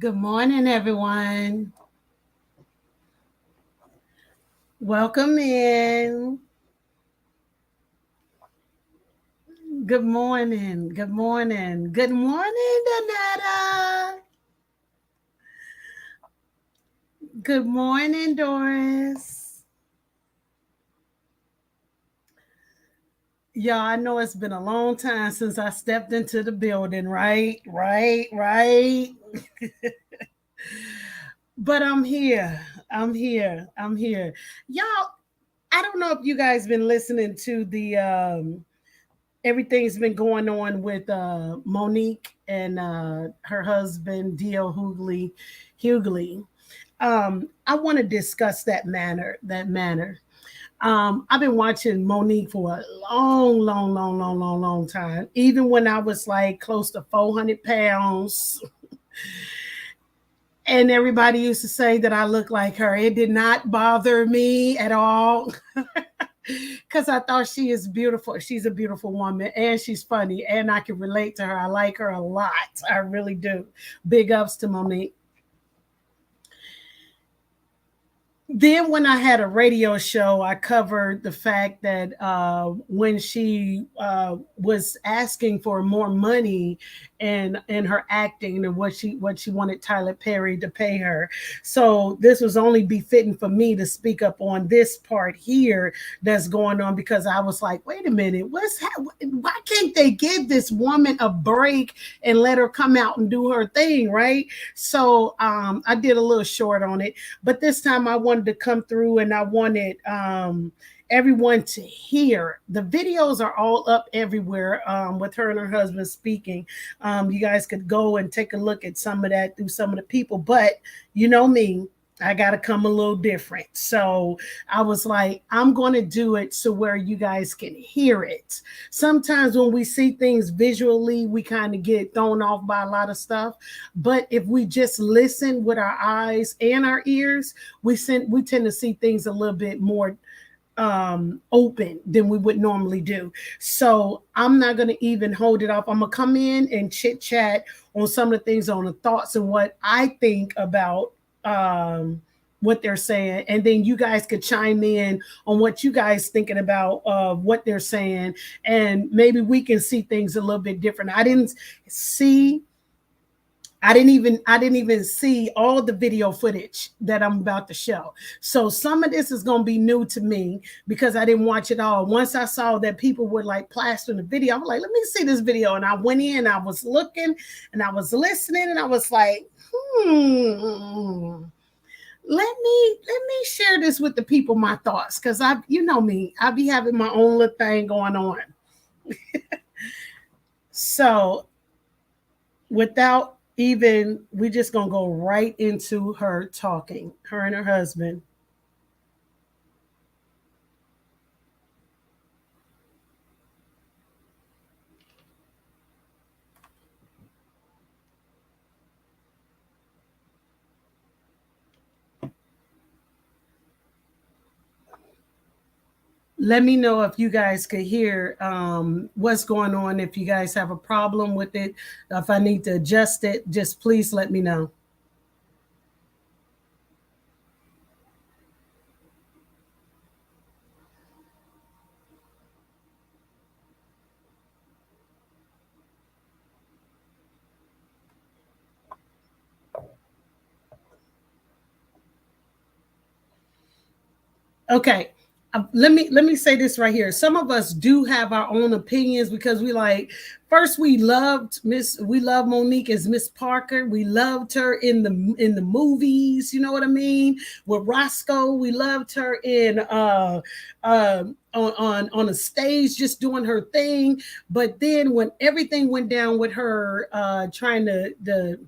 Good morning, everyone. Welcome in. Good morning. Good morning. Good morning, Donetta. Good morning, Doris. Y'all, I know it's been a long time since I stepped into the building, right? Right. But I'm here. I'm here. Y'all, I don't know if you guys been listening to the everything's been going on with Monique and her husband Dio Hughley. I want to discuss that manner. I've been watching Monique for a long time. Even when I was like close to 400 pounds, and everybody used to say that I look like her. It did not bother me at all. Because I thought she is beautiful. She's a beautiful woman and she's funny and I can relate to her. I like her a lot. I really do. Big ups to Monique. Then when I had a radio show, I covered the fact that when she was asking for more money and her acting and what she wanted Tyler Perry to pay her. So this was only befitting for me to speak up on this part here that's going on, because I was like, wait a minute, why can't they give this woman a break and let her come out and do her thing, right? So I did a little short on it, but this time I wanted to come through and I wanted everyone to hear. The videos are all up everywhere with her and her husband speaking. You guys could go and take a look at some of that through some of the people, but you know me, I got to come a little different. So I was like, I'm going to do it so where you guys can hear it. Sometimes when we see things visually, we kind of get thrown off by a lot of stuff. But if we just listen with our eyes and our ears, we tend to see things a little bit more open than we would normally do. So I'm not going to even hold it off. I'm going to come in and chit chat on some of the things, on the thoughts and what I think about what they're saying, and then you guys could chime in on what you guys thinking about what they're saying, and maybe we can see things a little bit different. See I didn't even see all the video footage that I'm about to show. So some of this is going to be new to me because I didn't watch it all. Once I saw that people were like plastering the video, I was like, let me see this video. And I went in, I was looking and I was listening, and I was like, let me share this with the people, my thoughts, because you know me, I be having my own little thing going on. So without even, we just gonna go right into her talking, her and her husband. Let me know if you guys could hear what's going on. If you guys have a problem with it, if I need to adjust it, just please let me know. Okay. Let me say this right here. Some of us do have our own opinions because we like, first we love Monique as Miss Parker. We loved her in the movies, you know what I mean? With Roscoe, we loved her in on a stage just doing her thing. But then when everything went down with her trying to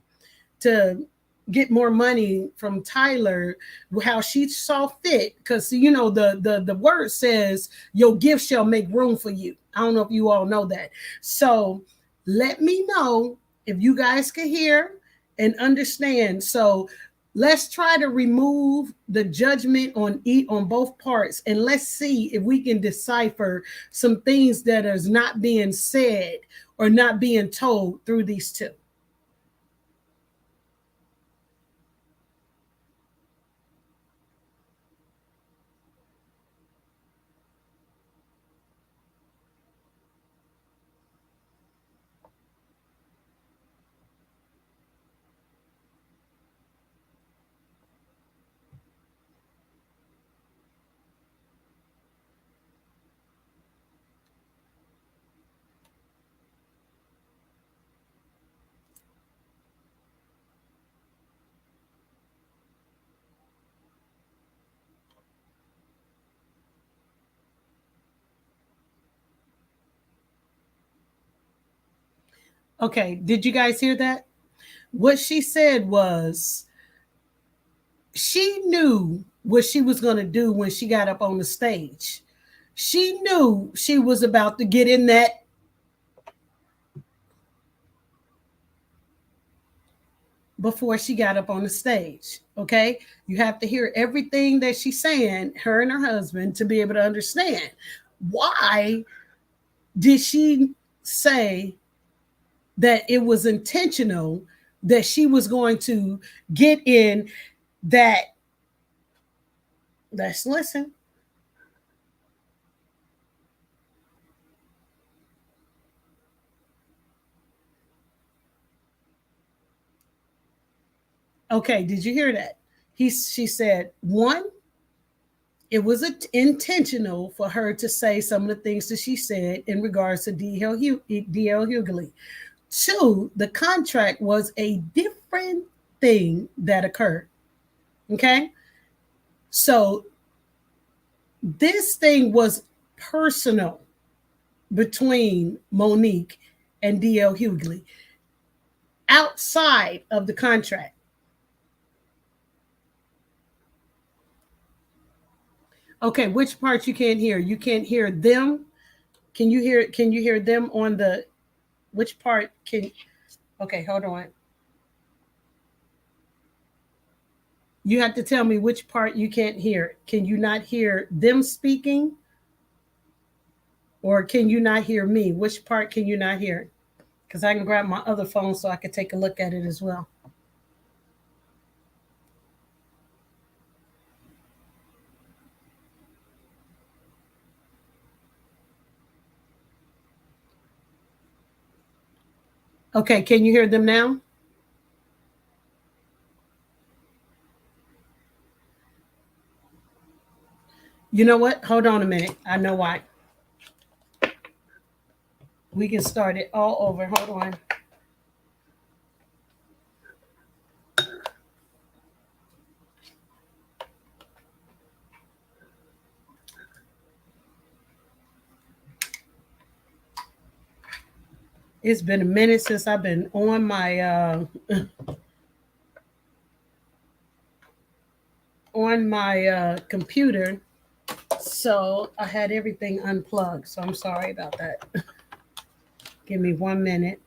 get more money from Tyler, how she saw fit, because you know the word says your gift shall make room for you. I don't know if you all know that. So let me know if you guys can hear and understand. So let's try to remove the judgment on both parts, and let's see if we can decipher some things that is not being said or not being told through these two. Okay, did you guys hear that? What she said was she knew what she was going to do when she got up on the stage. She knew she was about to get in that before she got up on the stage. Okay. You have to hear everything that she's saying, her and her husband, to be able to understand why did she say that it was intentional that she was going to get in that. Let's listen. Okay, did you hear that? She said, one, it was intentional for her to say some of the things that she said in regards to D.L. Hughley. Two, the contract was a different thing that occurred. Okay, so this thing was personal between Monique and D.L. Hughley outside of the contract. Okay, which part you can't hear? You can't hear them. Can you hear? Can you hear them on the? Which part can? Okay, hold on. You have to tell me which part you can't hear. Can you not hear them speaking? Or can you not hear me? Which part can you not hear? Because I can grab my other phone so I can take a look at it as well. Okay, can you hear them now? You know what? Hold on a minute. I know why. We can start it all over. Hold on. It's been a minute since I've been on my computer, so I had everything unplugged. So I'm sorry about that. Give me 1 minute.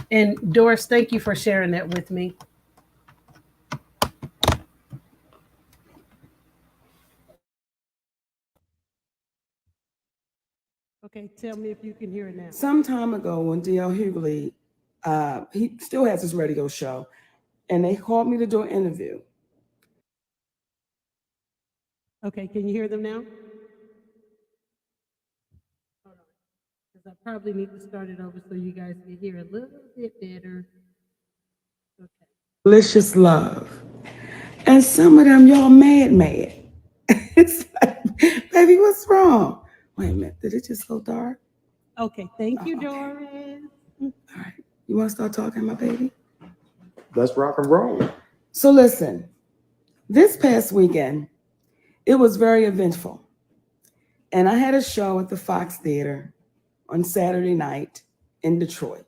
And Doris, thank you for sharing that with me. Okay, tell me if you can hear it now. Some time ago, when D.L. Hughley, he still has his radio show, and they called me to do an interview. Okay, can you hear them now? Hold on, because I probably need to start it over so you guys can hear a little bit better. Okay. Delicious love. And some of them, y'all mad. It's like, baby, what's wrong? Wait a minute, did it just go dark? Okay, thank you, okay. Doris. All right, you want to start talking, my baby? Let's rock and roll. So listen, this past weekend, it was very eventful. And I had a show at the Fox Theater on Saturday night in Detroit.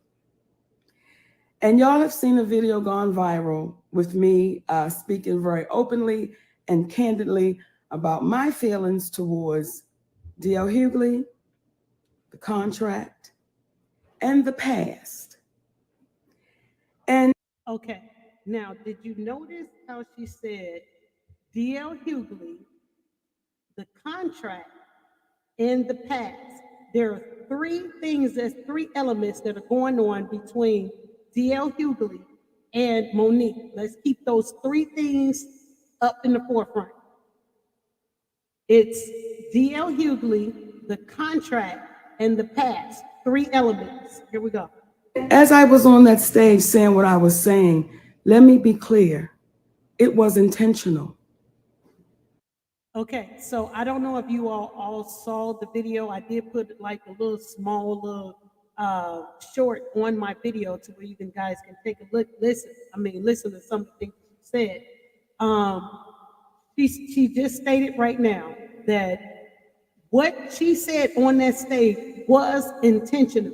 And y'all have seen a video gone viral with me speaking very openly and candidly about my feelings towards D.L. Hughley, the contract, and the past. And okay, now did you notice how she said D.L. Hughley, the contract, in the past? There are three things, there's three elements that are going on between D.L. Hughley and Monique. Let's keep those three things up in the forefront. It's D.L. Hughley, the contract, and the past. Three elements. Here we go. As I was on that stage saying what I was saying, let me be clear. It was intentional. Okay, so I don't know if you all saw the video. I did put like a little small little short on my video to where you guys can take a look, listen to some of the things you said. She just stated right now that what she said on that stage was intentional.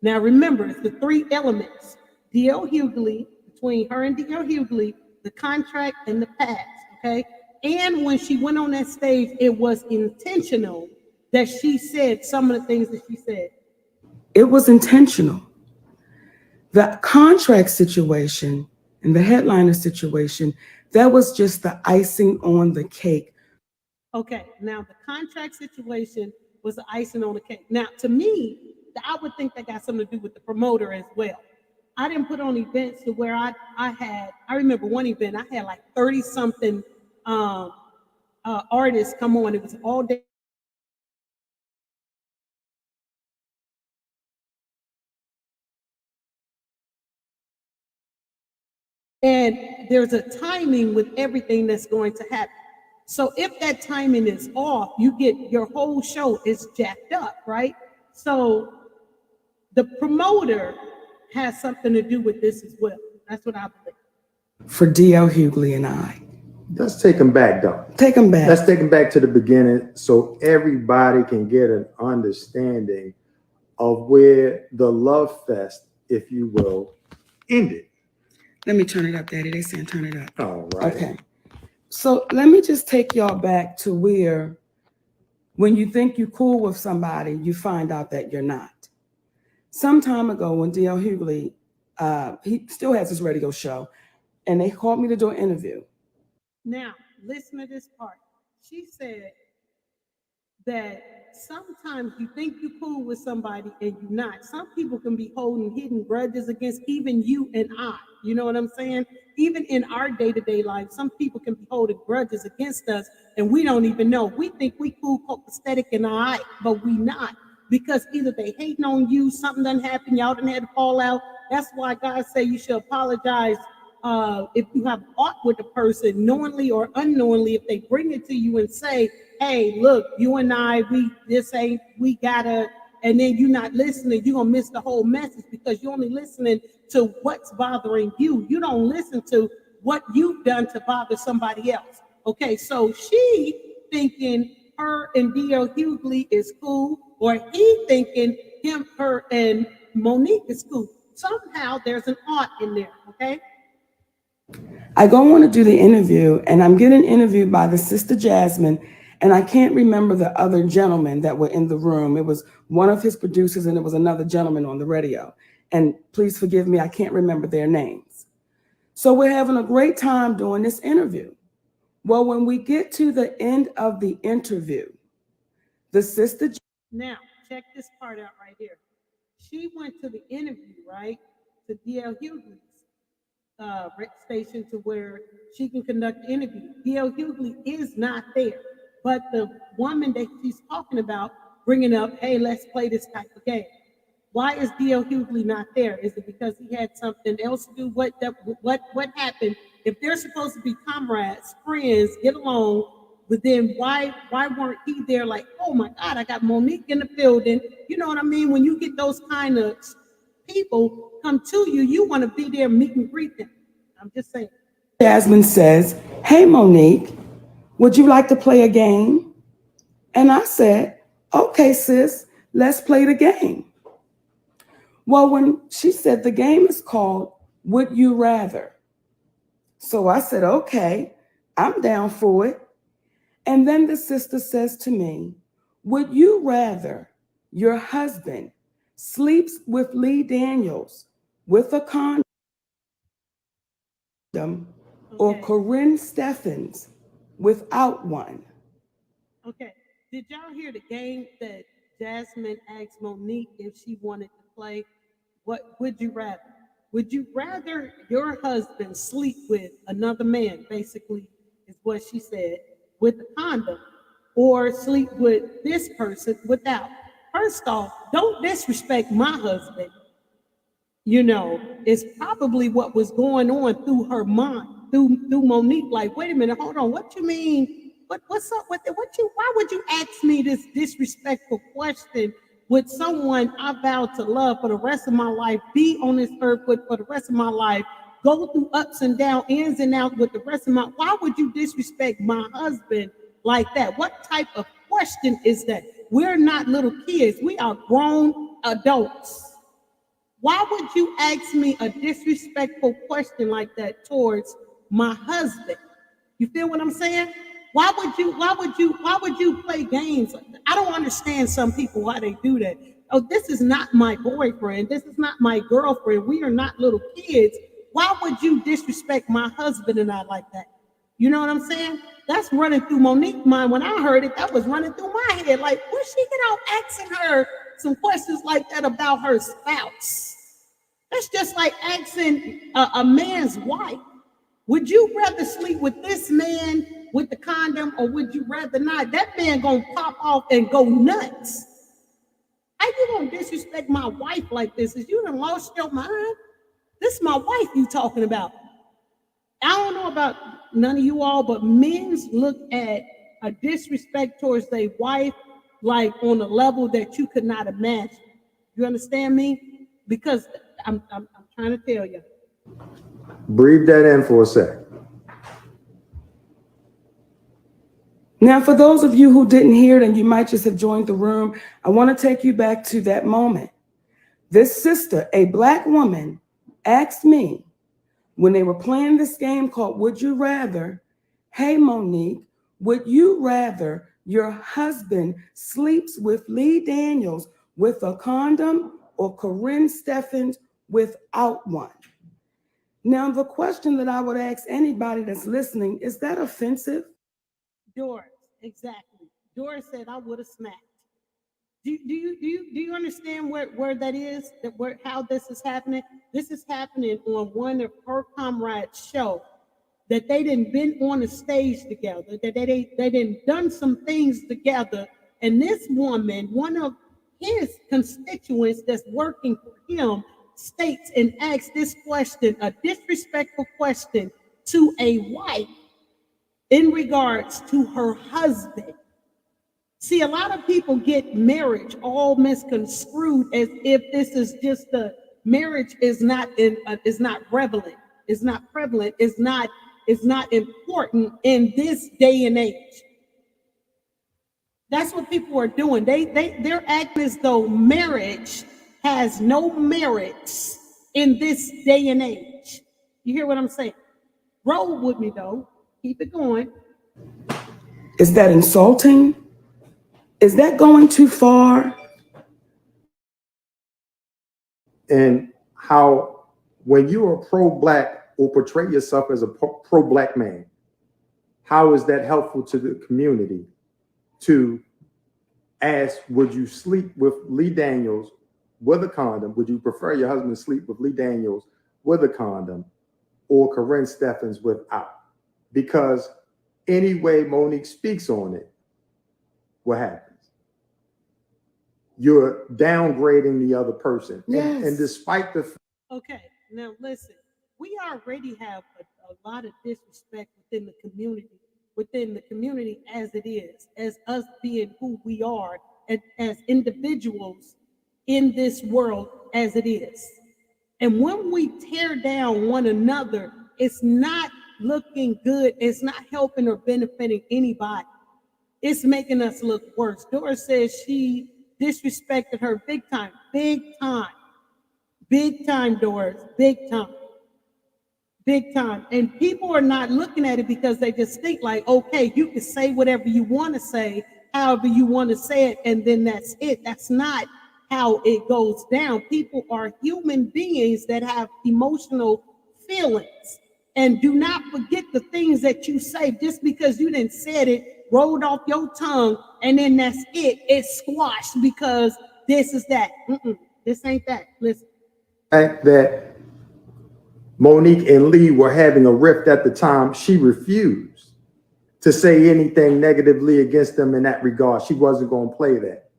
Now remember, it's the three elements. D.L. Hughley, between her and D.L. Hughley, the contract and the past, okay? And when she went on that stage, it was intentional that she said some of the things that she said. It was intentional. The contract situation and the headliner situation, that was just the icing on the cake. Okay, now the contract situation was the icing on the cake. Now, to me, I would think that got something to do with the promoter as well. I didn't put on events to where I remember one event, I had like 30 something artists come on. It was all day. And there's a timing with everything that's going to happen. So if that timing is off, you get your whole show is jacked up, right? So the promoter has something to do with this as well. That's what I believe. For D.L. Hughley and I. Let's take them back, though. Take them back. Let's take them back to the beginning so everybody can get an understanding of where the love fest, if you will, ended. Let me turn it up, Daddy. They saying turn it up. All right. Okay. So let me just take y'all back to where when you think you're cool with somebody, you find out that you're not. Some time ago when D.L. Hughley, he still has his radio show, and they called me to do an interview. Now, listen to this part. She said that sometimes you think you're cool with somebody and you're not. Some people can be holding hidden grudges against even you and I. You know what I'm saying? Even in our day-to-day life, some people can be holding grudges against us and we don't even know. We think we cool, copacetic, and all right, but we not. Because either they hating on you, something done happened, y'all done had to fall out. That's why God say you should apologize if you have aught with a person, knowingly or unknowingly. If they bring it to you and say, hey, look, you and I, we gotta, and then you're not listening, you're gonna miss the whole message because you're only listening to what's bothering you. You don't listen to what you've done to bother somebody else. Okay, so she thinking her and D.L. Hughley is cool, or he thinking her and Monique is cool. Somehow there's an aught in there, okay? I go on to do the interview, and I'm getting interviewed by the Sister Jasmine, and I can't remember the other gentlemen that were in the room. It was one of his producers, and it was another gentleman on the radio. And please forgive me, I can't remember their names. So we're having a great time doing this interview. Well, when we get to the end of the interview, the sister... Now, check this part out right here. She went to the interview, right, to D.L. Hughley's station to where she can conduct the interview. D.L. Hughley is not there, but the woman that she's talking about bringing up, hey, let's play this type of game. Why is D.L. Hughley not there? Is it because he had something else to do? What happened? If they're supposed to be comrades, friends, get along, but then why weren't he there? Like, oh my God, I got Monique in the building. You know what I mean? When you get those kind of people come to you, you want to be there, meet and greet them. I'm just saying. Jasmine says, hey, Monique, would you like to play a game? And I said, okay, sis, let's play the game. Well, when she said the game is called Would You Rather? So I said, okay, I'm down for it. And then the sister says to me, would you rather your husband sleeps with Lee Daniels with a condom or Corinne Steffens without one? Okay. Did y'all hear the game that Jasmine asked Monique if she wanted to play? What would you rather? Would you rather your husband sleep with another man, basically, is what she said, with a condom, or sleep with this person without? First off, don't disrespect my husband. You know, it's probably what was going on through her mind, through Monique. Like, wait a minute, hold on, what you mean? What's up with it? Why would you ask me this disrespectful question with someone I vowed to love for the rest of my life, be on this earth with for the rest of my life, go through ups and downs, ins and outs with the rest of my, why would you disrespect my husband like that? What type of question is that? We're not little kids. We are grown adults. Why would you ask me a disrespectful question like that towards my husband? You feel what I'm saying? Why would you play games? I don't understand some people why they do that. Oh, this is not my boyfriend. This is not my girlfriend. We are not little kids. Why would you disrespect my husband and I like that? You know what I'm saying? That's running through Monique's mind. When I heard it, that was running through my head. Like, where's she get out asking her some questions like that about her spouse? That's just like asking a man's wife, would you rather sleep with this man with the condom or would you rather not? That man gonna pop off and go nuts. How you gonna disrespect my wife like this? Is you done lost your mind? This is my wife you talking about. I don't know about none of you all, but men's look at a disrespect towards their wife like on a level that you could not imagine. You understand me? Because I'm trying to tell you. Breathe that in for a sec. Now, for those of you who didn't hear it and you might just have joined the room, I want to take you back to that moment. This sister, a Black woman, asked me when they were playing this game called Would You Rather, hey, Monique, would you rather your husband sleeps with Lee Daniels with a condom or Corinne Steffens without one? Now, the question that I would ask anybody that's listening, is that offensive? Doris, exactly. Doris said I would have smacked. Do you understand where that is? How this is happening? This is happening on one of her comrades' show. That they didn't been on a stage together. That they didn't done some things together. And this woman, one of his constituents that's working for him, states and asks this question, a disrespectful question to a wife in regards to her husband. See, a lot of people get marriage all misconstrued as if this is just a marriage is not prevalent, is not prevalent, is not important in this day and age. That's what people are doing. They're acting as though marriage has no merits in this day and age. You hear what I'm saying? Roll with me though. Keep it going. Is that insulting? Is that going too far? And how, when you are pro-Black or portray yourself as a pro-Black man, how is that helpful to the community to ask, would you sleep with Lee Daniels with a condom? Would you prefer your husband sleep with Lee Daniels with a condom or Corinne Steffens without? Because any way Monique speaks on it, what happens? You're downgrading the other person. Yes. And despite the... Okay, now listen, we already have a lot of disrespect within the community as it is, as us being who we are, as individuals in this world as it is. And when we tear down one another, it's not looking good. It's not helping or benefiting anybody. It's making us look worse. Doris says she disrespected her big time, Doris, big time. And people are not looking at it because they just think like, okay, you can say whatever you want to say, however you want to say it, and then that's it. That's not how it goes down. People are human beings that have emotional feelings. And do not forget the things that you say just because you didn't said it, rolled off your tongue, and then that's it. It's squashed because this is that. This ain't that. Listen. The fact that Monique and Lee were having a rift at the time, she refused to say anything negatively against them in that regard. She wasn't going to play that.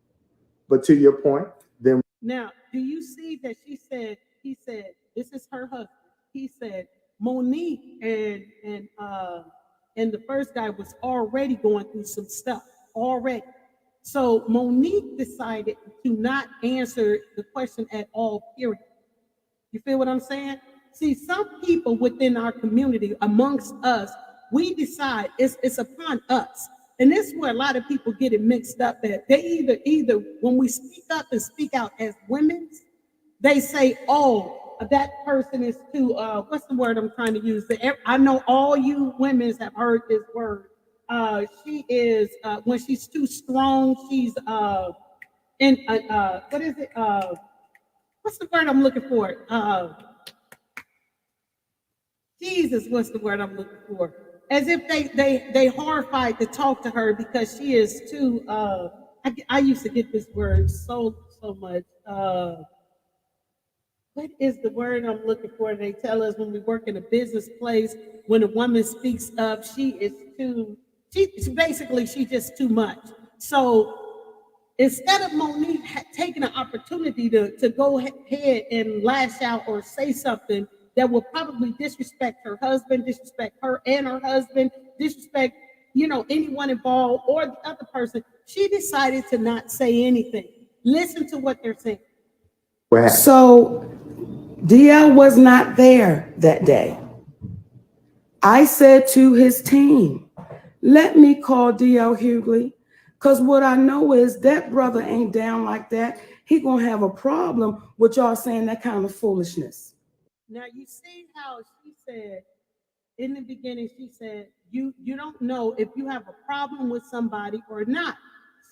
But to your point, then... Now, do you see that he said, this is her husband. He said, Monique and the first guy was already going through some stuff already. So Monique decided to not answer the question at all, period. You feel what I'm saying? See, some people within our community, amongst us, we decide it's upon us. And this is where a lot of people get it mixed up at. They either when we speak up and speak out as women, they say, oh, that person is too, what's the word I'm trying to use? I know all you women have heard this word. She is, when she's too strong, she's what is it? What's the word I'm looking for? Jesus, what's the word I'm looking for? As if they horrified to talk to her because she is too, I used to get this word so much. What is the word I'm looking for? They tell us when we work in a business place, when a woman speaks up, she's just too much. So instead of Monique taking an opportunity to go ahead and lash out or say something that will probably disrespect her husband, disrespect her and her husband, disrespect, anyone involved or the other person, she decided to not say anything. Listen to what they're saying. So DL was not there that day. I said to his team, let me call DL Hughley, because what I know is that brother ain't down like that. He gonna have a problem with y'all saying that kind of foolishness. Now you see how she said in the beginning, she said, you don't know if you have a problem with somebody or not.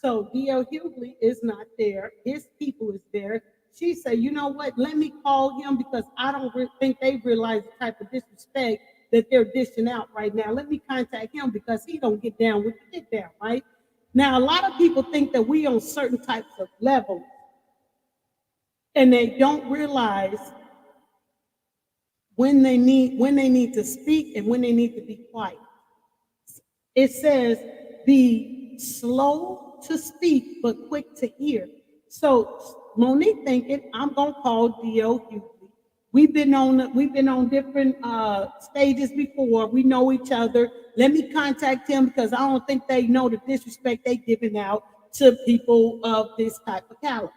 So DL Hughley is not there. His people is there. She said, you know what? Let me call him because I don't think they realize the type of disrespect that they're dishing out right now. Let me contact him because he don't get down with the get down, right? Now, a lot of people think that we on certain types of levels and they don't realize when they need to speak and when they need to be quiet. It says, be slow to speak, but quick to hear. So Monique thinking, I'm gonna call DL Hughley. We've been on different stages before. We know each other. Let me contact him because I don't think they know the disrespect they giving out to people of this type of caliber.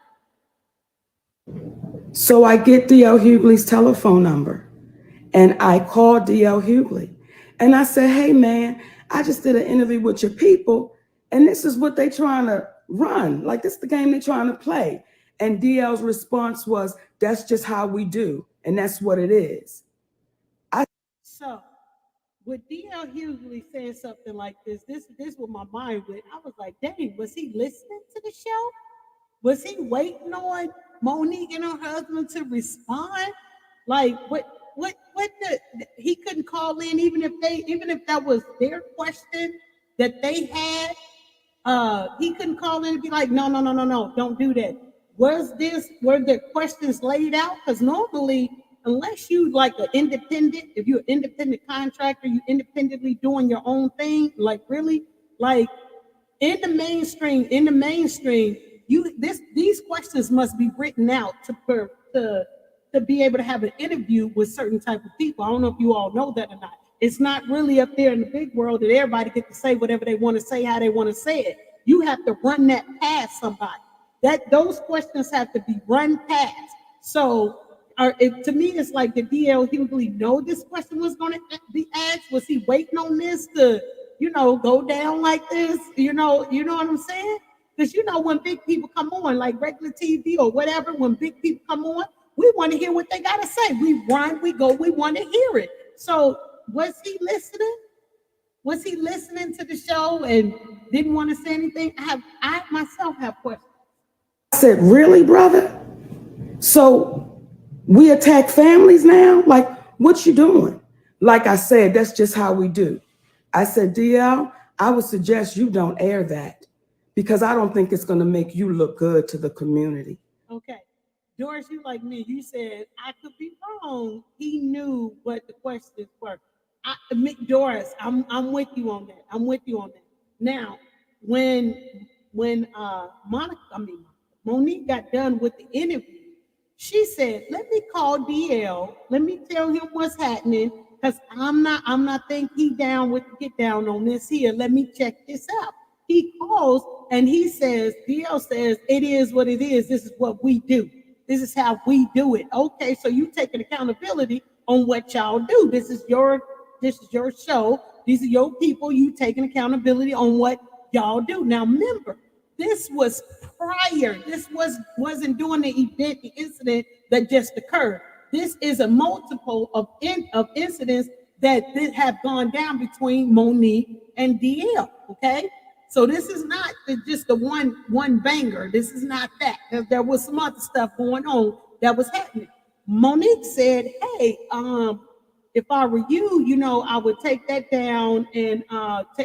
So I get DL Hughley's telephone number and I call DL Hughley and I said, hey man, I just did an interview with your people and this is what they trying to run. Like this is the game they trying to play. And DL's response was, that's just how we do. And that's what it is. So with DL Hughley saying something like this what my mind went. I was like, dang, was he listening to the show? Was he waiting on Monique and her husband to respond? Like he couldn't call in even if that was their question that they had. He couldn't call in and be like, no, don't do that. Were there questions laid out? Because normally, unless you like an independent, if you're an independent contractor, you independently doing your own thing, like really, like in the mainstream, these questions must be written out to be able to have an interview with certain type of people. I don't know if you all know that or not. It's not really up there in the big world that everybody gets to say whatever they want to say, how they want to say it. You have to run that past somebody. Those questions have to be run past. So to me, it's like, did DL Hughley know this question was going to be asked? Was he waiting on this to, go down like this? You know what I'm saying? Because when big people come on, like regular TV or whatever, when big people come on, we want to hear what they got to say. We run, we go, we want to hear it. So was he listening? Was he listening to the show and didn't want to say anything? I myself have questions. I said, really, brother? So we attack families now? Like, what you doing? Like I said, that's just how we do. I said, DL, I would suggest you don't air that because I don't think it's going to make you look good to the community. Okay. Doris, you like me. You said, I could be wrong. He knew what the questions were. Doris, I'm with you on that. Now, when Monique got done with the interview, she said, let me call DL. Let me tell him what's happening because I'm not think he down with the get down on this here. Let me check this out. He calls and he says, DL says, it is what it is. This is what we do. This is how we do it. Okay, so you taking accountability on what y'all do. This is your show. These are your people. You taking accountability on what y'all do. Now remember, this was prior. This wasn't during the event, the incident that just occurred. This is a multiple of incidents that have gone down between Monique and DL. Okay, so this is not just the one banger. This is not that. There was some other stuff going on that was happening. Monique said, "Hey, if I were you, I would take that down and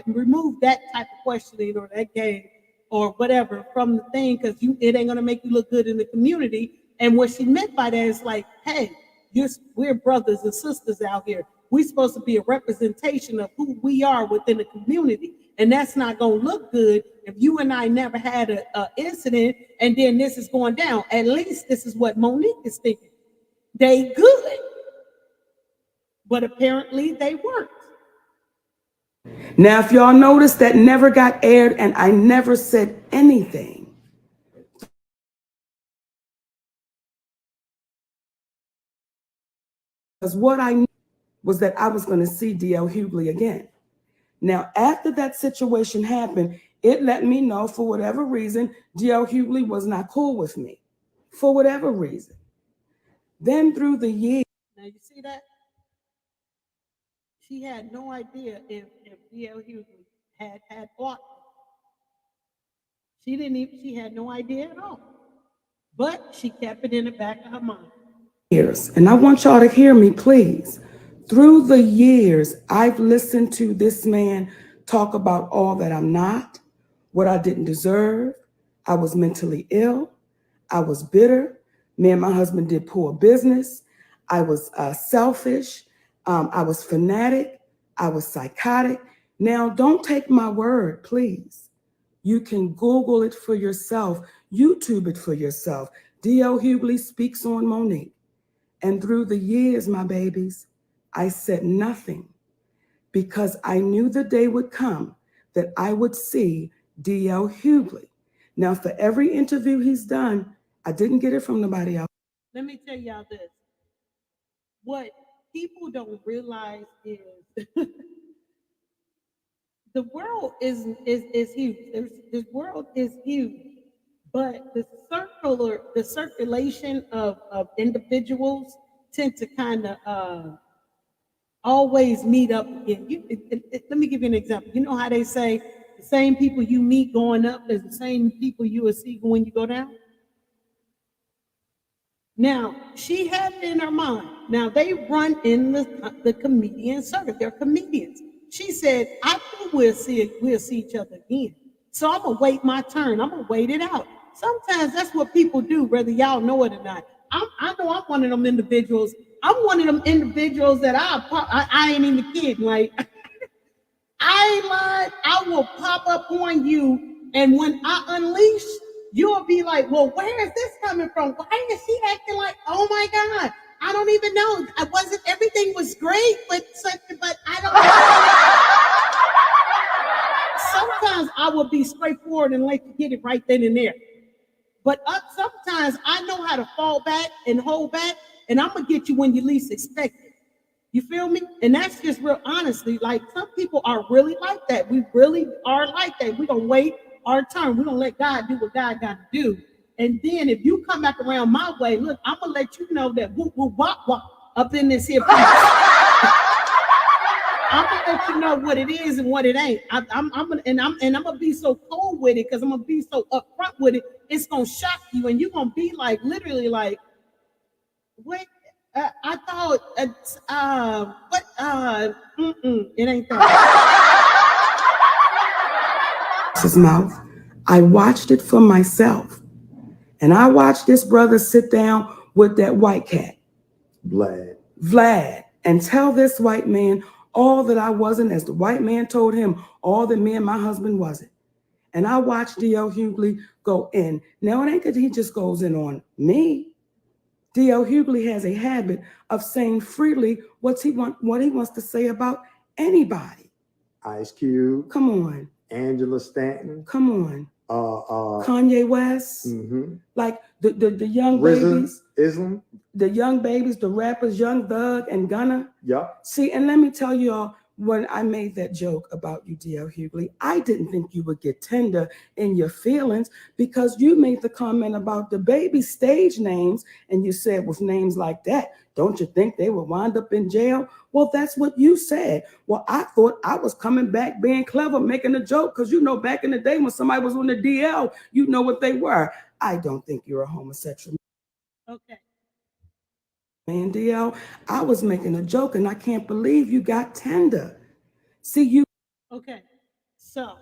remove that type of questioning or that game or whatever from the thing, because it ain't gonna make you look good in the community." And what she meant by that is like, hey, we're brothers and sisters out here. We're supposed to be a representation of who we are within the community. And that's not going to look good if you and I never had an incident and then this is going down. At least this is what Monique is thinking. They good. But apparently they weren't. Now, if y'all notice, that never got aired and I never said anything. Because what I knew was that I was going to see D.L. Hughley again. Now, after that situation happened, it let me know for whatever reason, D.L. Hughley was not cool with me. For whatever reason. Then through the years. Now you see that? She had no idea if D.L. Hughley had fought. She had no idea at all. But she kept it in the back of her mind. And I want y'all to hear me, please. Through the years, I've listened to this man talk about all that I'm not, what I didn't deserve. I was mentally ill. I was bitter. Me and my husband did poor business. I was selfish. I was fanatic. I was psychotic. Now, don't take my word, please. You can Google it for yourself. YouTube it for yourself. D.L. Hughley speaks on Monique. And through the years, my babies, I said nothing because I knew the day would come that I would see D.L. Hughley. Now, for every interview he's done, I didn't get it from nobody else. Let me tell y'all this. What people don't realize is the world is huge. This world is huge. But the circulation of individuals tend to kind of always meet up again. Let me give you an example. You know how they say the same people you meet going up is the same people you will see when you go down? Now, she had it in her mind. Now, they run in the comedian circuit. They're comedians. She said, I think we'll see each other again. So I'm going to wait my turn. I'm going to wait it out. Sometimes that's what people do, whether y'all know it or not. I know I'm one of them individuals. I'm one of them individuals that I ain't even kidding. Like, I ain't lying. I will pop up on you. And when I unleash, you'll be like, well, where is this coming from? Why is she acting like, oh my God, I don't even know. Everything was great, but I don't know. Sometimes I will be straightforward and let you get it right then and there. But sometimes I know how to fall back and hold back, and I'm going to get you when you least expect it. You feel me? And that's just real honestly. Like, some people are really like that. We really are like that. We're going to wait our turn. We're going to let God do what God got to do. And then if you come back around my way, look, I'm going to let you know that whoop, whoop, wop, wop up in this here piece. I'm going to let you know what it is and what it ain't. I'm going to be so cold with it because I'm going to be so upfront with it. It's going to shock you, and you're going to be like, literally like, what? I thought, it ain't that. His mouth. I watched it for myself. And I watched this brother sit down with that white cat. Vlad. And tell this white man all that I wasn't, as the white man told him all that me and my husband wasn't. And I watched D.L. Hughley go in. Now, it ain't that he just goes in on me. D.L. Hughley has a habit of saying freely what he wants to say about anybody. Ice Cube. Come on. Angela Stanton. Come on. Kanye West, like the young babies, Islam, the young babies, the rappers, Young Thug and Gunna. Yeah. See, and let me tell y'all, when I made that joke about you, D.L. Hughley, I didn't think you would get tender in your feelings because you made the comment about the baby stage names, and you said with names like that, don't you think they would wind up in jail? Well, that's what you said. Well, I thought I was coming back being clever, making a joke, because you know back in the day when somebody was on the DL, you know what they were. I don't think you're a homosexual. Okay. Man, DL, I was making a joke, and I can't believe you got tender. See, you. Okay, so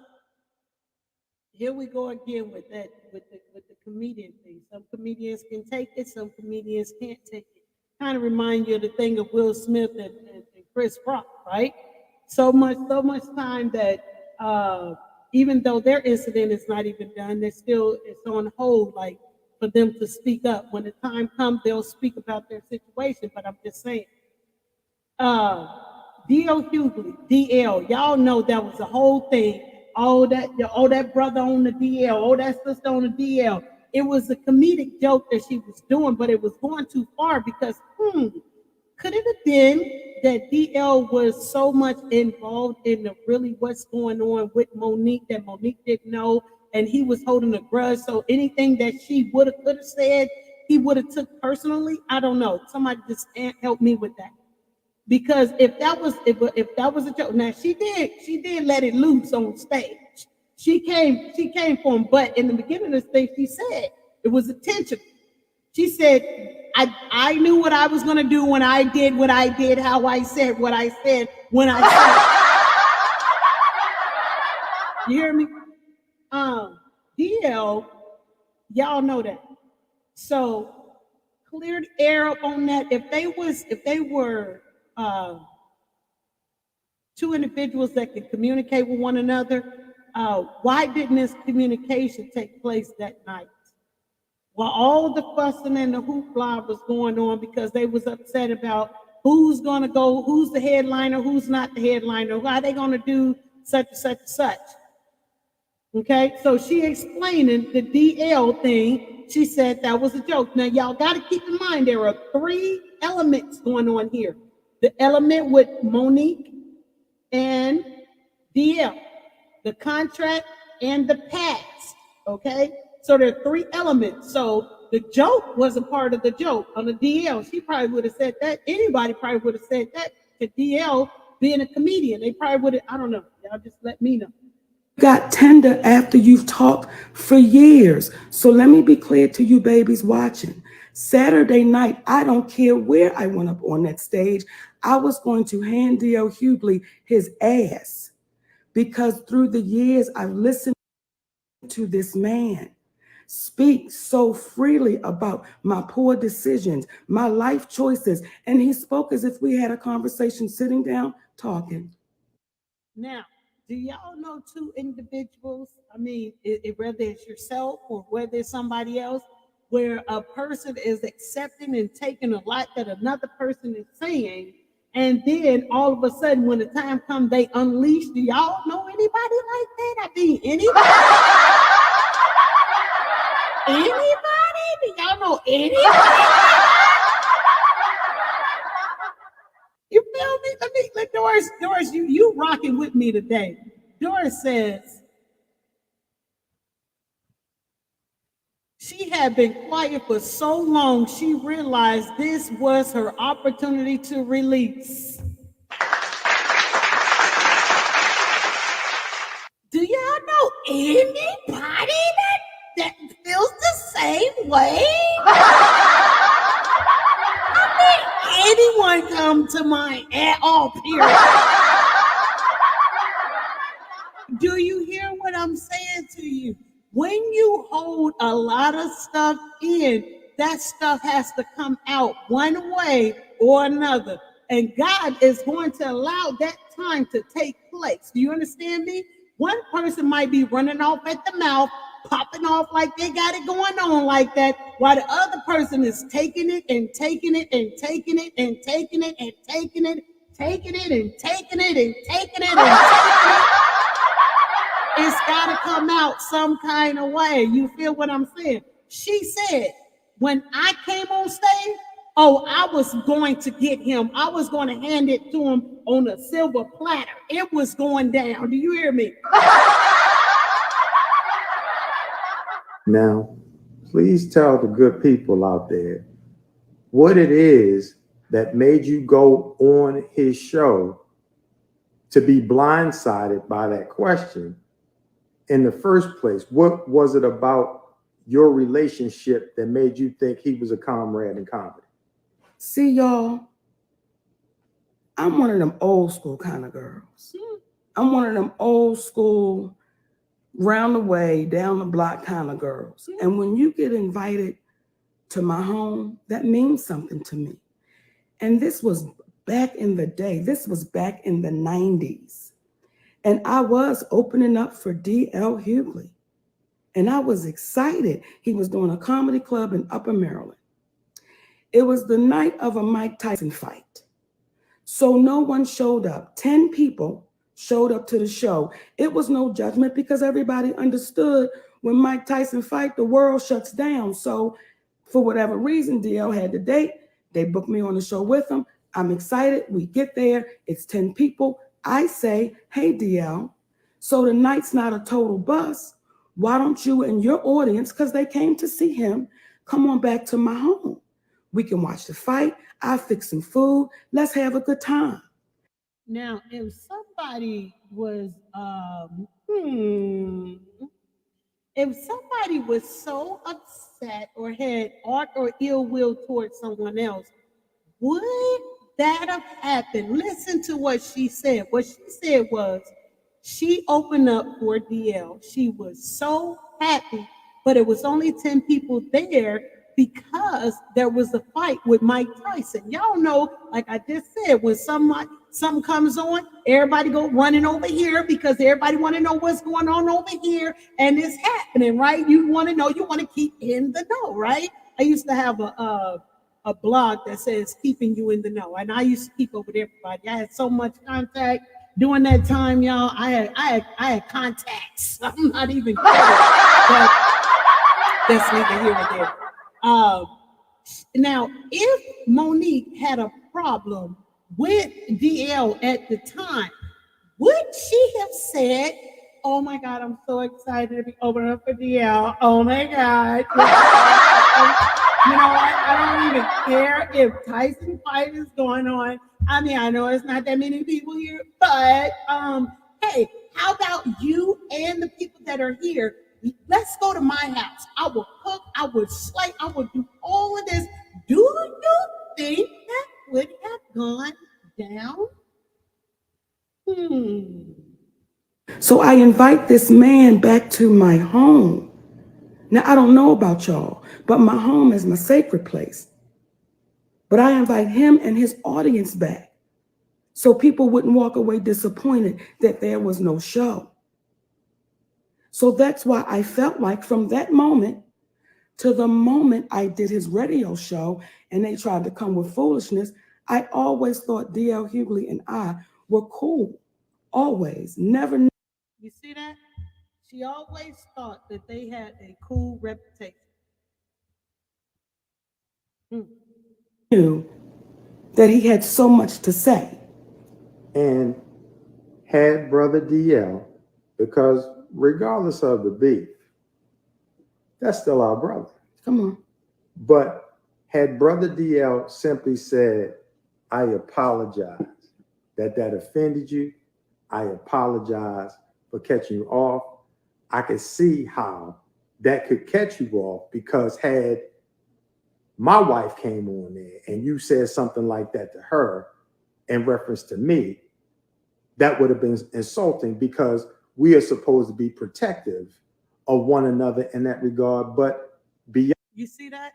here we go again with that, with the comedian thing. Some comedians can take it, some comedians can't take it. Kind of remind you of the thing of Will Smith and Chris Rock, right? So much time that even though their incident is not even done, it's on hold, like for them to speak up. When the time comes, they'll speak about their situation. But I'm just saying, D.L. Hughley, DL, y'all know that was the whole thing. Oh, that brother on the DL, oh, that sister on the DL. It was a comedic joke that she was doing, but it was going too far because, could it have been that DL was so much involved in the really what's going on with Monique that Monique didn't know, and he was holding a grudge, so anything that she could have said, he would have took personally? I don't know. Somebody just help me with that. Because if that was a joke, now she did let it loose on stage. She came for him, but in the beginning of the thing, she said it was intentional. She said, I knew what I was gonna do when I did what I did, how I said what I said when I said. You hear me? DL, y'all know that. So clear the air up on that. If they were two individuals that can communicate with one another, why didn't this communication take place that night? While all the fussing and the hoopla was going on because they was upset about who's going to go, who's the headliner, who's not the headliner, how they going to do such and such and such. Okay, so she explaining the DL thing. She said that was a joke. Now, y'all got to keep in mind there are three elements going on here. The element with Monique and DL, the contract and the past, okay? So there are three elements. So the joke was a part of the joke on the DL. She probably would have said that. Anybody probably would have said that to DL being a comedian. They probably would have, I don't know. Y'all just let me know. Got tender after you've talked for years. So let me be clear to you babies watching. Saturday night, I don't care where I went up on that stage, I was going to hand D.L. Hughley his ass because through the years I've listened to this man speak so freely about my poor decisions, my life choices, and he spoke as if we had a conversation sitting down talking. Now, do y'all know two individuals? I mean, whether it's yourself or whether it's somebody else, where a person is accepting and taking a lot that another person is saying, and then all of a sudden, when the time comes, they unleash. Do y'all know anybody like that? I mean, anybody? Anybody? Do y'all know anybody? You feel me? Let Doris, you rocking with me today. Doris says she had been quiet for so long, she realized this was her opportunity to release. Do y'all know anybody that feels the same way? Anyone come to mind at all, period. Do you hear what I'm saying to you? When you hold a lot of stuff in, that stuff has to come out one way or another. And God is going to allow that time to take place. Do you understand me? One person might be running off at the mouth, popping off like they got it going on like that, while the other person is taking it and taking it and taking it and taking it and taking it, taking it and taking it and taking it and taking it. It's got to come out some kind of way. You feel what I'm saying? She said, when I came on stage, oh, I was going to get him. I was going to hand it to him on a silver platter. It was going down. Do you hear me? Now, please tell the good people out there what it is that made you go on his show to be blindsided by that question in the first place. What was it about your relationship that made you think he was a comrade in comedy? See, y'all, I'm one of them old school kind of girls. I'm one of them old school, round the way, down the block kind of girls. And when you get invited to my home, that means something to me. And this was back in the day. This was back in the 90s. And I was opening up for D.L. Hughley. And I was excited. He was doing a comedy club in Upper Maryland. It was the night of a Mike Tyson fight. So no one showed up. 10 people showed up to the show. It was no judgment because everybody understood when Mike Tyson fight, the world shuts down. So for whatever reason, DL had the date. They booked me on the show with them. I'm excited. We get there. It's 10 people. I say, hey, DL, so the night's not a total bust. Why don't you and your audience, because they came to see him, come on back to my home? We can watch the fight. I'll fix some food. Let's have a good time. Now, if somebody was, if somebody was so upset or had art or ill will towards someone else, would that have happened? Listen to what she said. What she said was, she opened up for DL. She was so happy, but it was only 10 people there because there was a fight with Mike Tyson. Y'all know, like I just said, when something comes on, everybody go running over here because everybody want to know what's going on over here, and it's happening, right? You want to know, you want to keep in the know, right? I used to have a blog that says keeping you in the know, and I used to keep up with everybody. I had so much contact during that time, y'all. I had contacts. I'm not even kidding, but that's neither here nor there. Now, if Monique had a problem with DL at the time, would she have said, oh my God, I'm so excited to be opening up for DL. Oh my God. You know, I don't even care if Tyson fight is going on. I mean, I know it's not that many people here, but hey, how about you and the people that are here? Let's go to my house. I will cook, I would slay, I would do all of this. Do you think that would have gone down? So I invite this man back to my home. Now, I don't know about y'all, but my home is my sacred place. But I invite him and his audience back so people wouldn't walk away disappointed that there was no show. So that's why I felt like from that moment to the moment I did his radio show and they tried to come with foolishness, I always thought D.L. Hughley and I were cool. Always. Never. You see that? She always thought that they had a cool reputation. Knew that he had so much to say. And had Brother DL, because regardless of the beef, that's still our brother. Come on. But had Brother DL simply said, I apologize that offended you, I apologize for catching you off, I could see how that could catch you off, because had my wife came on there and you said something like that to her in reference to me, that would have been insulting, because we are supposed to be protective of one another in that regard. But beyond. You see that?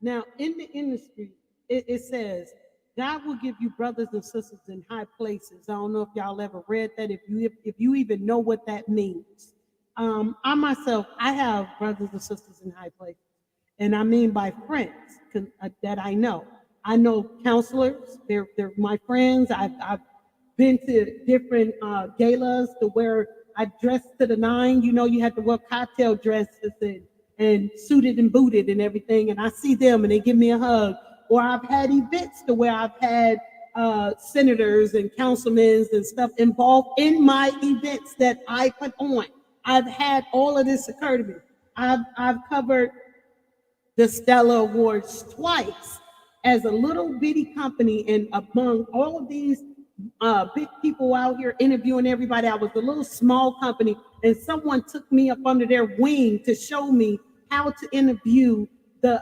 Now, in the industry, it says, God will give you brothers and sisters in high places. I don't know if y'all ever read that, if you even know what that means. I myself, I have brothers and sisters in high places. And I mean by friends that I know. I know counselors, they're my friends. I've been to different galas to where I dressed to the nine. You know, you had to wear cocktail dresses and suited and booted and everything. And I see them and they give me a hug. Or I've had events to where I've had senators and councilmen and stuff involved in my events that I put on. I've had all of this occur to me. I've covered the Stella Awards twice as a little bitty company, and among all of these big people out here interviewing everybody, I was a little small company, and someone took me up under their wing to show me how to interview the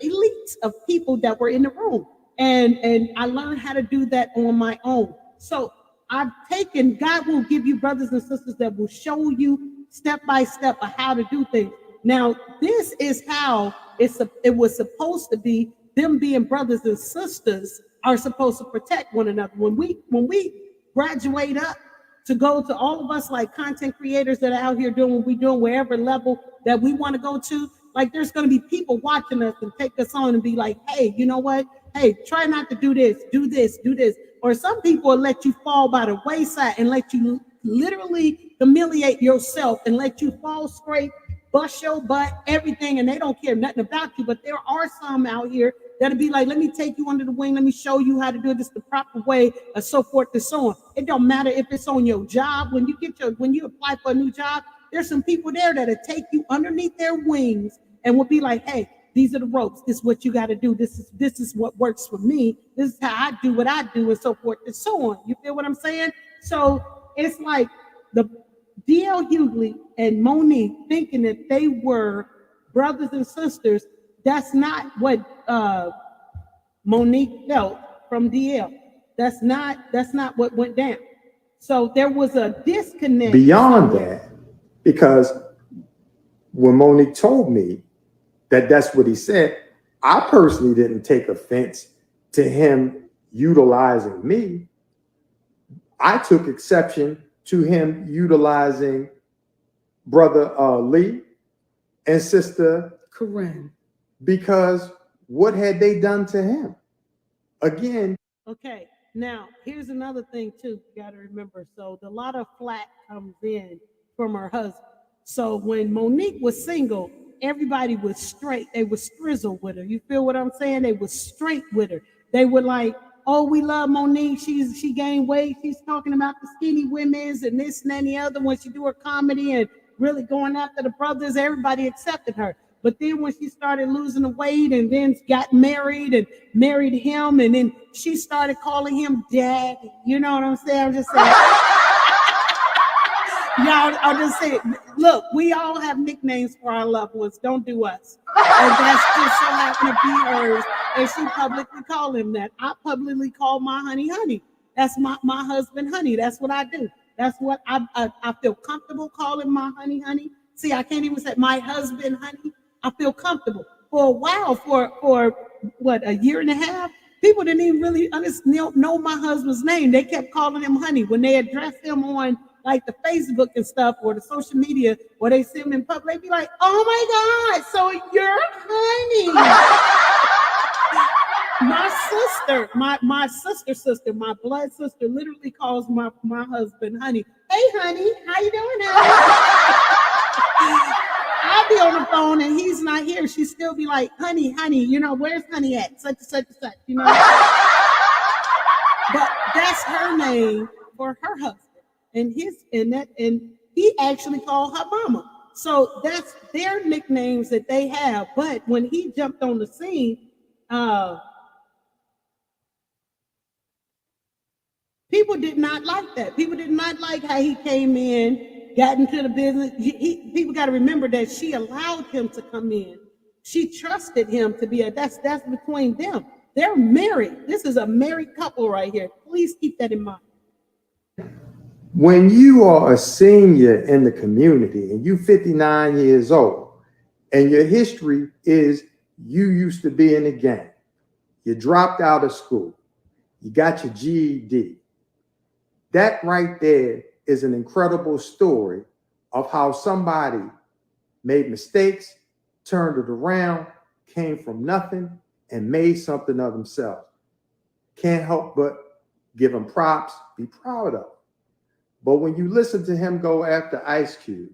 elites of people that were in the room, and I learned how to do that on my own. So I've taken, God will give you brothers and sisters that will show you step by step of how to do things. Now, this is how it was supposed to be. Them being brothers and sisters are supposed to protect one another. When we graduate up to go to, all of us like content creators that are out here doing what we're doing, wherever level that we want to go to, like there's going to be people watching us and take us on and be like, hey, you know what? Hey, try not to do this, do this, do this. Or some people will let you fall by the wayside and let you literally humiliate yourself and let you fall scrape, bust your butt, everything, and they don't care nothing about you. But there are some out here that'll be like, let me take you under the wing, let me show you how to do this the proper way, and so forth and so on. It don't matter if it's on your job. When you apply for a new job, there's some people there that'll take you underneath their wings and will be like, hey, these are the ropes. This is what you got to do. This is what works for me. This is how I do what I do, and so forth and so on. You feel what I'm saying? So it's like the D.L. Hughley and Monique thinking that they were brothers and sisters. That's not what Monique felt from D.L. That's not what went down. So there was a disconnect. Beyond that, because when Monique told me that that's what he said, I personally didn't take offense to him utilizing me. I took exception to him utilizing brother Lee and sister Corinne, because what had they done to him? Again. Okay, now here's another thing too, you got to remember. So a lot of flack comes in from her husband. So when Monique was single, everybody was straight. They were strizzle with her. You feel what I'm saying? They were straight with her. They were like, oh, we love Monique. She gained weight. She's talking about the skinny women's and this and that and the other. When she do her comedy and really going after the brothers, everybody accepted her. But then when she started losing the weight and then got married and married him, and then she started calling him daddy. You know what I'm saying? I'm just saying. Y'all, I'll just say, look, we all have nicknames for our loved ones. Don't do us. And that's just so happened to be hers. And she publicly called him that. I publicly call my honey, honey. That's my husband, honey. That's what I do. That's what I feel comfortable calling my honey, honey. See, I can't even say my husband, honey. I feel comfortable. For a while, for what, a year and a half, people didn't even really know my husband's name. They kept calling him honey. When they addressed him on like the Facebook and stuff or the social media, or they see him in public, they'd be like, oh my God, so you're honey. My sister, my blood sister literally calls my husband honey. Hey honey, how you doing now? I'll be on the phone and he's not here. She still be like, honey, you know, where's honey at? Such and such and such, you know. But that's her name for her husband. And he actually called her mama. So that's their nicknames that they have. But when he jumped on the scene, people did not like that. People did not like how he came in, got into the business. People got to remember that she allowed him to come in. She trusted him to be that's between them. They're married. This is a married couple right here. Please keep that in mind. When you are a senior in the community and you're 59 years old and your history is you used to be in a gang, you dropped out of school, you got your GED, that right there is an incredible story of how somebody made mistakes, turned it around, came from nothing, and made something of themselves. Can't help but give them props, be proud of them. But when you listen to him go after Ice Cube,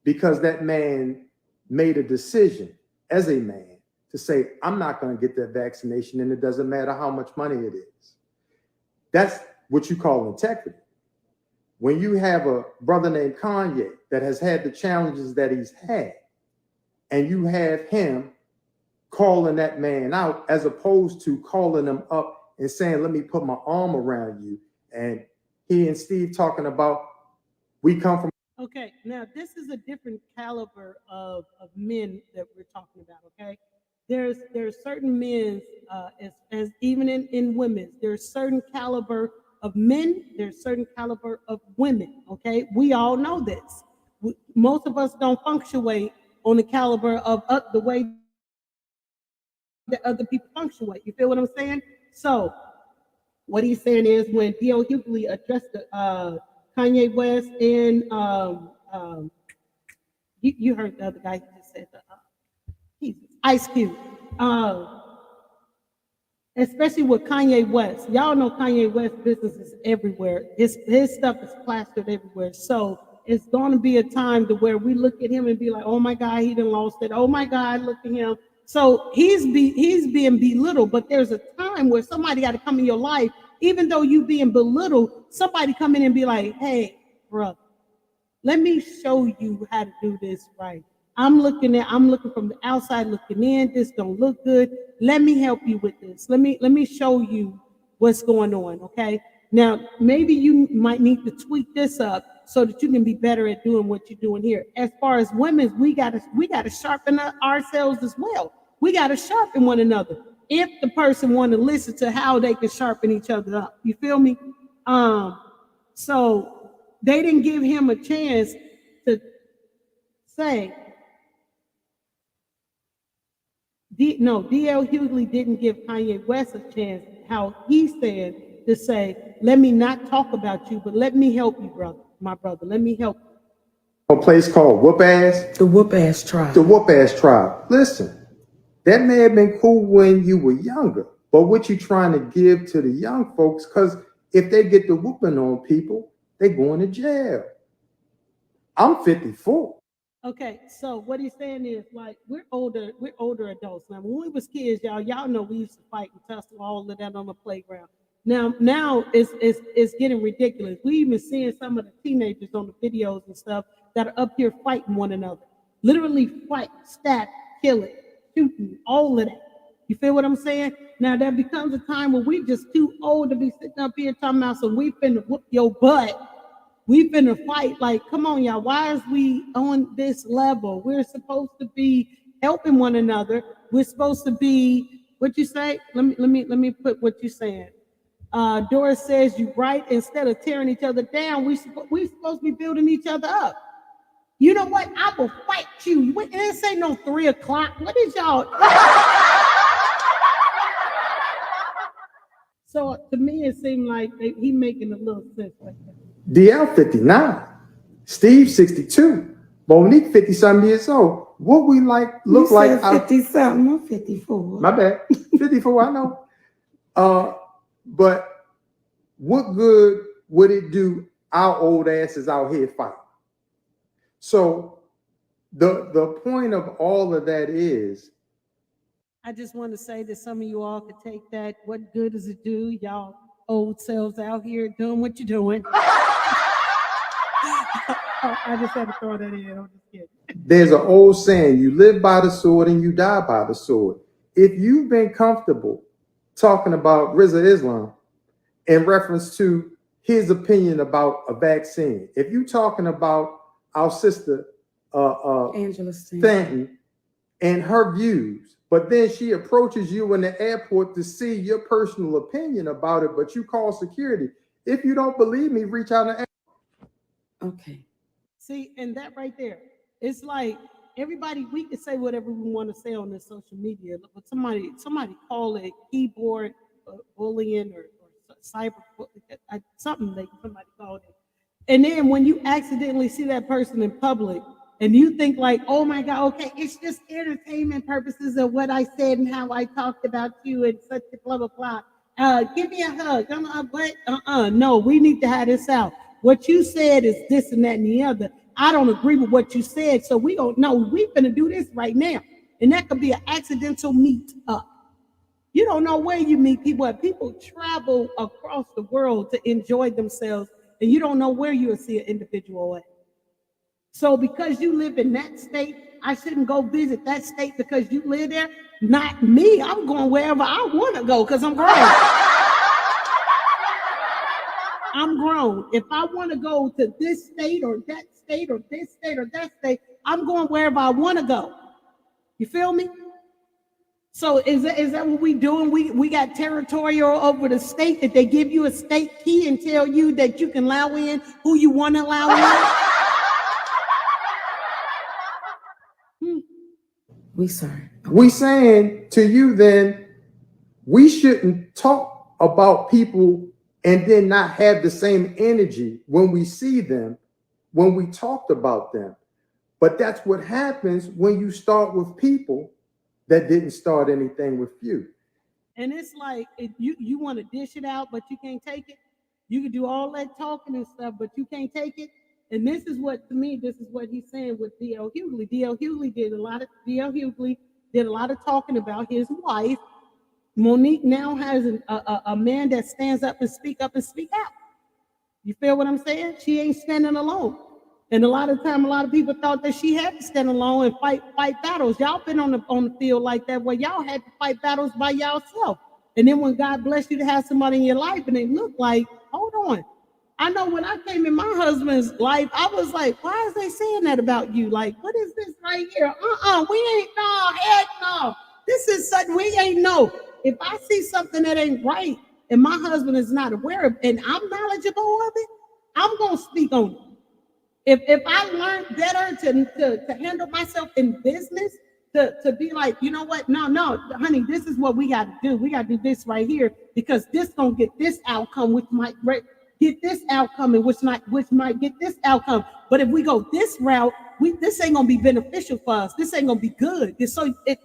because that man made a decision as a man to say, I'm not going to get that vaccination, and it doesn't matter how much money it is. That's what you call integrity. When you have a brother named Kanye that has had the challenges that he's had, and you have him calling that man out as opposed to calling him up and saying, let me put my arm around you. And he and Steve talking about, we come from. Okay, now this is a different caliber of men that we're talking about, okay? There's certain men, as even in women, there's certain caliber of men, there's certain caliber of women, okay? We all know this. Most of us don't fluctuate on the caliber of the way that other people fluctuate. You feel what I'm saying? So what he's saying is when D.L. Hughley addressed Kanye West and you heard the other guy who just said Ice Cube. Especially with Kanye West. Y'all know Kanye West business is everywhere. His stuff is plastered everywhere. So it's going to be a time to where we look at him and be like, oh my God, he done lost it. Oh my God, look at him. So he's being belittled, but there's a time where somebody got to come in your life, even though you being belittled, somebody come in and be like, hey, brother, let me show you how to do this right. I'm looking from the outside looking in. This don't look good. Let me help you with this. Let me show you what's going on. Okay. Now, maybe you might need to tweak this up so that you can be better at doing what you're doing here. As far as women, we gotta sharpen ourselves as well. We gotta sharpen one another. If the person want to listen to how they can sharpen each other up, you feel me? So they didn't give him a chance to say. D.L. Hughley didn't give Kanye West a chance, how he said, to say, let me not talk about you, but let me help you, brother, my brother. Let me help you. A place called Whoop Ass. The Whoop Ass Tribe. The Whoop Ass Tribe. Listen, that may have been cool when you were younger, but what you trying to give to the young folks, because if they get the whooping on people, they going to jail. I'm 54. Okay, so what he's saying is, like, we're older adults now. When we was kids, y'all know we used to fight and tussle all of that on the playground. Now it's getting ridiculous. We even seeing some of the teenagers on the videos and stuff that are up here fighting one another. Literally fight, stab, kill it, shooting, all of that. You feel what I'm saying? Now that becomes a time where we just too old to be sitting up here talking about some we finna whoop your butt. We finna fight. Like, come on, y'all. Why is we on this level? We're supposed to be helping one another. We're supposed to be, what you say? Let me put what you're saying. Doris says you right. Instead of tearing each other down, we supposed to be building each other up. You know what? I will fight you. It didn't say no 3 o'clock. What is y'all? So to me, it seemed like he making a little sense like that. DL 59, Steve 62, Monique 50-something years old. What we look like? 50-something, I'm 54. My bad, 54. I know. But what good would it do our old asses out here fighting? So the point of all of that is, I just want to say that some of you all could take that. What good does it do? Y'all old selves out here doing what you're doing. I just had to throw that in. I'm just kidding. There's an old saying, you live by the sword and you die by the sword. If you've been comfortable talking about Rizza Islam in reference to his opinion about a vaccine, if you're talking about our sister Angela Stanton and her views, but then she approaches you in the airport to see your personal opinion about it, but you call security. If you don't believe me, reach out and ask. Okay. See, and that right there, it's like everybody, we can say whatever we want to say on this social media, but somebody call it keyboard bullying or cyber something that somebody called it. And then when you accidentally see that person in public and you think like, oh my God, okay, it's just entertainment purposes of what I said and how I talked about you and such a blah, blah, blah. Give me a hug. No, we need to have this out. What you said is this and that and the other. I don't agree with what you said, so we don't know. We're gonna do this right now, and that could be an accidental meet up. You don't know where you meet people. At. People travel across the world to enjoy themselves, and you don't know where you'll see an individual at. So because you live in that state, I shouldn't go visit that state because you live there. Not me. I'm going wherever I want to go because I'm grown. I'm grown. If I want to go to this state or that state or this state or that state, I'm going wherever I want to go. You feel me? So is that what we doing? We got territorial over the state that they give you a state key and tell you that you can allow in who you want to allow in? We sorry. We saying to you then, we shouldn't talk about people and then not have the same energy when we see them, when we talked about them. But that's what happens when you start with people that didn't start anything with you. And it's like, if you want to dish it out, but you can't take it. You can do all that talking and stuff, but you can't take it. And this is what, to me, this is what he's saying with D.L. Hughley. D.L. Hughley did a lot of talking about his wife. Monique now has a man that stands up and speak out. You feel what I'm saying? She ain't standing alone. And a lot of time, a lot of people thought that she had to stand alone and fight battles. Y'all been on the field like that where y'all had to fight battles by yourself. And then when God blessed you to have somebody in your life and they look like, hold on. I know when I came in my husband's life, I was like, why is they saying that about you? Like, what is this right here? We ain't, no, heck no. This is something we ain't know. If I see something that ain't right and my husband is not aware of and I'm knowledgeable of it, I'm going to speak on it. If I learned better to handle myself in business, to be like, you know what? No, honey, this is what we got to do. We got to do this right here because this going to get this outcome, which might get this outcome and which might get this outcome. But if we go this route, this ain't going to be beneficial for us. This ain't going to be good.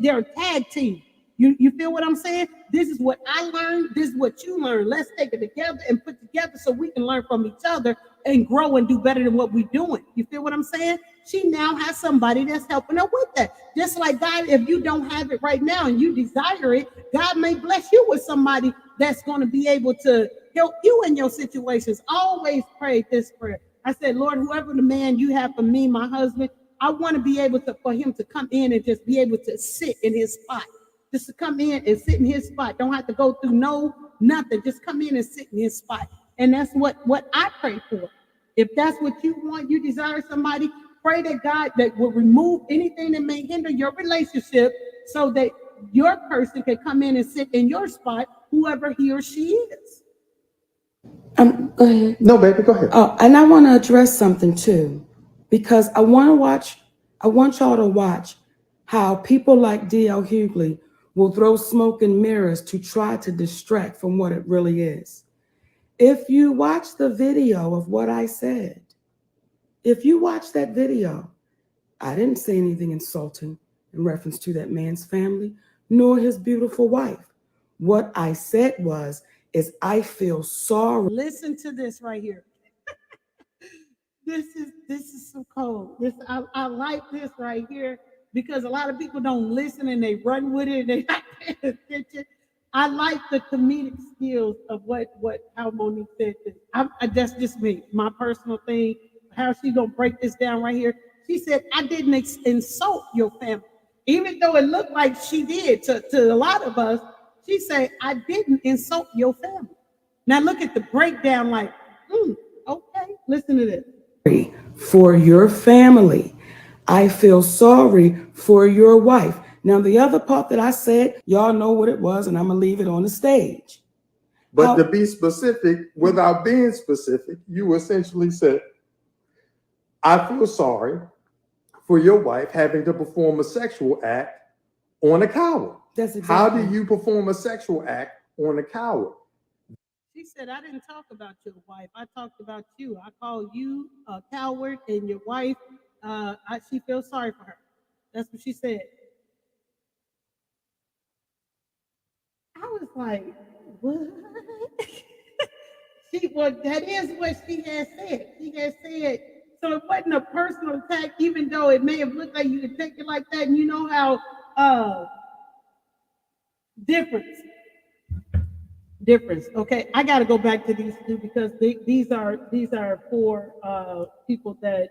They're a tag team. You feel what I'm saying? This is what I learned. This is what you learned. Let's take it together and put together so we can learn from each other and grow and do better than what we're doing. You feel what I'm saying? She now has somebody that's helping her with that. Just like God, if you don't have it right now and you desire it, God may bless you with somebody that's going to be able to help you in your situations. I always pray this prayer. I said, Lord, whoever the man you have for me, my husband, I want to be able for him to come in and just be able to sit in his spot. Just to come in and sit in his spot. Don't have to go through nothing. Just come in and sit in his spot. And that's what I pray for. If that's what you want, you desire somebody, pray that God that will remove anything that may hinder your relationship so that your person can come in and sit in your spot, whoever he or she is. Go ahead. No, baby, go ahead. Oh, and I want to address something too, because I want y'all to watch how people like D.L. Hughley will throw smoke and mirrors to try to distract from what it really is. If you watch the video of what I said, if you watch that video, I didn't say anything insulting in reference to that man's family, nor his beautiful wife. What I said is I feel sorry. Listen to this right here. This is so cold. I like this right here because a lot of people don't listen and they run with it and they not paying attention. I like the comedic skills of how Monique said this. That's just me, my personal thing. How she gonna break this down right here? She said, "I didn't insult your family, even though it looked like she did to a lot of us." She said, "I didn't insult your family." Now look at the breakdown. Like, okay, listen to this. For your family, I feel sorry for your wife. Now, the other part that I said, y'all know what it was, and I'm going to leave it on the stage. But to be specific, without being specific, you essentially said, I feel sorry for your wife having to perform a sexual act on a coward. That's exactly. How do you perform a sexual act on a coward? She said, I didn't talk about your wife. I talked about you. I called you a coward, and your wife, she feels sorry for her. That's what she said. I was like, what? Well, that is what she has said. She has said, so it wasn't a personal attack, even though it may have looked like you could take it like that. And you know how difference. Okay, I got to go back to these two because these are for people that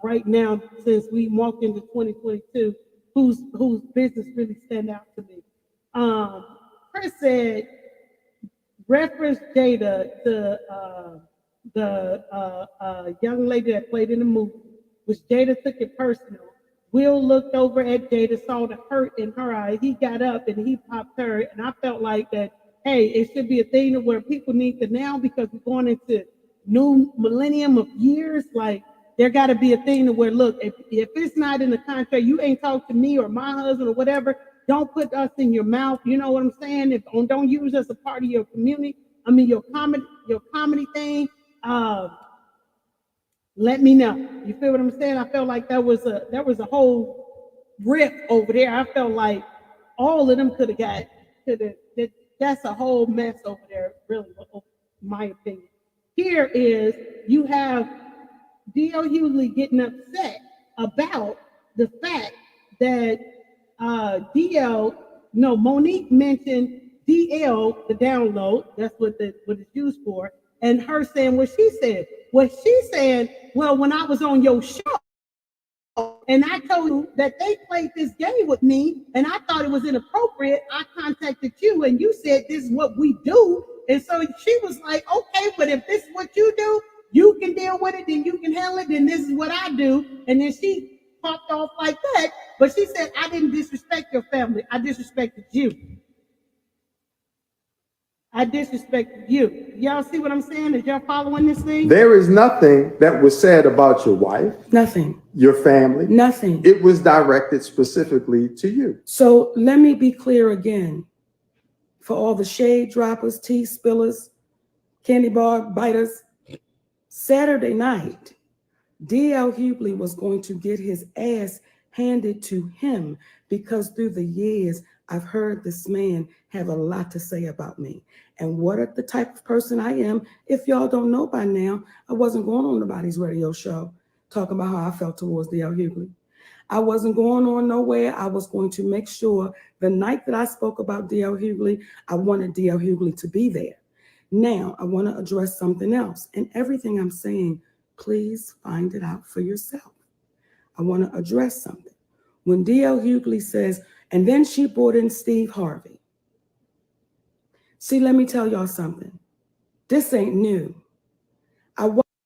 right now, since we walked into 2022, whose business really stand out to me. Chris said, reference Jada to the young lady that played in the movie, which Jada took it personal. Will looked over at Jada, saw the hurt in her eye. He got up and he popped her, and I felt like that. Hey, it should be a thing where people need to now, because we're going into new millennium of years. Like there got to be a thing where, look, if it's not in the contract, you ain't talk to me or my husband or whatever. Don't put us in your mouth. You know what I'm saying? Don't use us as a part of your community. I mean, your comedy thing. Let me know. You feel what I'm saying? I felt like there was a whole rift over there. I felt like all of them could have. That's a whole mess over there, really, in my opinion. Here is, you have D.L. Hughley getting upset about the fact that Monique mentioned DL, the download, that's what it's used for, and her saying what she said. What she said, well, when I was on your show, and I told you that they played this game with me, and I thought it was inappropriate, I contacted you, and you said this is what we do. And so she was like, okay, but if this is what you do, you can deal with it, then you can handle it, then this is what I do. And then she popped off like that, but she said, I didn't disrespect your family, I disrespected you. I disrespected you. Y'all see what I'm saying? Is y'all following this thing? There is nothing that was said about your wife. Nothing. Your family. Nothing. It was directed specifically to you. So let me be clear again. For all the shade droppers, tea spillers, candy bar biters, Saturday night, D.L. Hughley was going to get his ass handed to him, because through the years, I've heard this man have a lot to say about me and what the type of person I am. If y'all don't know by now, I wasn't going on nobody's radio show talking about how I felt towards D.L. Hughley. I wasn't going on nowhere. I was going to make sure the night that I spoke about D.L. Hughley, I wanted D.L. Hughley to be there. Now, I want to address something else. And everything I'm saying, please find it out for yourself. I want to address something. When D.L. Hughley says, and then she brought in Steve Harvey. See, let me tell y'all something. This ain't new.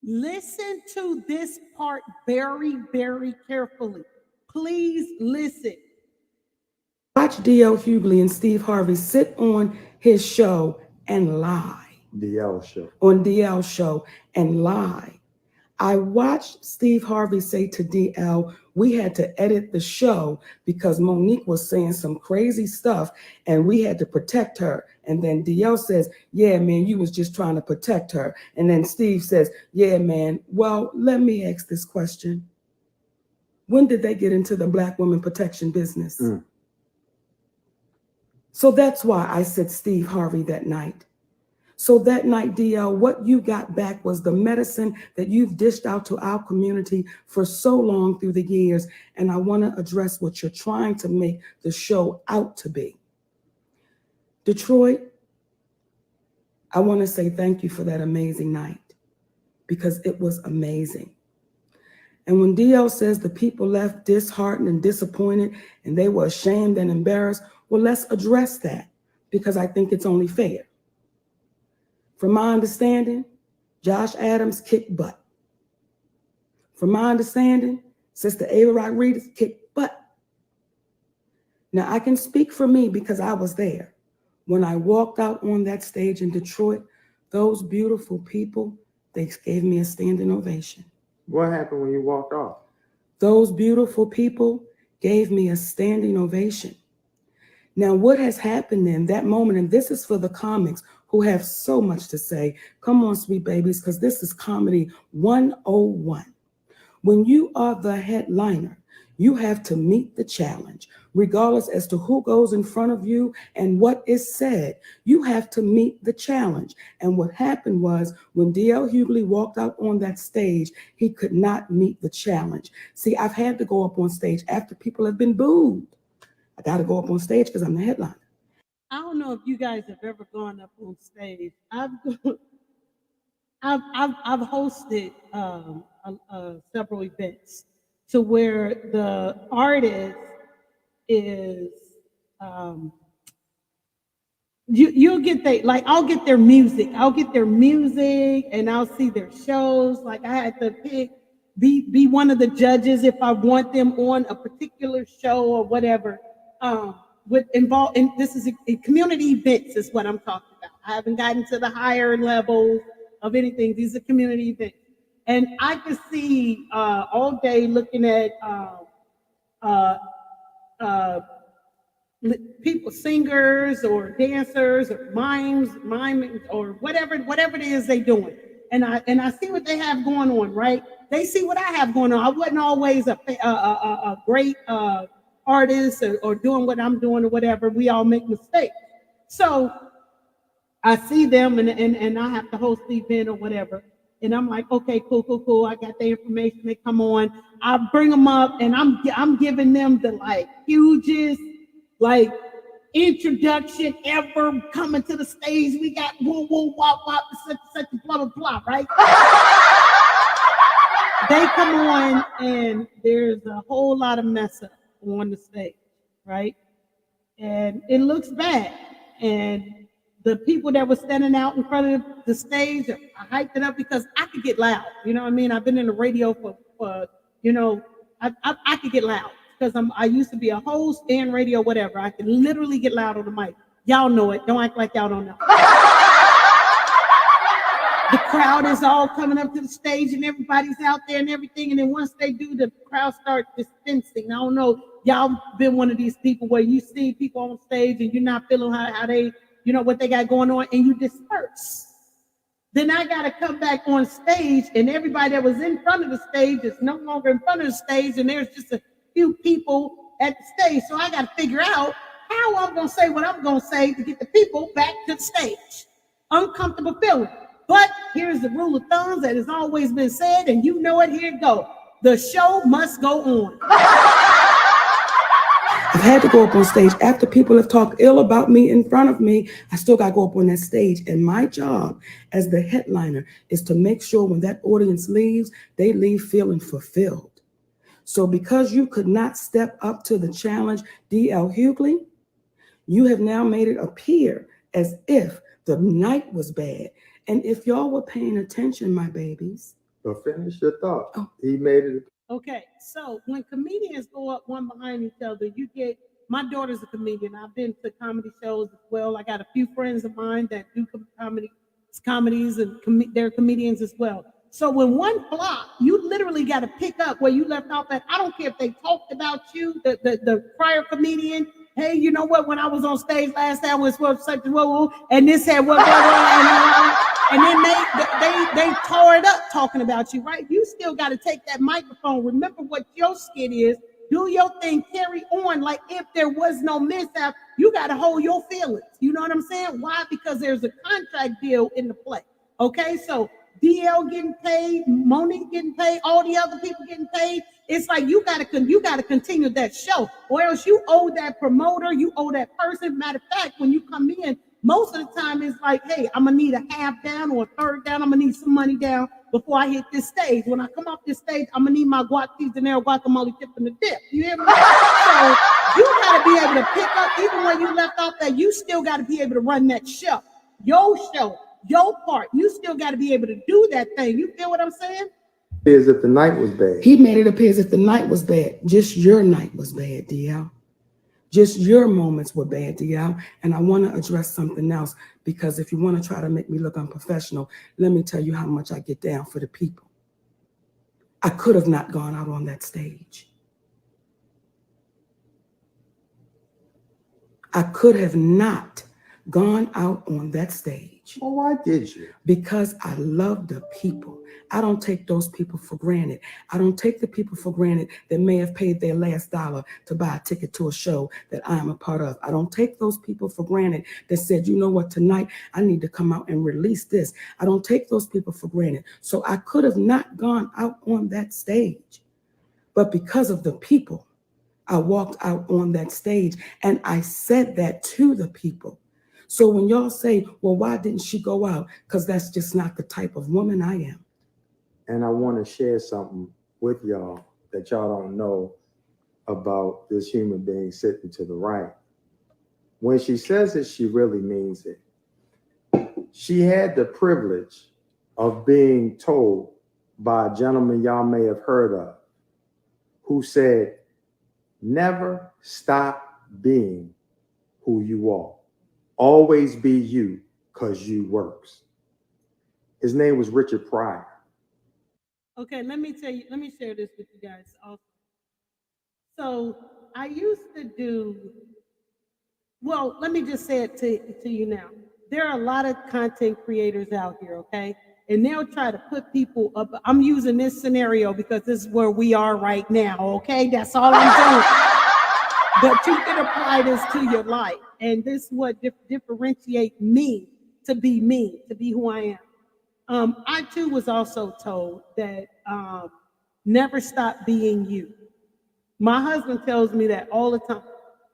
Listen to this part very, very carefully. Please listen. Watch D.L. Hughley and Steve Harvey sit on his show and lie. DL show. On DL show and lie. I watched Steve Harvey say to DL, we had to edit the show because Monique was saying some crazy stuff and we had to protect her. And then DL says, yeah, man, you was just trying to protect her. And then Steve says, yeah, man, well, let me ask this question. When did they get into the Black women protection business? So that's why I said Steve Harvey that night. So that night, DL, what you got back was the medicine that you've dished out to our community for so long through the years. And I want to address what you're trying to make the show out to be. Detroit, I want to say thank you for that amazing night, because it was amazing. And when DL says the people left disheartened and disappointed and they were ashamed and embarrassed, well, let's address that, because I think it's only fair. From my understanding, Josh Adams kicked butt. From my understanding, Sister Ava Rodriguez kicked butt. Now, I can speak for me because I was there. When I walked out on that stage in Detroit, those beautiful people, they gave me a standing ovation. What happened when you walked off? Those beautiful people gave me a standing ovation. Now, what has happened in that moment, and this is for the comics who have so much to say. Come on, sweet babies, because this is Comedy 101. When you are the headliner, You have to meet the challenge, regardless as to who goes in front of you and what is said. You have to meet the challenge. And what happened was when D.L. Hughley walked out on that stage, he could not meet the challenge. See, I've had to go up on stage after people have been booed. I got to go up on stage because I'm the headliner. I don't know if you guys have ever gone up on stage. I've hosted several events to where the artist is you'll get I'll get their music. And I'll see their shows. Like I had to be one of the judges if I want them on a particular show or whatever. With involved in this is a community events is what I'm talking about. I haven't gotten to the higher levels of anything. These are community events. And I could see all day looking at people, singers or dancers or miming or whatever it is they doing. And I see what they have going on, right? They see what I have going on. I wasn't always a great artist or doing what I'm doing or whatever. We all make mistakes. So I see them and I have to host the event or whatever. And I'm like, okay, cool. I got the information. They come on. I bring them up and I'm giving them the hugest introduction ever coming to the stage. We got woo woo wop wop such blah blah blah, right? They come on and there's a whole lot of mess up on the stage, right? And it looks bad. And the people that were standing out in front of the stage, I hyped it up because I could get loud. You know what I mean? I've been in the radio for I could get loud because I used to be a host and radio, whatever. I can literally get loud on the mic. Y'all know it. Don't act like y'all don't know. The crowd is all coming up to the stage and everybody's out there and everything. And then once they do, the crowd starts dispensing. I don't know. Y'all been one of these people where you see people on stage and you're not feeling how they, what they got going on, and you disperse. Then I got to come back on stage and everybody that was in front of the stage is no longer in front of the stage and there's just a few people at the stage. So I got to figure out how I'm going to say what I'm going to say to get the people back to the stage. Uncomfortable feeling. But here's the rule of thumb that has always been said, and you know it, here it go. The show must go on. I've had to go up on stage after people have talked ill about me in front of me. I still got to go up on that stage. And my job as the headliner is to make sure when that audience leaves, they leave feeling fulfilled. So because you could not step up to the challenge, D.L. Hughley, you have now made it appear as if the night was bad. And if y'all were paying attention, my babies. But finish your thought. Oh. He made it. Okay, so when comedians go up one behind each other, you get, my daughter's a comedian. I've been to comedy shows as well. I got a few friends of mine that do comedies and they're comedians as well. So when one flop, you literally got to pick up where you left off at. I don't care if they talked about you, the prior comedian. Hey, you know what? When I was on stage last time was such and this had what, and then they tore it up talking about you, right? You still got to take that microphone. Remember what your skit is. Do your thing. Carry on. Like if there was no mishap, you got to hold your feelings. You know what I'm saying? Why? Because there's a contract deal in the play. Okay, so DL getting paid, Monique getting paid, all the other people getting paid. It's like you gotta continue that show, or else you owe that promoter, you owe that person. Matter of fact, when you come in, most of the time it's like, hey, I'm gonna need a half down or a third down. I'm gonna need some money down before I hit this stage. When I come off this stage, I'm gonna need my guacamole chip and the dip. You hear me? So you gotta be able to pick up, even when you left off that, you still gotta be able to run that show, your part. You still got to be able to do that thing. You feel what I'm saying? As if the night was bad. He made it appear as if the night was bad. Just your night was bad, DL. Just your moments were bad, DL. And I want to address something else, because if you want to try to make me look unprofessional, let me tell you how much I get down for the people. I could have not gone out on that stage. I could have not gone out on that stage. stage. Well, why did you? Because I love the people. I don't take those people for granted. I don't take the people for granted that may have paid their last dollar to buy a ticket to a show that I am a part of. I don't take those people for granted that said, you know what, tonight I need to come out and release this. I don't take those people for granted. So I could have not gone out on that stage. But because of the people, I walked out on that stage and I said that to the people. So when y'all say, well, why didn't she go out? Because that's just not the type of woman I am. And I want to share something with y'all that y'all don't know about this human being sitting to the right. When she says it, she really means it. She had the privilege of being told by a gentleman y'all may have heard of, who said, never stop being who you are. Always be you, because you works. His name was Richard Pryor. Okay, let me share this with you guys also. So I used to do, well, let me just say it to you now. There are a lot of content creators out here, okay? And they'll try to put people up. I'm using this scenario because this is where we are right now, okay? That's all I'm doing. But you can apply this to your life. And this is what differentiates me, to be who I am. I too was also told that never stop being you. My husband tells me that all the time.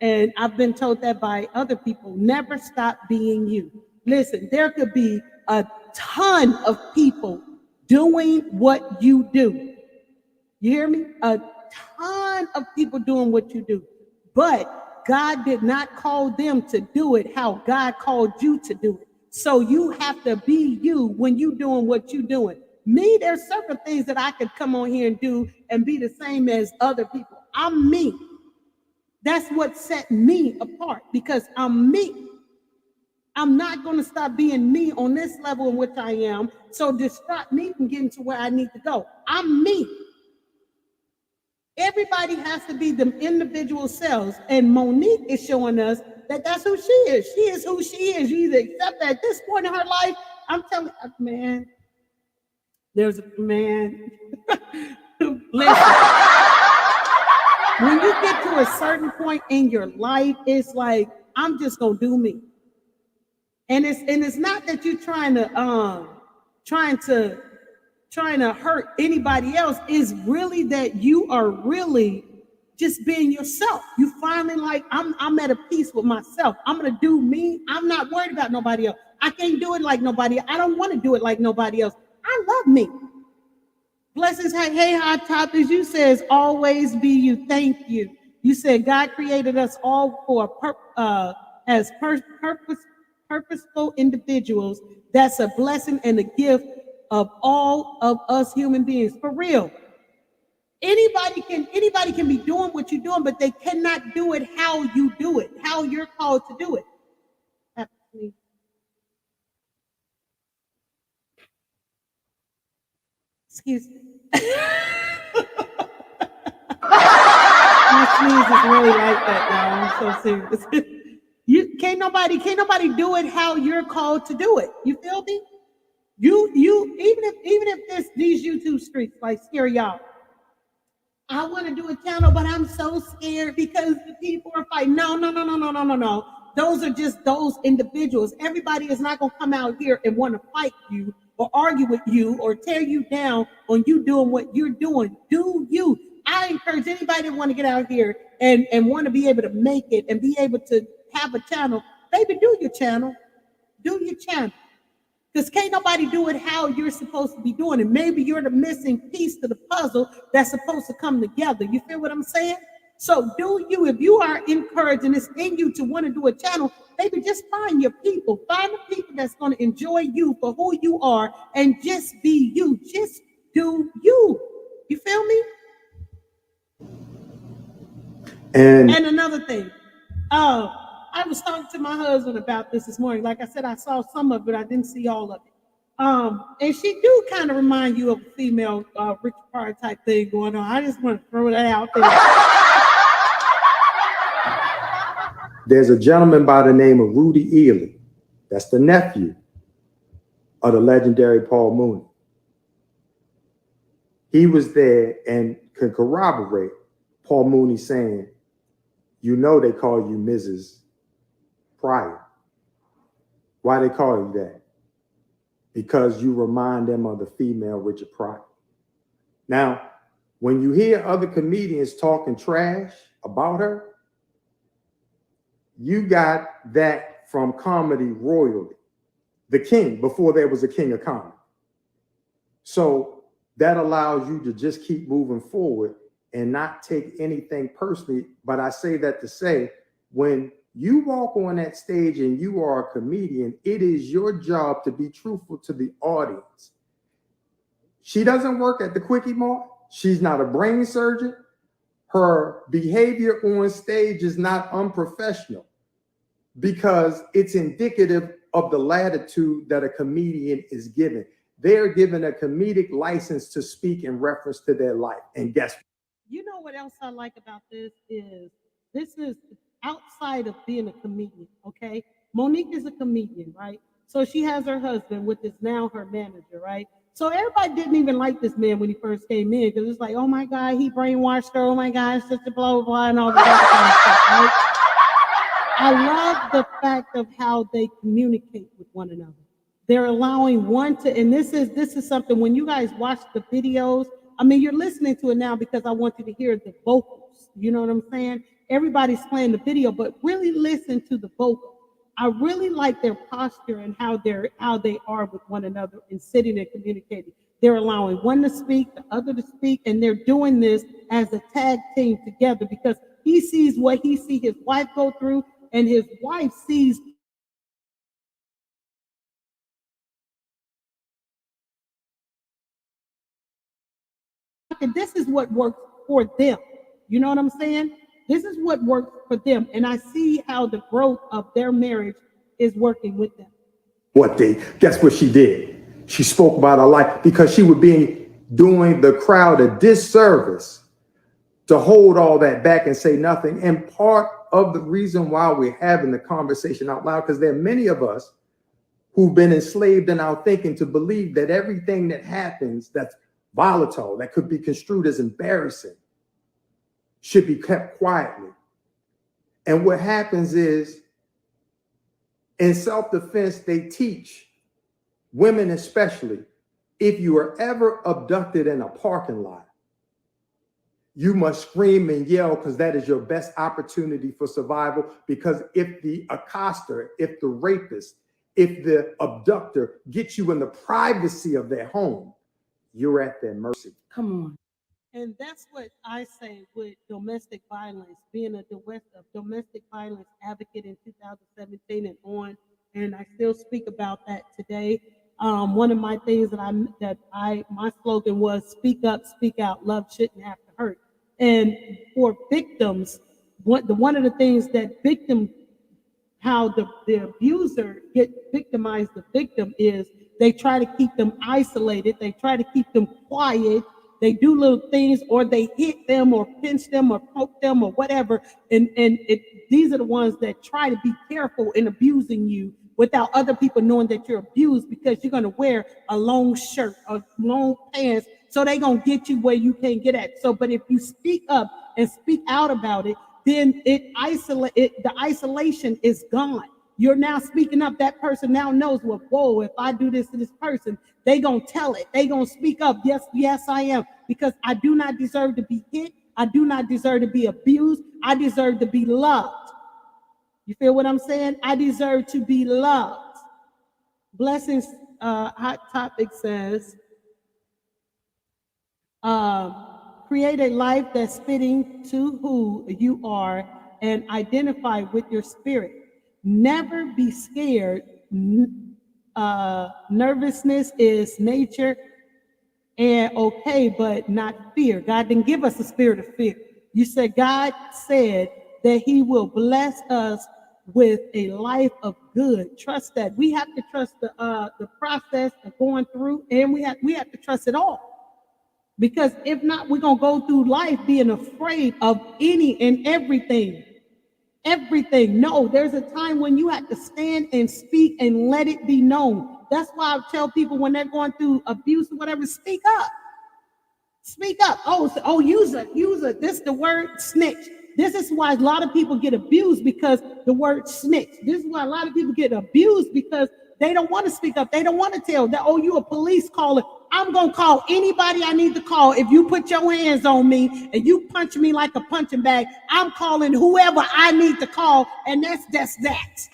And I've been told that by other people. Never stop being you. Listen, there could be a ton of people doing what you do. You hear me? A ton of people doing what you do. But God did not call them to do it how God called you to do it. So you have to be you when you're doing what you're doing. Me, there's several things that I could come on here and do and be the same as other people. I'm me. That's what set me apart, because I'm me. I'm not going to stop being me on this level in which I am. So distract me from getting to where I need to go. I'm me. Everybody has to be the individual selves. And Monique is showing us that that's who she is. She is who she is. You either accept that at this point in her life. I'm telling you, man, there's a man. Listen, when you get to a certain point in your life, it's like, I'm just going to do me. And it's not that you're trying to hurt anybody else. Is really that you are really just being yourself. You finally like, I'm at a peace with myself. I'm gonna do me. I'm not worried about nobody else. I can't do it like nobody. I don't want to do it like nobody else. I love me. Blessings. Hey, Hot Topics. You says always be you. Thank you. You said God created us all for purposeful individuals. That's a blessing and a gift of all of us human beings. For real. Anybody can be doing what you're doing, but they cannot do it how you do it, how you're called to do it. Excuse me. My sneeze is really like that, y'all. I'm so serious. You can't nobody do it how you're called to do it. You feel me? You even if these YouTube streets like scare y'all. I want to do a channel, but I'm so scared because the people are fighting. No. Those are just those individuals. Everybody is not going to come out here and want to fight you or argue with you or tear you down on you doing what you're doing. Do you? I encourage anybody that want to get out here and want to be able to make it and be able to have a channel. Baby, do your channel. Do your channel. Because can't nobody do it how you're supposed to be doing it. Maybe you're the missing piece to the puzzle that's supposed to come together. You feel what I'm saying? So do you, if you are encouraged and it's in you to want to do a channel, maybe just find your people. Find the people that's going to enjoy you for who you are and just be you. Just do you. You feel me? And another thing. I was talking to my husband about this morning. Like I said, I saw some of it. I didn't see all of it. And she do kind of remind you of a female Richard Pryor type thing going on. I just want to throw that out there. There's a gentleman by the name of Rudy Ely. That's the nephew of the legendary Paul Mooney. He was there and could corroborate Paul Mooney saying, you know they call you Mrs. Pryor. Why they call you that? Because you remind them of the female Richard Pryor. Now, when you hear other comedians talking trash about her, you got that from comedy royalty, the king, before there was a king of comedy. So that allows you to just keep moving forward and not take anything personally. But I say that to say, when you walk on that stage and you are a comedian, it is your job to be truthful to the audience. She doesn't work at the Quickie Mart. She's not a brain surgeon. Her behavior on stage is not unprofessional because it's indicative of the latitude that a comedian is given. They're given a comedic license to speak in reference to their life. And guess what? You know what else I like about this is outside of being a comedian, okay? Monique is a comedian, right? So she has her husband, which is now her manager, right? So everybody didn't even like this man when he first came in because it's like, oh my God, he brainwashed her. Oh my God, such a blah, blah, blah, and all that kind of stuff, right? I love the fact of how they communicate with one another. They're allowing one to, and this is something when you guys watch the videos, I mean, you're listening to it now because I want you to hear the vocals. You know what I'm saying? Everybody's playing the video, but really listen to the vocals. I really like their posture and how they are with one another and sitting and communicating. They're allowing one to speak, the other to speak, and they're doing this as a tag team together because he sees what he sees his wife go through, and his wife sees. And this is what works for them. You know what I'm saying? This is what works for them. And I see how the growth of their marriage is working with them. Guess what she did? She spoke about her life because she would be doing the crowd a disservice to hold all that back and say nothing. And part of the reason why we're having the conversation out loud, because there are many of us who've been enslaved in our thinking to believe that everything that happens that's volatile, that could be construed as embarrassing, should be kept quietly. And what happens is, in self-defense, they teach women especially, if you are ever abducted in a parking lot, you must scream and yell because that is your best opportunity for survival. Because if the accoster, if the rapist, if the abductor gets you in the privacy of their home, you're at their mercy. Come on. And that's what I say with domestic violence, being a domestic violence advocate in 2017 and on, and I still speak about that today. One of my things my slogan was speak up, speak out, love shouldn't have to hurt. And for victims, one of the things that how the abuser victimized the victim is they try to keep them isolated, they try to keep them quiet. They do little things, or they hit them, or pinch them, or poke them, or whatever. And these are the ones that try to be careful in abusing you without other people knowing that you're abused, because you're going to wear a long shirt or long pants, so they're going to get you where you can't get at. So, but if you speak up and speak out about it, then the isolation is gone. You're now speaking up. That person now knows, well, whoa, if I do this to this person, they gonna tell it. They gonna speak up. Yes, I am. Because I do not deserve to be hit. I do not deserve to be abused. I deserve to be loved. You feel what I'm saying? I deserve to be loved. Blessings, Hot Topic says, create a life that's fitting to who you are and identify with your spirit. Never be scared. Nervousness is nature and okay, but not fear. God didn't give us a spirit of fear. You said God said that he will bless us with a life of good. Trust that. We have to trust the process of going through, and we have to trust it all. Because if not, we're gonna go through life being afraid of any and everything. Everything. No, there's a time when you have to stand and speak and let it be known. That's why I tell people when they're going through abuse or whatever, speak up. Speak up. Oh, use it. This is the word snitch. This is why a lot of people get abused, because the word snitch. This is why a lot of people get abused, because they don't want to speak up. They don't want to tell that, oh, you a police caller. I'm going to call anybody I need to call. If you put your hands on me and you punch me like a punching bag, I'm calling whoever I need to call. And that's that.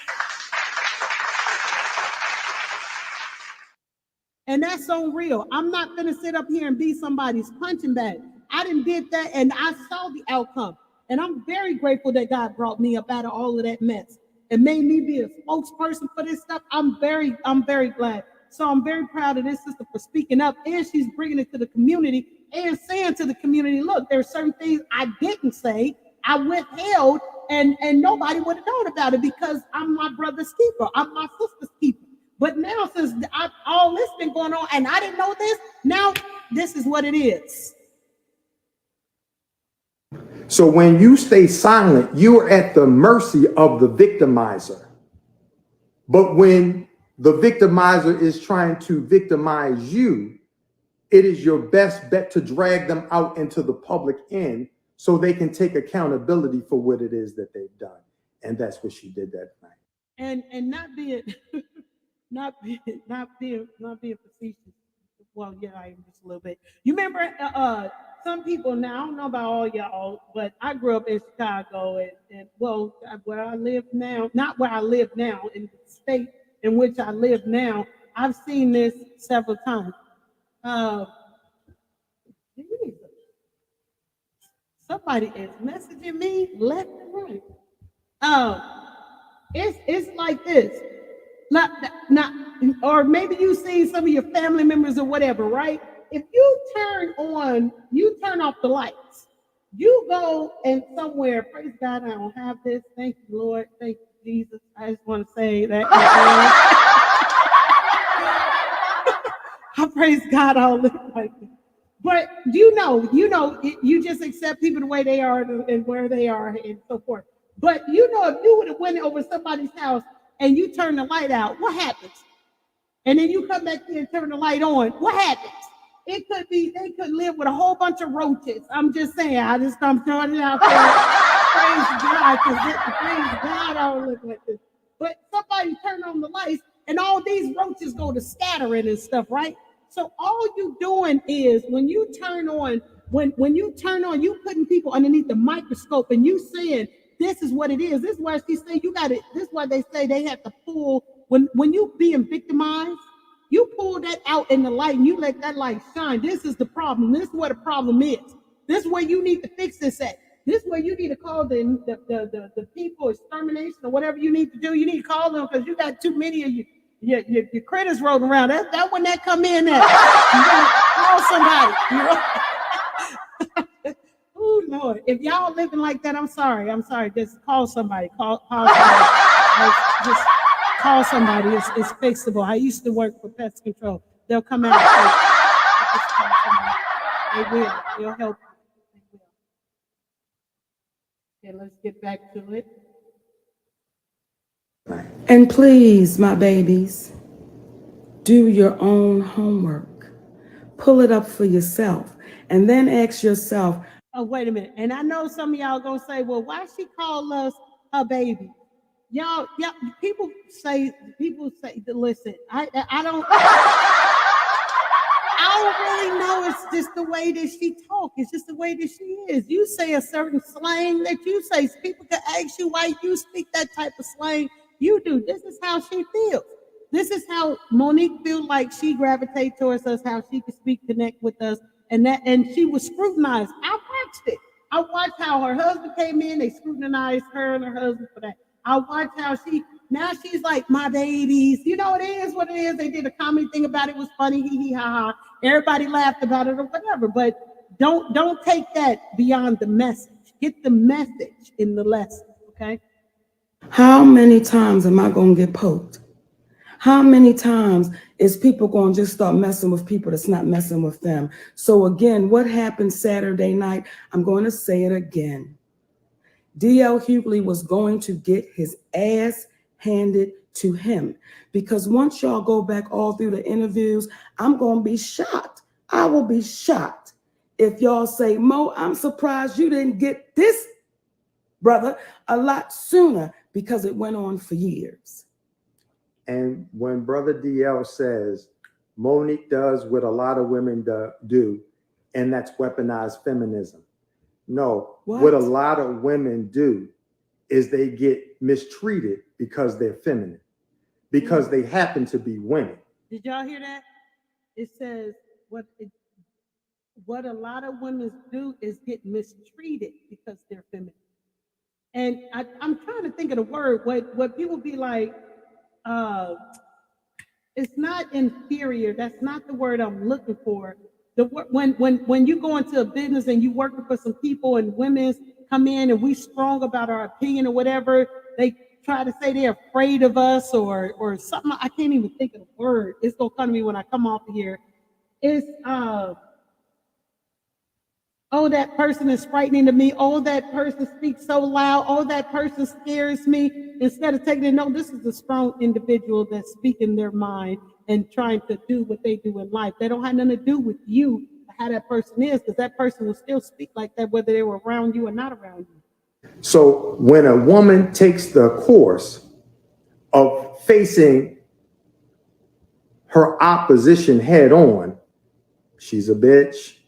And that's so real. I'm not going to sit up here and be somebody's punching bag. I did that, and I saw the outcome. And I'm very grateful that God brought me up out of all of that mess and made me be a spokesperson for this stuff. I'm very glad. So I'm very proud of this sister for speaking up, and she's bringing it to the community and saying to the community, look, there are certain things I didn't say, I withheld, and nobody would have known about it because I'm my brother's keeper. I'm my sister's keeper. But now, since all this been going on and I didn't know this, now this is what it is. So when you stay silent, you are at the mercy of the victimizer. But when the victimizer is trying to victimize you, it is your best bet to drag them out into the public end so they can take accountability for what it is that they've done. And that's what she did that night. And not being not being facetious. Well, yeah, I am just a little bit. You remember some people now, I don't know about all y'all, but I grew up in Chicago, and well, where I live now, not where I live now, in the state in which I live now, I've seen this several times. Somebody is messaging me left and right. It's like this. Not, or maybe you see some of your family members or whatever, right? If you turn off the lights, you go and somewhere, praise God, I don't have this. Thank you, Lord. Thank you, Jesus. I just want to say that. I praise God all the time. But you just accept people the way they are and where they are and so forth. But if you would have went over somebody's house and you turn the light out, what happens? And then you come back here and turn the light on, what happens? It could be, they could live with a whole bunch of roaches. I'm just saying, I'm throwing it out there. Praise God, praise God, I don't look like this. But somebody turn on the lights and all these roaches go to scattering and stuff, right? So all you doing is when you turn on, you putting people underneath the microscope and you saying, this is what it is. This is why she say you got it. This is why they say they have to pull when you being victimized, you pull that out in the light and you let that light shine. This is the problem. This is what the problem is. This is where you need to fix this at. This is where you need to call the people, extermination or whatever you need to do. You need to call them because you got too many of you. Your critters rolling around. That when that come in there, you gotta call somebody. Oh Lord, if y'all living like that, I'm sorry. Just call somebody. Call somebody. Just call somebody. It's fixable. I used to work for pest control. They'll come out. They will. They'll help. They will. Okay, let's get back to it. And please, my babies, do your own homework. Pull it up for yourself and then ask yourself, oh, wait a minute. And I know some of y'all gonna say, well, why she call us her baby? Y'all, people say, listen, I don't really know. It's just the way that she talk. It's just the way that she is. You say a certain slang that you say. People can ask you why you speak that type of slang. You do. This is how she feels. This is how Monique feels like she gravitates towards us, how she can speak, connect with us. And she was scrutinized. I watched it. I watched how her husband came in. They scrutinized her and her husband for that. I watched how now she's like, my babies. You know, it is what it is. They did a comedy thing about it. It was funny. Hee hee ha ha. Everybody laughed about it or whatever. But don't take that beyond the message. Get the message in the lesson, okay? How many times am I going to get poked? How many times is people going to just start messing with people that's not messing with them? So again, what happened Saturday night? I'm going to say it again. D.L. Hughley was going to get his ass handed to him. Because once y'all go back all through the interviews, I'm going to be shocked. I will be shocked if y'all say, Mo, I'm surprised you didn't get this, brother, a lot sooner, because it went on for years. And when Brother DL says Monique does what a lot of women do, and that's weaponized feminism. No, what a lot of women do is they get mistreated because they're feminine, because they happen to be women. Did y'all hear that? It says what a lot of women do is get mistreated because they're feminine. And I'm trying to think of the word. What people be like, it's not inferior. That's not the word I'm looking for. When you go into a business and you working for some people and women come in and we strong about our opinion or whatever, they try to say they're afraid of us or something. I can't even think of the word. It's gonna come to me when I come off of here. It's oh, that person is frightening to me. Oh, that person speaks so loud. Oh, that person scares me. Instead of taking it, no, this is a strong individual that's speaking their mind and trying to do what they do in life. They don't have nothing to do with you, how that person is, because that person will still speak like that, whether they were around you or not around you. So when a woman takes the course of facing her opposition head on, she's a bitch.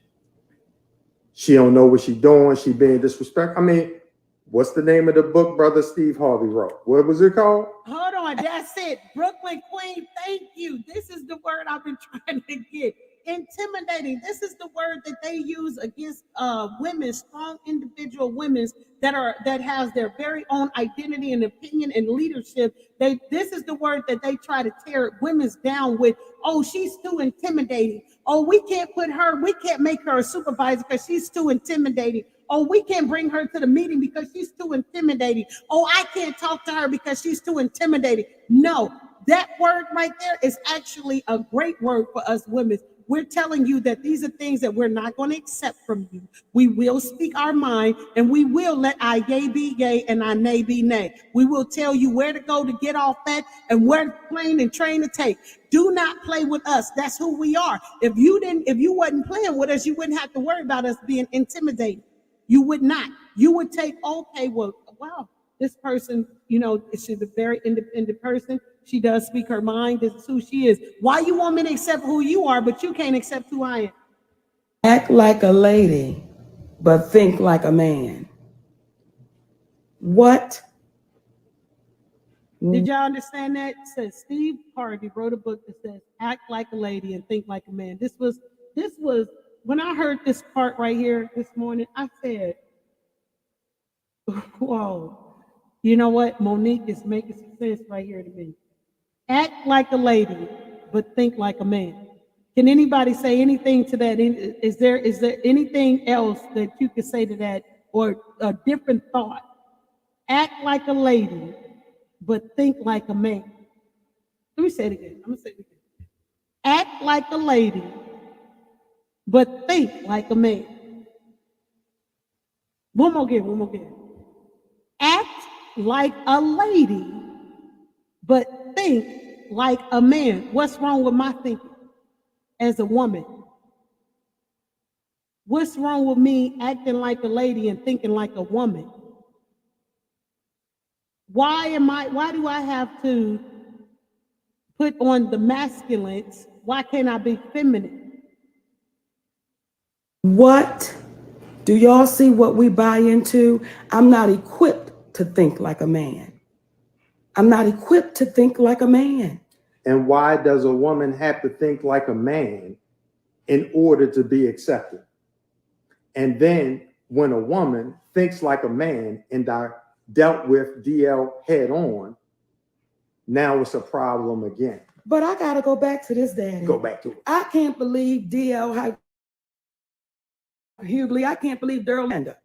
She don't know what she's doing. She being disrespectful. I mean, what's the name of the book Brother Steve Harvey wrote? What was it called? Hold on, that's it. Brooklyn Queen, thank you. This is the word I've been trying to get. Intimidating. This is the word that they use against women, strong individual women that has their very own identity and opinion and leadership. This is the word that they try to tear women's down with. Oh, she's too intimidating. Oh, we can't make her a supervisor because she's too intimidating. Oh, we can't bring her to the meeting because she's too intimidating. Oh, I can't talk to her because she's too intimidating. No, that word right there is actually a great word for us women. We're telling you that these are things that we're not going to accept from you. We will speak our mind, and we will let our yay be yay and our nay be nay. We will tell you where to go to get off at and where plane and train to take. Do not play with us. That's who we are. If you wasn't playing with us, you wouldn't have to worry about us being intimidated. You would not. You would take, okay, well, wow, this person, she's a very independent person. She does speak her mind. This is who she is. Why you want me to accept who you are, but you can't accept who I am? Act like a lady, but think like a man. What? Did y'all understand that? It says Steve Harvey wrote a book that says act like a lady and think like a man. This was when I heard this part right here this morning, I said, whoa, you know what? Monique is making some sense right here to me. Act like a lady, but think like a man. Can anybody say anything to that? Is there anything else that you could say to that, or a different thought? Act like a lady, but think like a man. Let me say it again. I'm going to say it again. Act like a lady, but think like a man. One more again. Act like a lady, but think like a man. What's wrong with my thinking as a woman? What's wrong with me acting like a lady and thinking like a woman? Why do I have to put on the masculines? Why can't I be feminine? What? Do y'all see what we buy into? I'm not equipped to think like a man. I'm not equipped to think like a man. And why does a woman have to think like a man in order to be accepted? And then when a woman thinks like a man and dealt with DL head on, now it's a problem again. But I got to go back to this, Daddy. Go back to it. I can't believe DL Hughley. I can't believe Daryl Landa.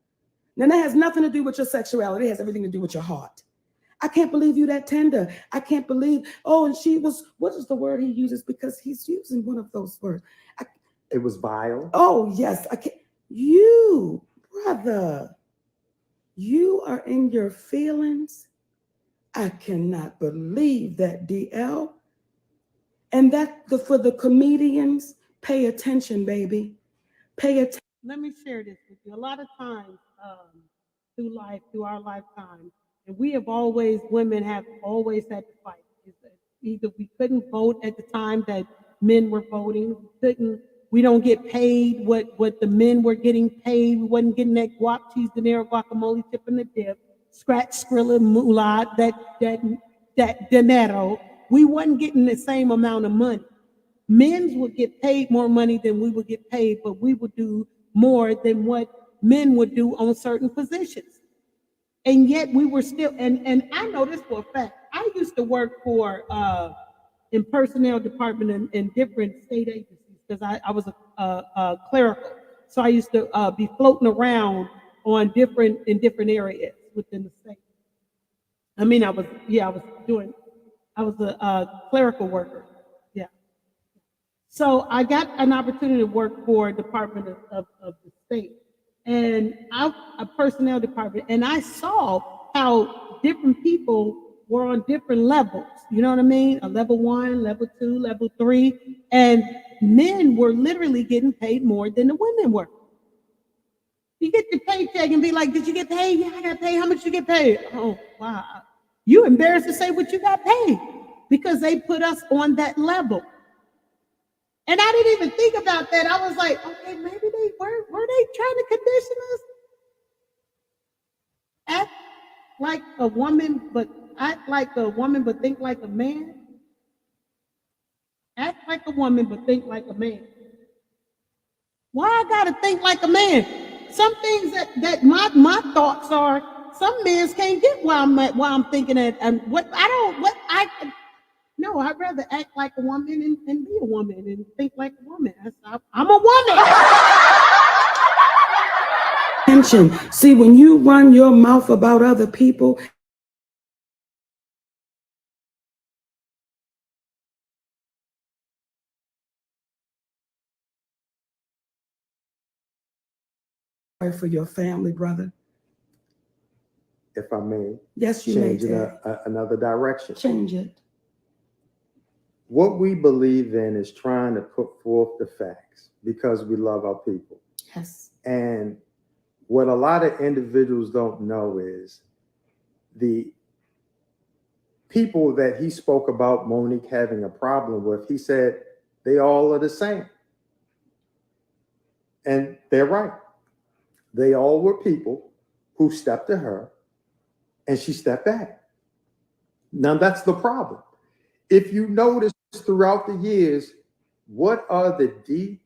Now, that has nothing to do with your sexuality. It has everything to do with your heart. I can't believe you that tender. I can't believe, and she was, what is the word he uses? Because he's using one of those words. It was vile. Oh, yes. I can't. You, brother, you are in your feelings I cannot believe that, DL. And that for the comedians, pay attention, baby. Pay attention. Let me share this with you. A lot of times through life, through our lifetime, and women have always had to fight. Either we couldn't vote at the time that men were voting, we don't get paid what the men were getting paid. We wasn't getting that guac, cheese, dinero, guacamole, tip, and the dip, scratch, skrilla, moolah, that dinero. We wasn't getting the same amount of money. Men would get paid more money than we would get paid, but we would do more than what men would do on certain positions. And yet we were still, and I know this for a fact. I used to work for in personnel department in different state agencies because I was a clerical. So I used to be floating around in different areas within the state. I was a clerical worker. Yeah. So I got an opportunity to work for a department of the state, and a personnel department, and I saw how different people were on different levels. You know what I mean? A level 1, level 2, level 3, and men were literally getting paid more than the women were. You get your paycheck and be like, "Did you get paid?" "Yeah, I got paid." "How much you get paid?" "Oh, wow." You embarrassed to say what you got paid because they put us on that level. And I didn't even think about that. I was like, okay, maybe they were they trying to condition us? Act like a woman, but think like a man. Act like a woman, but think like a man. Why I gotta think like a man? Some things that my thoughts are, some men can't get where I'm thinking at, and no, I'd rather act like a woman and be a woman and think like a woman. I'm a woman. Attention. See, when you run your mouth about other people, for your family, brother. If I may, Yes, you may. change in another direction. Change it. What we believe in is trying to put forth the facts because we love our people. Yes. And what a lot of individuals don't know is the people that he spoke about Monique having a problem with, he said they all are the same. And they're right. They all were people who stepped to her and she stepped back. Now that's the problem. If you notice throughout the years, what are the details?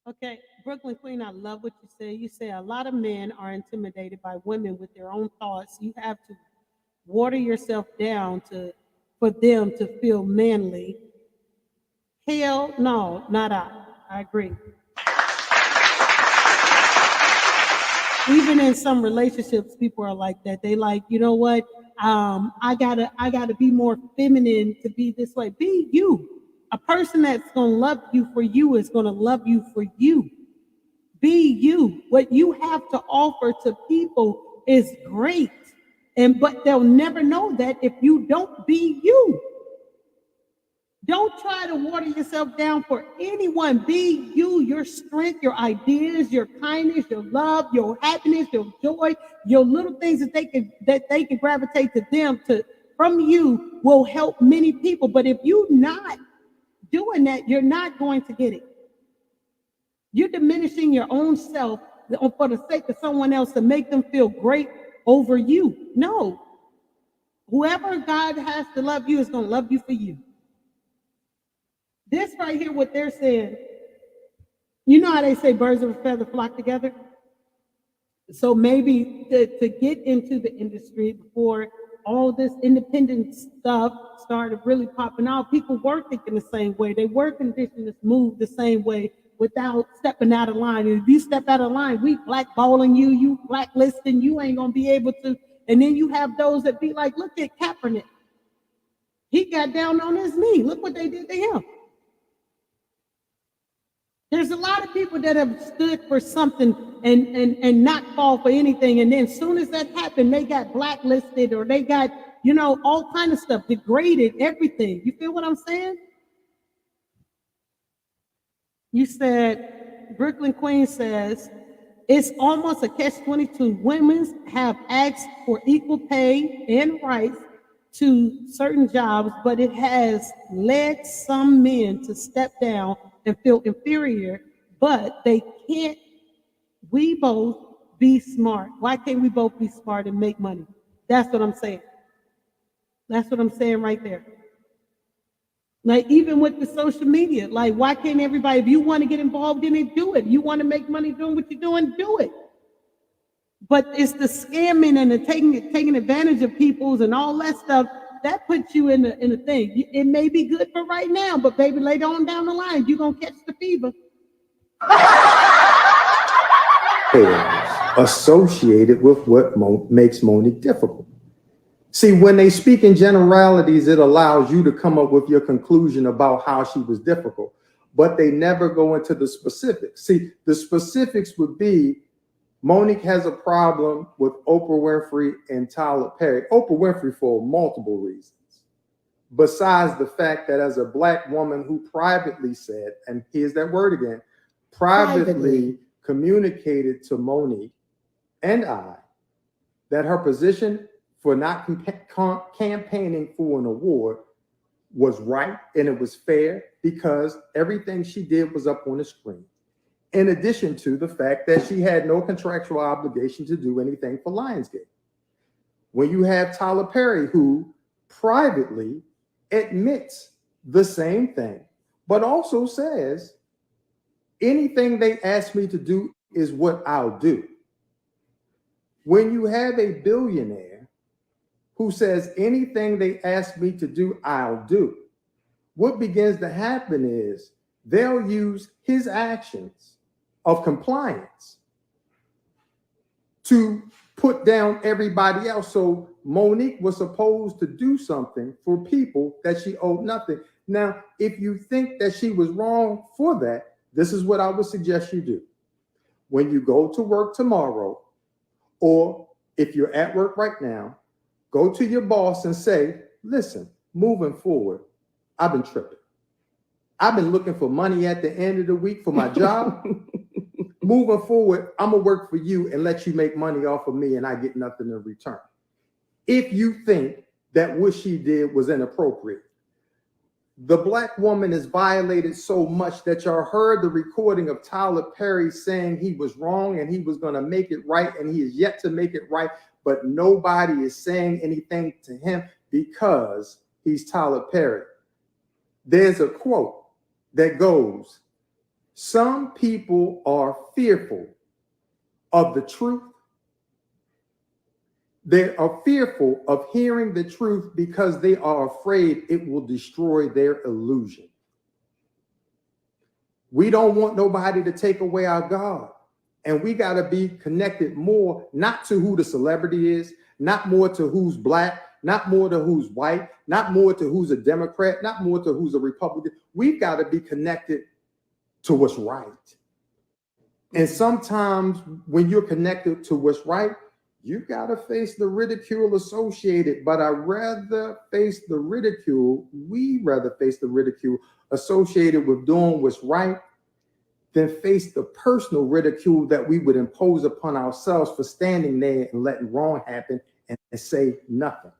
Okay, Brooklyn Queen, I love what you say. You say a lot of men are intimidated by women with their own thoughts. You have to water yourself down for them to feel manly. Hell no, not I. I agree. Even in some relationships, people are like that. They like, you know what? I gotta be more feminine to be this way. Be you. A person that's gonna love you for you is gonna love you for you. Be you. What you have to offer to people is great. But they'll never know that if you don't be you. Don't try to water yourself down for anyone. Be you, your strength, your ideas, your kindness, your love, your happiness, your joy, your little things that they can gravitate to them from you will help many people. But if you're not doing that, you're not going to get it. You're diminishing your own self for the sake of someone else to make them feel great over you. No. Whoever God has to love you is going to love you for you. This right here, what they're saying, you know how they say birds of a feather flock together? So maybe to get into the industry before all this independent stuff started really popping out, people were thinking the same way. They were conditioned to move the same way without stepping out of line. And if you step out of line, we blackballing you, you blacklisting, you ain't gonna be able to. And then you have those that be like, look at Kaepernick. He got down on his knee. Look what they did to him. There's a lot of people that have stood for something and not fall for anything. And then as soon as that happened, they got blacklisted or they got, you know, all kind of stuff, degraded, everything. You feel what I'm saying? You said, Brooklyn Queen says, it's almost a catch-22. Women have asked for equal pay and rights to certain jobs, but it has led some men to step down and feel inferior, but they can't, we both be smart. Why can't we both be smart and make money? That's what I'm saying. That's what I'm saying right there. Like even with the social media, like why can't everybody, if you want to get involved in it, do it. You want to make money doing what you're doing, do it. But it's the scamming and the taking advantage of people's and all that stuff that puts you in a thing. It may be good for right now, but baby, later on down the line, you're gonna catch the fever. Associated with what makes Monique difficult. See, when they speak in generalities, it allows you to come up with your conclusion about how she was difficult, but they never go into the specifics. See, the specifics would be Monique has a problem with Oprah Winfrey and Tyler Perry. Oprah Winfrey for multiple reasons. Besides the fact that as a Black woman who privately said, and here's that word again, privately communicated to Monique and I that her position for not campaigning for an award was right and it was fair because everything she did was up on the screen. In addition to the fact that she had no contractual obligation to do anything for Lionsgate. When you have Tyler Perry, who privately admits the same thing, but also says, anything they ask me to do is what I'll do. When you have a billionaire who says, anything they ask me to do, I'll do, what begins to happen is they'll use his actions of compliance to put down everybody else. So Monique was supposed to do something for people that she owed nothing. Now, if you think that she was wrong for that, this is what I would suggest you do. When you go to work tomorrow, or if you're at work right now, go to your boss and say, listen, moving forward, I've been tripping. I've been looking for money at the end of the week for my job. Moving forward, I'm gonna work for you and let you make money off of me and I get nothing in return. If you think that what she did was inappropriate, the Black woman is violated so much that y'all heard the recording of Tyler Perry saying he was wrong and he was gonna make it right, and he is yet to make it right, but nobody is saying anything to him because he's Tyler Perry. There's a quote that goes, some people are fearful of the truth. They are fearful of hearing the truth because they are afraid it will destroy their illusion. We don't want nobody to take away our God. And we got to be connected more, not to who the celebrity is, not more to who's Black, not more to who's white, not more to who's a Democrat, not more to who's a Republican. We've got to be connected to what's right. And sometimes when you're connected to what's right, you got to face the ridicule associated, but we rather face the ridicule associated with doing what's right than face the personal ridicule that we would impose upon ourselves for standing there and letting wrong happen and say nothing.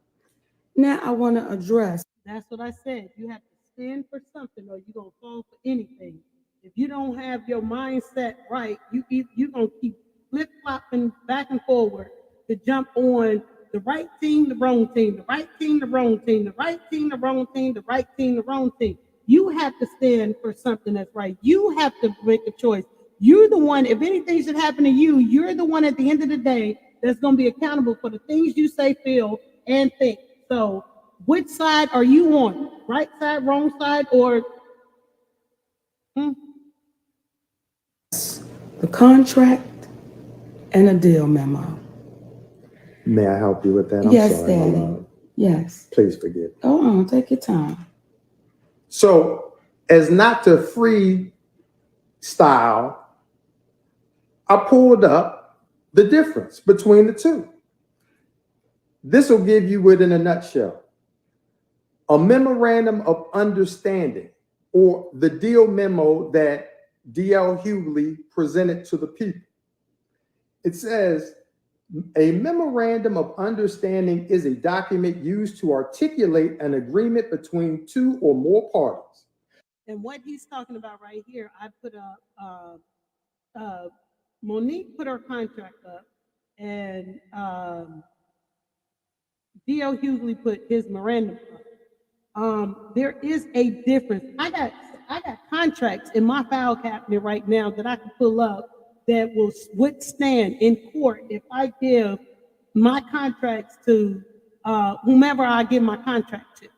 Now I want to address. That's what I said. You have to stand for something or you're going to fall for anything. If you don't have your mindset right, you're going to keep flip-flopping back and forward to jump on the right team, the wrong team, the right team, the wrong team, the right team, the wrong team, the right team, the wrong team. You have to stand for something that's right. You have to make a choice. You're the one, if anything should happen to you, you're the one at the end of the day that's going to be accountable for the things you say, feel, and think. So which side are you on? Right side, wrong side, or... The contract and a deal memo. May I help you with that? I'm yes, sorry, Daddy. Yes. Please forgive. Hold on, take your time. So as not to free style, I pulled up the difference between the two. This will give you it in a nutshell. A memorandum of understanding, or the deal memo that D.L. Hughley presented to the people. It says, a memorandum of understanding is a document used to articulate an agreement between two or more parties. And what he's talking about right here, I put up, Monique put her contract up, and D.L. Hughley put his memorandum up. There is a difference. I got contracts in my file cabinet right now that I can pull up that will withstand in court if I give my contracts to whomever I give my contract to.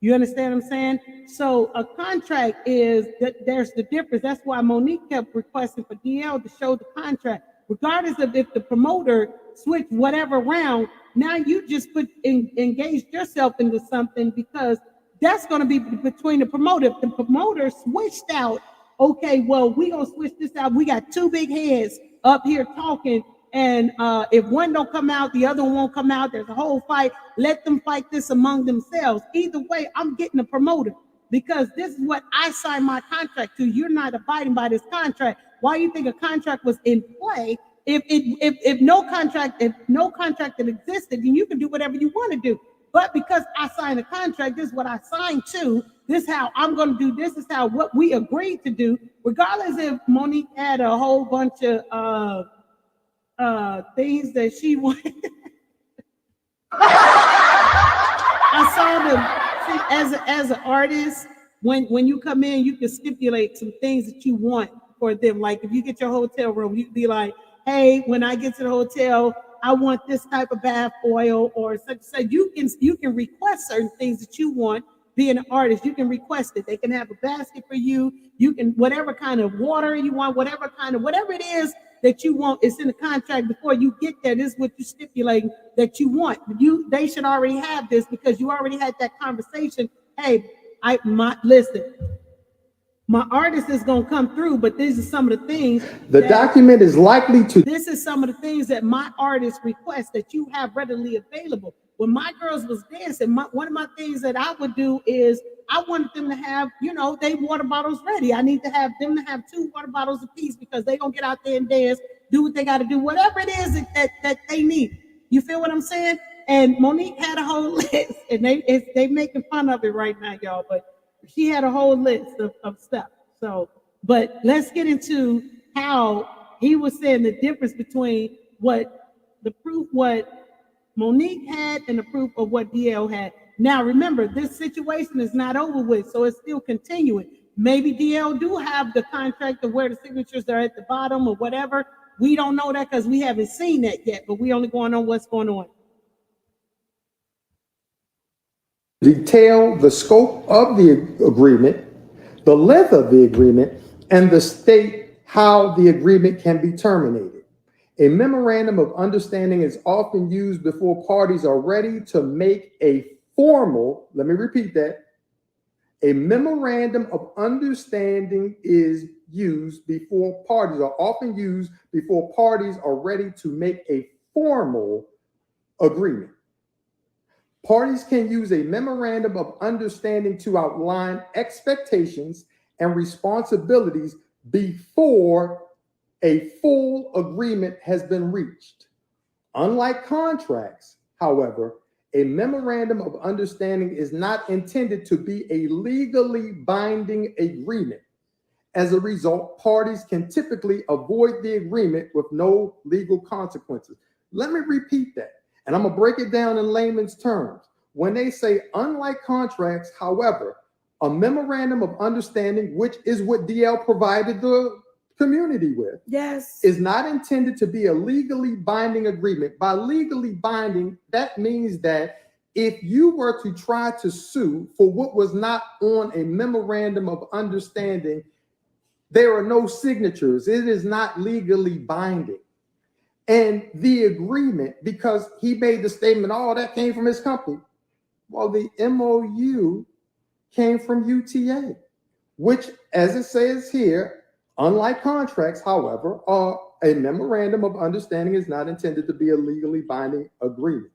You understand what I'm saying? So a contract is that there's the difference. That's why Monique kept requesting for DL to show the contract, regardless of if the promoter switched whatever around. Now you just engaged yourself into something, because that's going to be between the promoter. If the promoter switched out, okay, well, we gonna switch this out. We got two big heads up here talking, and if one don't come out, the other one won't come out. There's a whole fight. Let them fight this among themselves. Either way, I'm getting a promoter, because this is what I signed my contract to. You're not abiding by this contract. Why do you think a contract was in play? If no contract that existed, then you can do whatever you want to do. But because I signed a contract, this is what I signed to. This is how I'm going to do. This is how what we agreed to do. Regardless if Monique had a whole bunch of things that she wanted. I saw them. See, as an artist, when you come in, you can stipulate some things that you want for them. Like if you get your hotel room, you can be like, hey, when I get to the hotel, I want this type of bath oil or such. So you can request certain things that you want. Being an artist, you can request it. They can have a basket for you. You can, whatever kind of water you want, whatever it is that you want, it's in the contract. Before you get there, this is what you stipulate that you want. They should already have this, because you already had that conversation. Hey, listen. My artist is going to come through, but these are some of the things. The document is likely to. This is some of the things that my artist requests that you have readily available. When my girls was dancing, one of my things that I would do is I wanted them to have, they water bottles ready. I need to have them to have 2 water bottles apiece, because they going to get out there and dance, do what they got to do, whatever it is that they need. You feel what I'm saying? And Monique had a whole list, and they making fun of it right now, y'all, but she had a whole list of stuff. So, but let's get into how he was saying the difference between what Monique had and the proof of what DL had. Now, remember, this situation is not over with, so it's still continuing. Maybe DL do have the contract of where the signatures are at the bottom or whatever. We don't know that because we haven't seen that yet, but we only going on what's going on. Detail the scope of the agreement, the length of the agreement, and the state how the agreement can be terminated. A memorandum of understanding is often used before parties are ready to make a formal, let me repeat that. A memorandum of understanding is often used before parties are ready to make a formal agreement. Parties can use a memorandum of understanding to outline expectations and responsibilities before a full agreement has been reached. Unlike contracts, however, a memorandum of understanding is not intended to be a legally binding agreement. As a result, parties can typically avoid the agreement with no legal consequences. Let me repeat that. And I'm going to break it down in layman's terms. When they say unlike contracts, however, a memorandum of understanding, which is what DL provided the community with, yes, is not intended to be a legally binding agreement. By legally binding, that means that if you were to try to sue for what was not on a memorandum of understanding, there are no signatures. It is not legally binding. And the agreement, because he made the statement, oh, that came from his company. Well, the MOU came from UTA, which, as it says here, Unlike contracts, however, a memorandum of understanding is not intended to be a legally binding agreement.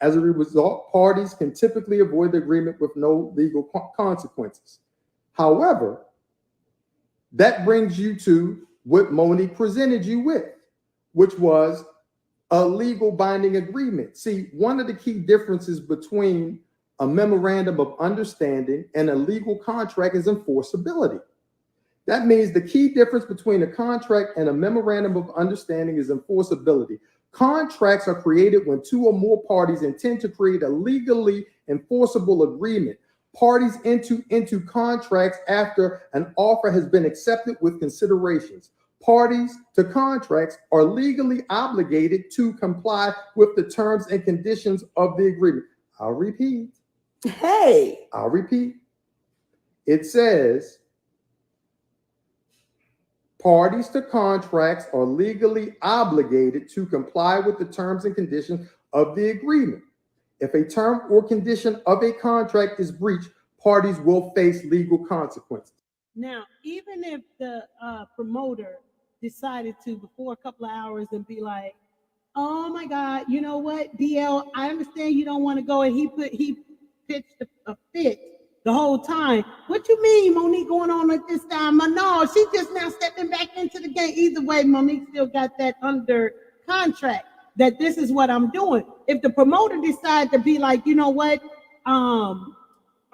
As a result, parties can typically avoid the agreement with no legal consequences. However, that brings you to what Monique presented you with, which was a legal binding agreement. See, one of the key differences between a memorandum of understanding and a legal contract is enforceability. That means the key difference between a contract and a memorandum of understanding is enforceability. Contracts are created when two or more parties intend to create a legally enforceable agreement. Parties enter into contracts after an offer has been accepted with considerations. Parties to contracts are legally obligated to comply with the terms and conditions of the agreement. I'll repeat. Hey. I'll repeat. It says, parties to contracts are legally obligated to comply with the terms and conditions of the agreement. If a term or condition of a contract is breached, parties will face legal consequences. Now, even if the promoter decided to, before a couple of hours, and be like, oh my God, you know what, DL, I understand you don't want to go, and he pitched a fit the whole time. What you mean, Monique going on at this time? No, she's just now stepping back into the game. Either way, Monique still got that under contract that this is what I'm doing. If the promoter decides to be like, you know what,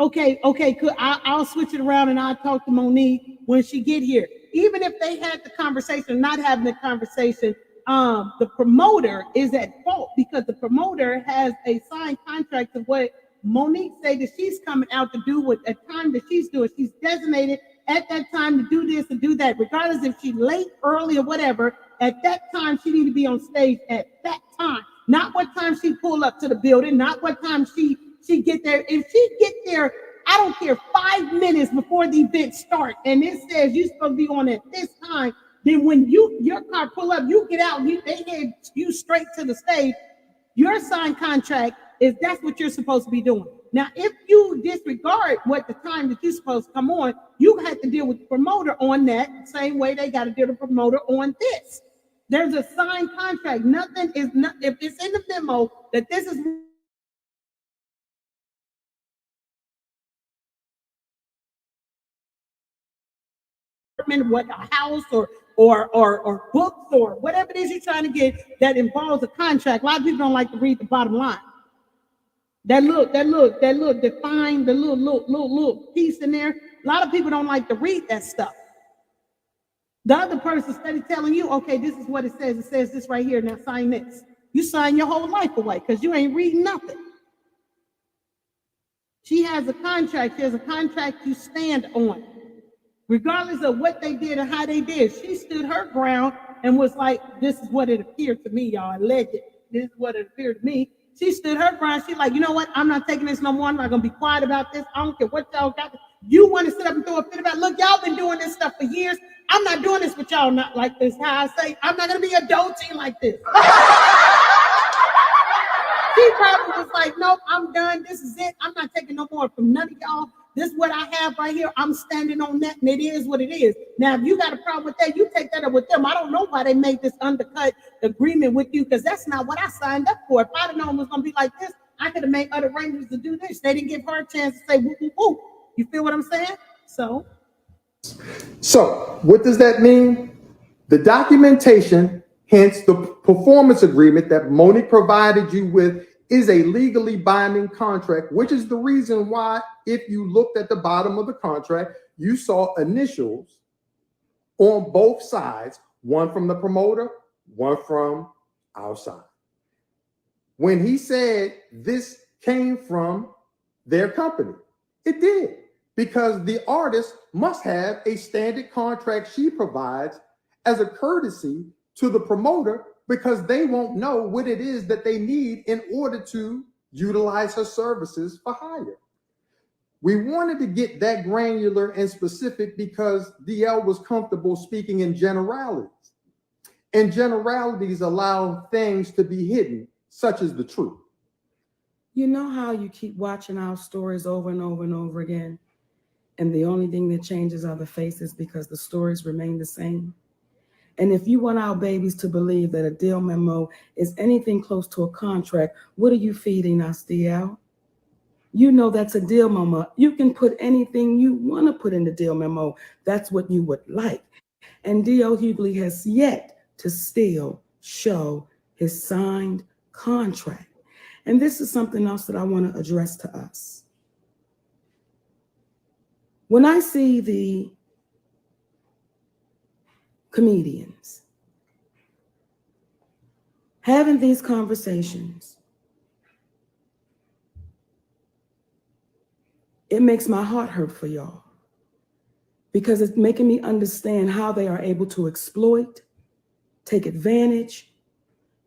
okay, cool, I'll switch it around and I'll talk to Monique when she get here. Even if they had the conversation, not having the conversation, the promoter is at fault because the promoter has a signed contract of what Monique say that she's coming out to do with a time that she's doing. She's designated at that time to do this and do that, regardless if she's late, early, or whatever. At that time, she need to be on stage at that time, not what time she pull up to the building, not what time she get there. If she get there, I don't care, 5 minutes before the event start, and it says you're supposed to be on at this time, then when your car pull up, you get out, they head you straight to the stage. Your signed contract is that's what you're supposed to be doing. Now, if you disregard what the time that you're supposed to come on, you have to deal with the promoter on that same way they got to deal with the promoter on this. There's a signed contract. Nothing is not, if it's in the memo that this is what a house or books or whatever it is you're trying to get that involves a contract. A lot of people don't like to read the bottom line. That look define the little piece in there. A lot of people don't like to read that stuff. The other person steady telling you, okay, this is what it says. It says this right here. Now sign this. You sign your whole life away because you ain't reading nothing. She has a contract. She has a contract you stand on. Regardless of what they did and how they did, she stood her ground and was like, this is what it appeared to me, y'all. Alleged. This is what it appeared to me. She stood her ground. She's like, you know what? I'm not taking this no more. I'm not going to be quiet about this. I don't care what y'all got. You want to sit up and throw a fit about, look, y'all been doing this stuff for years. I'm not doing this with y'all not like this. How I say, I'm not going to be adulting like this. She probably was like, nope, I'm done. This is it. I'm not taking no more from none of y'all. This is what I have right here. I'm standing on that, and it is what it is. Now, if you got a problem with that, you take that up with them. I don't know why they made this undercut agreement with you, because that's not what I signed up for. If I'd have known it was going to be like this, I could have made other arrangements to do this. They didn't give her a chance to say, woo, woo, woo. You feel what I'm saying? So what does that mean? The documentation, hence the performance agreement that Monique provided you with, is a legally binding contract, which is the reason why, if you looked at the bottom of the contract, you saw initials on both sides, one from the promoter, one from our side. When he said this came from their company, it did, because the artist must have a standard contract she provides as a courtesy to the promoter, because they won't know what it is that they need in order to utilize her services for hire. We wanted to get that granular and specific because DL was comfortable speaking in generalities. And generalities allow things to be hidden, such as the truth. You know how you keep watching our stories over and over and over again? and the only thing that changes are the faces because the stories remain the same. And if you want our babies to believe that a deal memo is anything close to a contract, what are you feeding us, DL? You know that's a deal memo. You can put anything you want to put in the deal memo. That's what you would like. And D.L. Hughley has yet to still show his signed contract. And this is something else that I want to address to us. When I see the comedians having these conversations, it makes my heart hurt for y'all because it's making me understand how they are able to exploit, take advantage,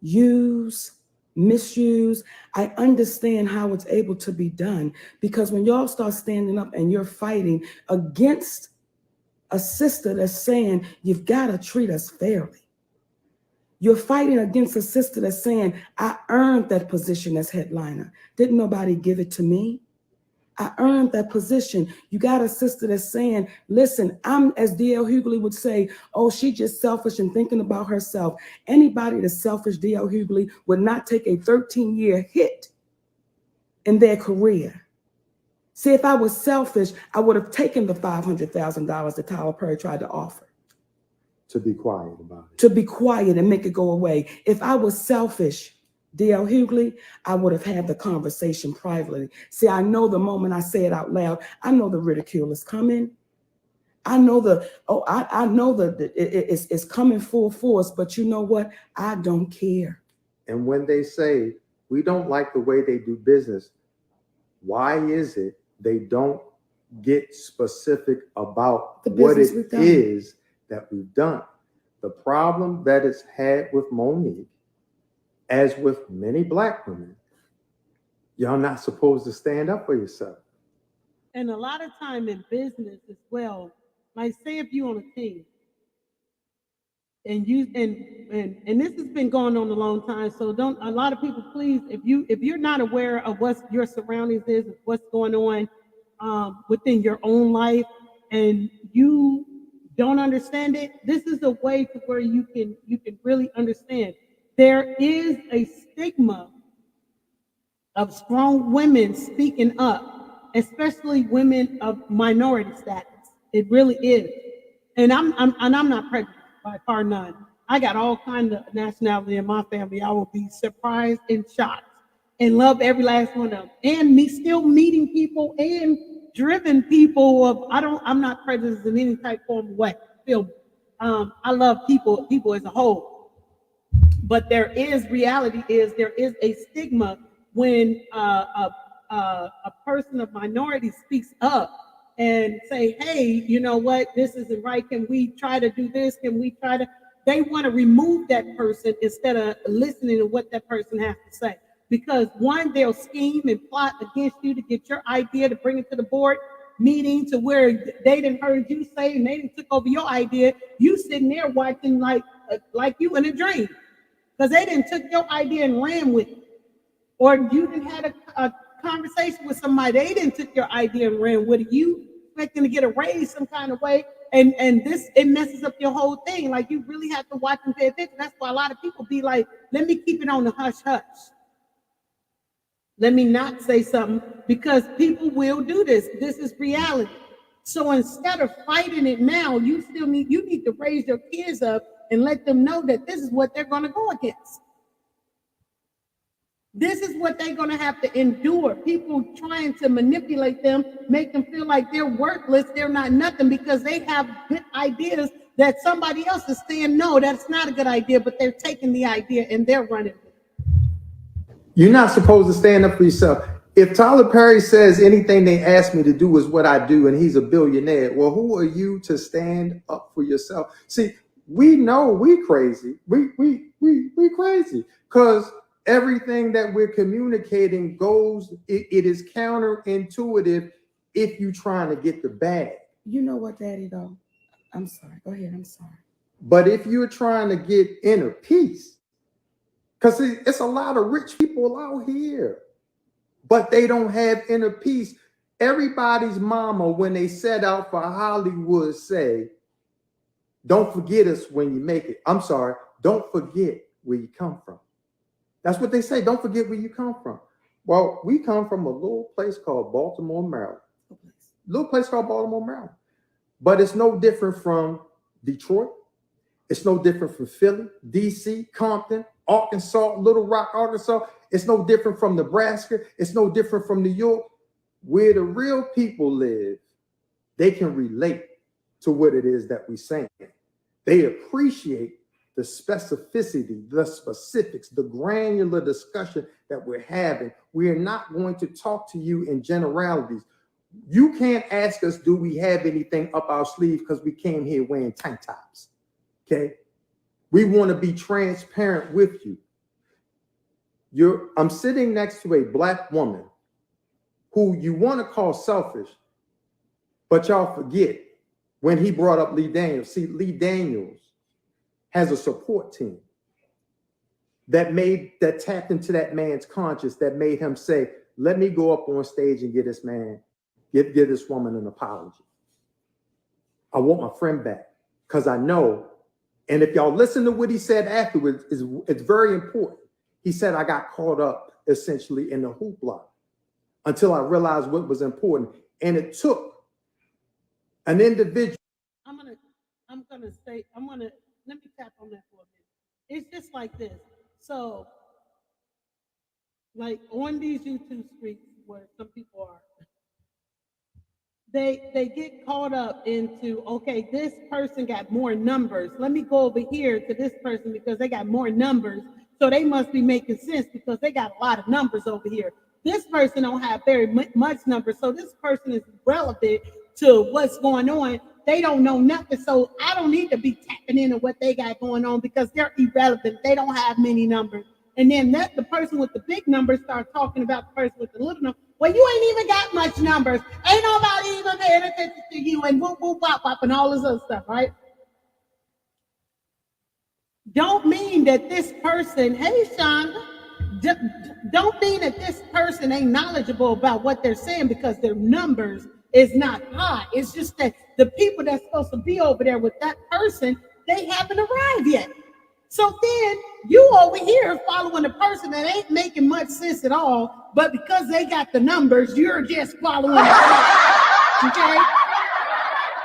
use, misuse. I understand how it's able to be done because when y'all start standing up and you're fighting against a sister that's saying, you've got to treat us fairly. You're fighting against a sister that's saying, I earned that position as headliner. Didn't nobody give it to me? I earned that position. You got a sister that's saying, listen, I'm, as D.L. Hughley would say, oh, she just selfish and thinking about herself. Anybody that's selfish, D.L. Hughley, would not take a 13-year hit in their career. See, if I was selfish, I would have taken the $500,000 that Tyler Perry tried to offer. To be quiet about it. To be quiet and make it go away. If I was selfish, D.L. Hughley, I would have had the conversation privately. See, I know the moment I say it out loud, I know the ridicule is coming. I know it's coming full force, but you know what? I don't care. And when they say, we don't like the way they do business, why is it they don't get specific about what it is that we've done? The problem that it's had with Monique, as with many Black women, y'all not supposed to stand up for yourself. And a lot of time in business as well, like say if you're on a team and you and this has been going on a long time, so don't, a lot of people, please, if you're not aware of what your surroundings is, what's going on within your own life, and you don't understand it, this is a way to where you can really understand. There is a stigma of strong women speaking up, especially women of minority status. It really is. And I'm not prejudiced by far none. I got all kinds of nationality in my family. I will be surprised and shocked and love every last one of them. And me still meeting people and driven people of, I'm not prejudiced in any type, form, of way. I love people as a whole. But there is a stigma when a person of minority speaks up and say, hey, you know what, this isn't right. Can we try to do this? They want to remove that person instead of listening to what that person has to say. Because one, they'll scheme and plot against you to get your idea, to bring it to the board meeting, to where they didn't heard you say and they didn't took over your idea. You sitting there watching like you in a dream. Because they didn't took your idea and ran with it. Or you didn't had a conversation with somebody, they didn't took your idea and ran with it. You expecting to get a raise some kind of way, and this, it messes up your whole thing. Like, you really have to watch and pay attention. That's why a lot of people be like, let me keep it on the hush hush. Let me not say something, because people will do this. This is reality. So instead of fighting it now, you need to raise your kids up and let them know that this is what they're going to go against. This is what they're going to have to endure. People trying to manipulate them, make them feel like they're worthless, they're not nothing, because they have good ideas that somebody else is saying, no, that's not a good idea, but they're taking the idea and they're running with it. You're not supposed to stand up for yourself. If Tyler Perry says anything they ask me to do is what I do, and he's a billionaire, well, who are you to stand up for yourself? See, we know we crazy. We crazy because everything that we're communicating goes, it is counterintuitive if you're trying to get the bag. You know what, Daddy, though? I'm sorry. Go ahead. I'm sorry. But if you're trying to get inner peace, because it's a lot of rich people out here, but they don't have inner peace. Everybody's mama, when they set out for Hollywood, say, don't forget us when you make it. I'm sorry, don't forget where you come from. That's what they say. Don't forget where you come from. Well, we come from a little place called Baltimore, Maryland. Little place called Baltimore, Maryland. But it's no different from Detroit. It's no different from Philly, DC, Compton, Arkansas, Little Rock, Arkansas. It's no different from Nebraska. It's no different from New York. Where the real people live, they can relate to what it is that we're saying. They appreciate the specificity, the specifics, the granular discussion that we're having. We are not going to talk to you in generalities. You can't ask us, do we have anything up our sleeve, because we came here wearing tank tops. Okay? We want to be transparent with you. I'm sitting next to a Black woman who you want to call selfish, but y'all forget when he brought up Lee Daniels. See, Lee Daniels has a support team that tapped into that man's conscience, that made him say, let me go up on stage and give this woman an apology. I want my friend back, because I know, and if y'all listen to what he said afterwards, it's very important. He said, I got caught up essentially in the hoopla until I realized what was important. And it took an individual. Let me tap on that for a minute. It's just like this. So, like on these YouTube streets where some people are, they get caught up into, okay, this person got more numbers. Let me go over here to this person because they got more numbers. So they must be making sense because they got a lot of numbers over here. This person don't have very much numbers. So this person is relevant to what's going on. They don't know nothing. So I don't need to be tapping into what they got going on because they're irrelevant. They don't have many numbers. And then the person with the big numbers start talking about the person with the little numbers. Well, you ain't even got much numbers. Ain't nobody even paying attention to you, and whoop, whoop, wop, wop, and all this other stuff, right? Don't mean that this person, hey, Shonda, don't mean that this person ain't knowledgeable about what they're saying because their numbers is not high. It's just that the people that's supposed to be over there with that person, they haven't arrived yet. So then you over here following a person that ain't making much sense at all, but because they got the numbers, you're just following it. Okay?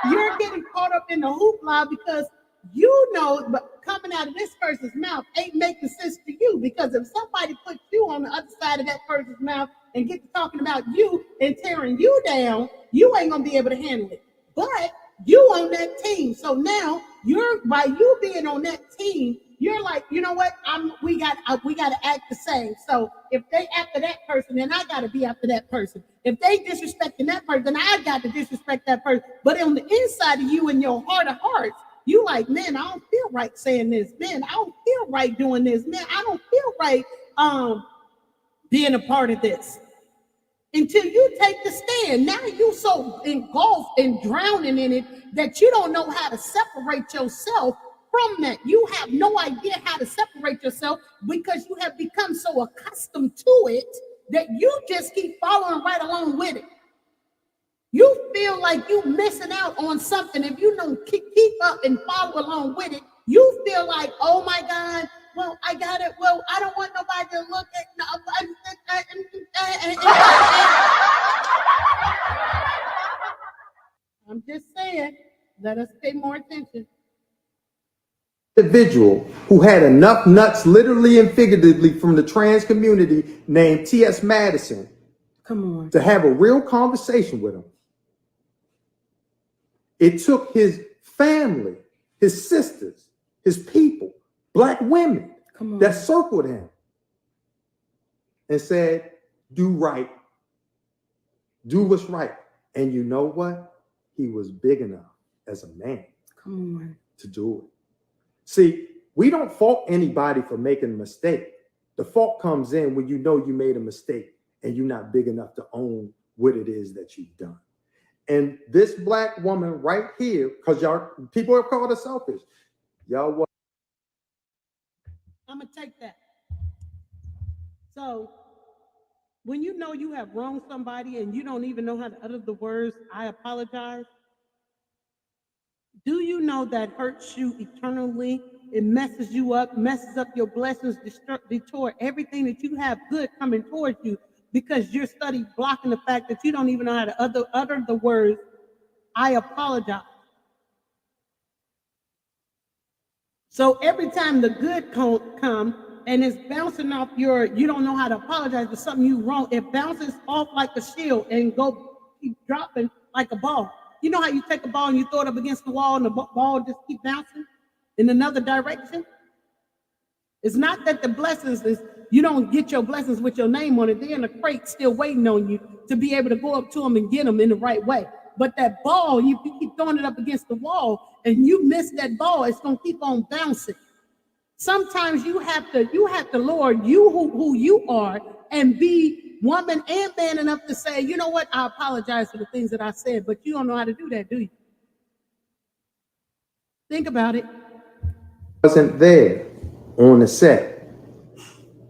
You're getting caught up in the hoopla because you know, but coming out of this person's mouth ain't making sense to you, because if somebody puts you on the other side of that person's mouth and get to talking about you and tearing you down, you ain't gonna be able to handle it. But you on that team, so now by you being on that team, you're like, you know what? We got to act the same. So if they after that person, then I got to be after that person. If they disrespecting that person, then I got to disrespect that person. But on the inside of you, in your heart of hearts, you like, man, I don't feel right saying this. Man, I don't feel right doing this. Man, I don't feel right being a part of this. Until you take the stand. Now you so engulfed and drowning in it that you don't know how to separate yourself from that. You have no idea how to separate yourself because you have become so accustomed to it that you just keep following right along with it. You feel like you missing out on something if you don't keep up and follow along with it. You feel like, oh my God, well, I got it. Well, I don't want nobody to look at. I'm just saying, let us pay more attention. Individual who had enough nuts, literally and figuratively, from the trans community named T.S. Madison, to have a real conversation with him. It took his family, his sisters, his people, Black women that circled him and said, do right, do what's right. And you know what? He was big enough as a man to do it. See, we don't fault anybody for making a mistake. The fault comes in when you know you made a mistake and you're not big enough to own what it is that you've done. And this Black woman right here, because people have called her selfish. Y'all what? I'm gonna take that. So When you know you have wronged somebody and you don't even know how to utter the words, I apologize, do you know that hurts you eternally? It messes you up, messes up your blessings, detour everything that you have good coming towards you because you're study blocking the fact that you don't even know how to utter the words, I apologize. So every time the good come and it's bouncing off you don't know how to apologize for something you wrong, it bounces off like a shield and keep dropping like a ball. You know how you take a ball and you throw it up against the wall and the ball just keep bouncing in another direction? It's not that the blessings you don't get your blessings with your name on it. They're in a crate still waiting on you to be able to go up to them and get them in the right way. But that ball, you keep throwing it up against the wall and you miss that ball, it's going to keep on bouncing. Sometimes you have to Lord, you who you are, and be woman and man enough to say, you know what, I apologize for the things that I said, but you don't know how to do that, do you? Think about it. Wasn't there on the set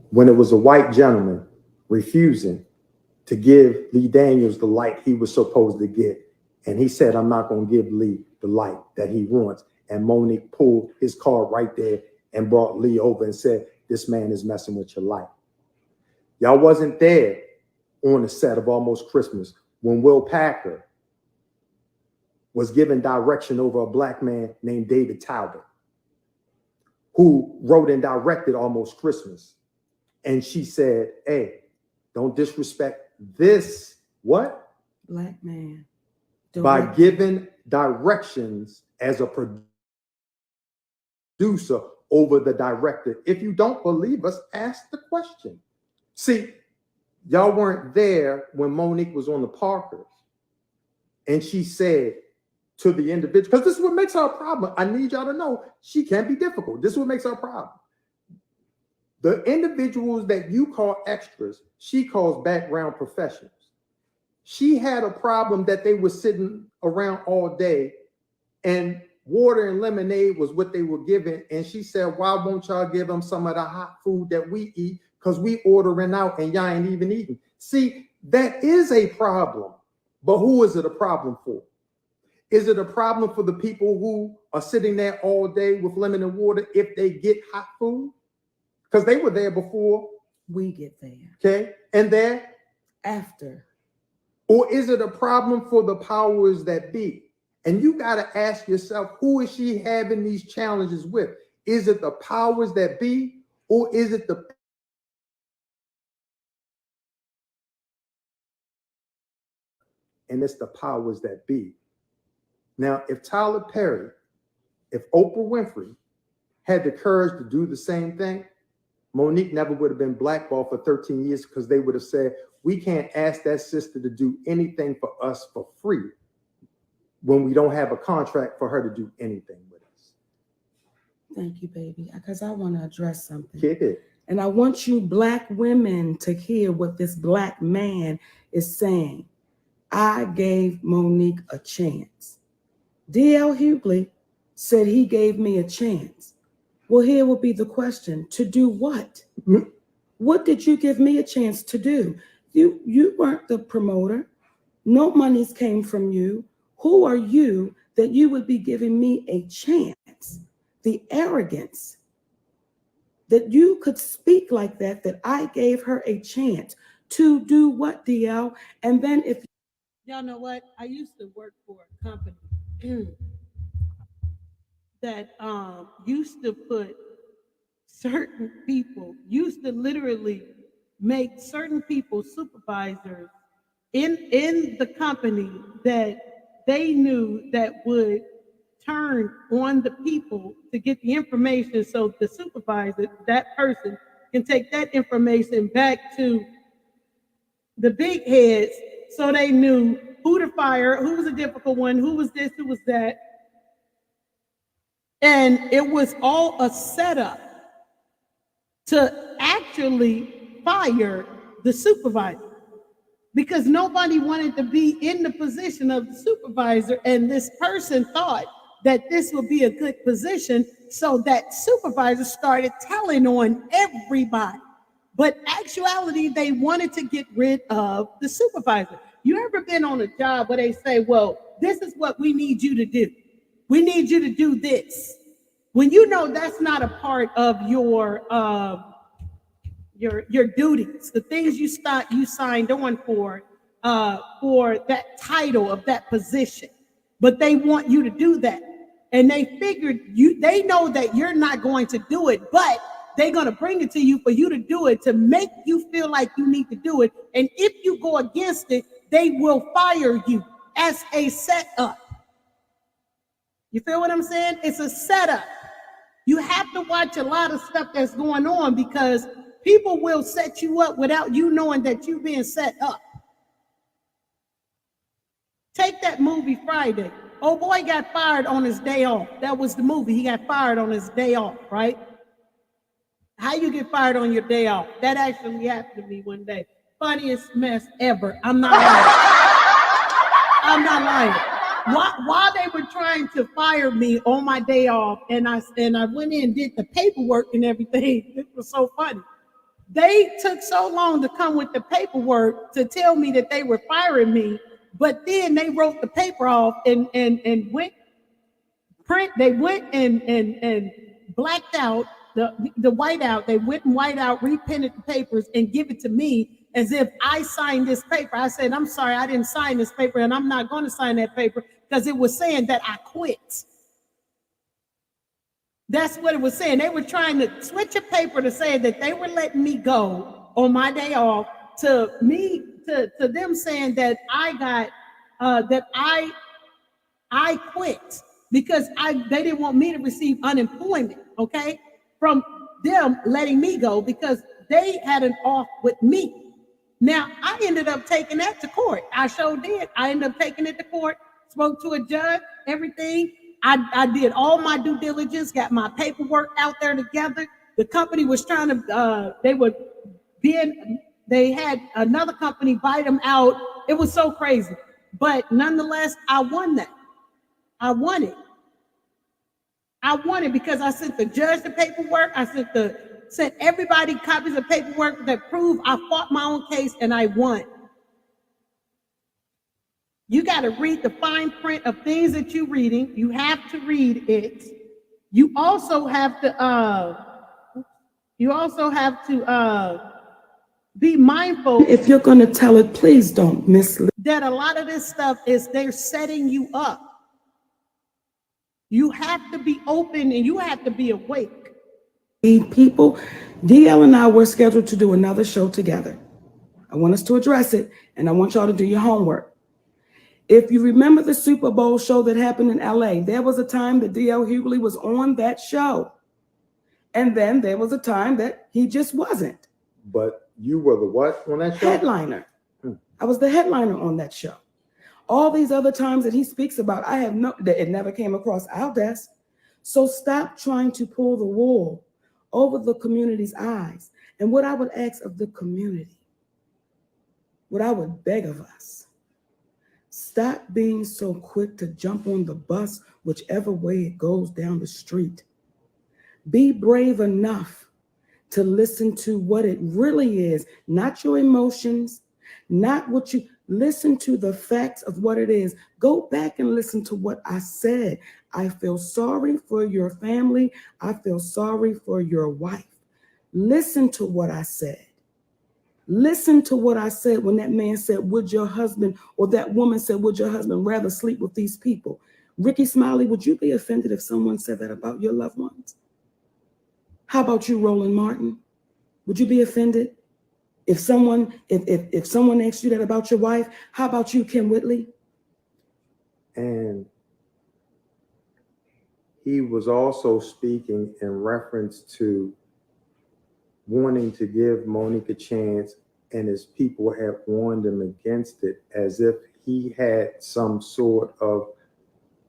when it was a white gentleman refusing to give Lee Daniels the light he was supposed to get. And he said, I'm not going to give Lee the light that he wants. And Monique pulled his car right there and brought Lee over and said, this man is messing with your life. Y'all wasn't there on the set of Almost Christmas when Will Packer was given direction over a black man named David Talbot, who wrote and directed Almost Christmas. And she said, hey, don't disrespect this, what? Black man. By giving directions as a producer over the director. If you don't believe us, ask the question. See, y'all weren't there when Monique was on the Parkers. And she said to the individual, because this is what makes her a problem. I need y'all to know she can be difficult. This is what makes her a problem. The individuals that you call extras, she calls background professionals. She had a problem that they were sitting around all day and water and lemonade was what they were given. And she said, why won't y'all give them some of the hot food that we eat? Because we ordering out and y'all ain't even eating. See, that is a problem. But who is it a problem for? Is it a problem for the people who are sitting there all day with lemon and water if they get hot food? Because they were there before we get there. Okay. And then after. Or is it a problem for the powers that be? And you got to ask yourself, who is she having these challenges with? Is it the powers that be, or is it the and it's the powers that be? Now, if Tyler Perry, if Oprah Winfrey had the courage to do the same thing, Monique never would have been blackballed for 13 years because they would have said, we can't ask that sister to do anything for us for free when we don't have a contract for her to do anything with us. Thank you, baby, because I want to address something. Get it. And I want you black women to hear what this black man is saying. I gave Monique a chance. D.L. Hughley said he gave me a chance. Well, here will be the question. To do what? What did you give me a chance to do? You weren't the promoter. No monies came from you. Who are you that you would be giving me a chance? The arrogance that you could speak like that, that I gave her a chance to do what, DL? And then if y'all know what? I used to work for a company that used to put certain people, used to literally make certain people supervisors in the company that they knew that would turn on the people to get the information, so the supervisor, that person, can take that information back to the big heads so they knew who to fire, who was a difficult one, who was this, who was that. And it was all a setup to actually fire the supervisor, because nobody wanted to be in the position of the supervisor, and this person thought that this would be a good position, so that supervisor started telling on everybody. But actuality, they wanted to get rid of the supervisor. You ever been on a job where they say, well, this is what we need you to do. We need you to do this. When you know that's not a part of your duties, the things you signed on for that title of that position, but they want you to do that, and they figured they know that you're not going to do it, but they're going to bring it to you for you to do it, to make you feel like you need to do it. And if you go against it, they will fire you as a setup. You feel what I'm saying? It's a setup. You have to watch a lot of stuff that's going on, because people will set you up without you knowing that you're being set up. Take that movie Friday. Oh boy got fired on his day off. That was the movie. He got fired on his day off, right? How you get fired on your day off? That actually happened to me one day. Funniest mess ever. I'm not lying. I'm not lying. While they were trying to fire me on my day off, and I went in and did the paperwork and everything. It was so funny. They took so long to come with the paperwork to tell me that they were firing me, but then they wrote the paper off and went print. They went and blacked out the whiteout. They went and white out, reprinted the papers, and give it to me as if I signed this paper. I said, I'm sorry, I didn't sign this paper, and I'm not going to sign that paper, because it was saying that I quit. That's what it was saying. They were trying to switch a paper to say that they were letting me go on my day off, to them saying that I got that I quit because they didn't want me to receive unemployment, okay, from them letting me go because they had an off with me. Now, I ended up taking that to court. I sure did. I ended up taking it to court, spoke to a judge, everything. I did all my due diligence, got my paperwork out there together. The company was trying to, they had another company buy them out. It was so crazy. But nonetheless, I won that. I won it. I won it because I sent the judge the paperwork. I sent everybody copies of paperwork that proved I fought my own case, and I won. You got to read the fine print of things that you're reading. You have to read it. You also have to be mindful. If you're going to tell it, please don't mislead. That a lot of this stuff is they're setting you up. You have to be open and you have to be awake. People, DL and I were scheduled to do another show together. I want us to address it, and I want y'all to do your homework. If you remember the Super Bowl show that happened in LA, there was a time that DL Hughley was on that show. And then there was a time that he just wasn't. But you were the what on that show? Headliner. I was the headliner on that show. All these other times that he speaks about, it never came across our desk. So stop trying to pull the wool over the community's eyes. And what I would ask of the community, what I would beg of us, stop being so quick to jump on the bus, whichever way it goes down the street. Be brave enough to listen to what it really is, not your emotions, not what you, listen to the facts of what it is. Go back and listen to what I said. I feel sorry for your family. I feel sorry for your wife. Listen to what I said. Listen to what I said when that man said, would your husband, or that woman said, would your husband rather sleep with these people? Ricky Smiley, would you be offended if someone said that about your loved ones? How about you, Roland Martin? Would you be offended if someone asked you that about your wife? How about you, Kim Whitley? And he was also speaking in reference to wanting to give Monique a chance, and his people had warned him against it, as if he had some sort of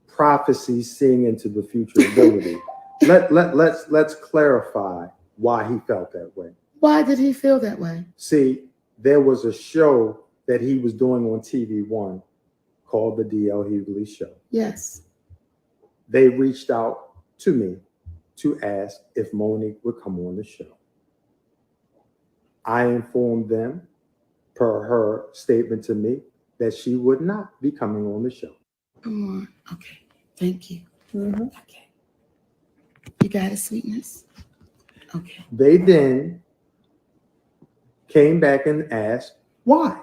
prophecy seeing into the future ability. Let's clarify why he felt that way. Why did he feel that way? See, there was a show that he was doing on TV One called the DL Hughley Show. Yes. They reached out to me to ask if Monique would come on the show. I informed them, per her statement to me, that she would not be coming on the show. Come on. Okay. Thank you. Mhm. Okay. You got it, sweetness? Okay. They then came back and asked, why?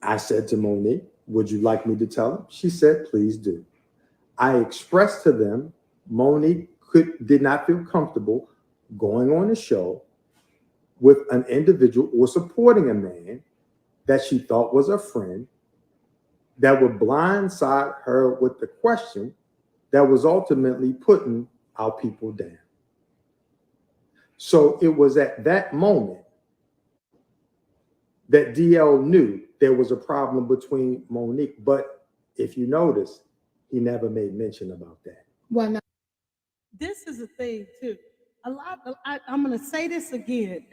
I said to Monique, would you like me to tell them? She said, please do. I expressed to them, Monique did not feel comfortable going on the show with an individual or supporting a man that she thought was a friend that would blindside her with the question that was ultimately putting our people down. So it was at that moment that DL knew there was a problem between Monique. But if you notice, he never made mention about that. Why not? This is a thing too. I'm going to say this again.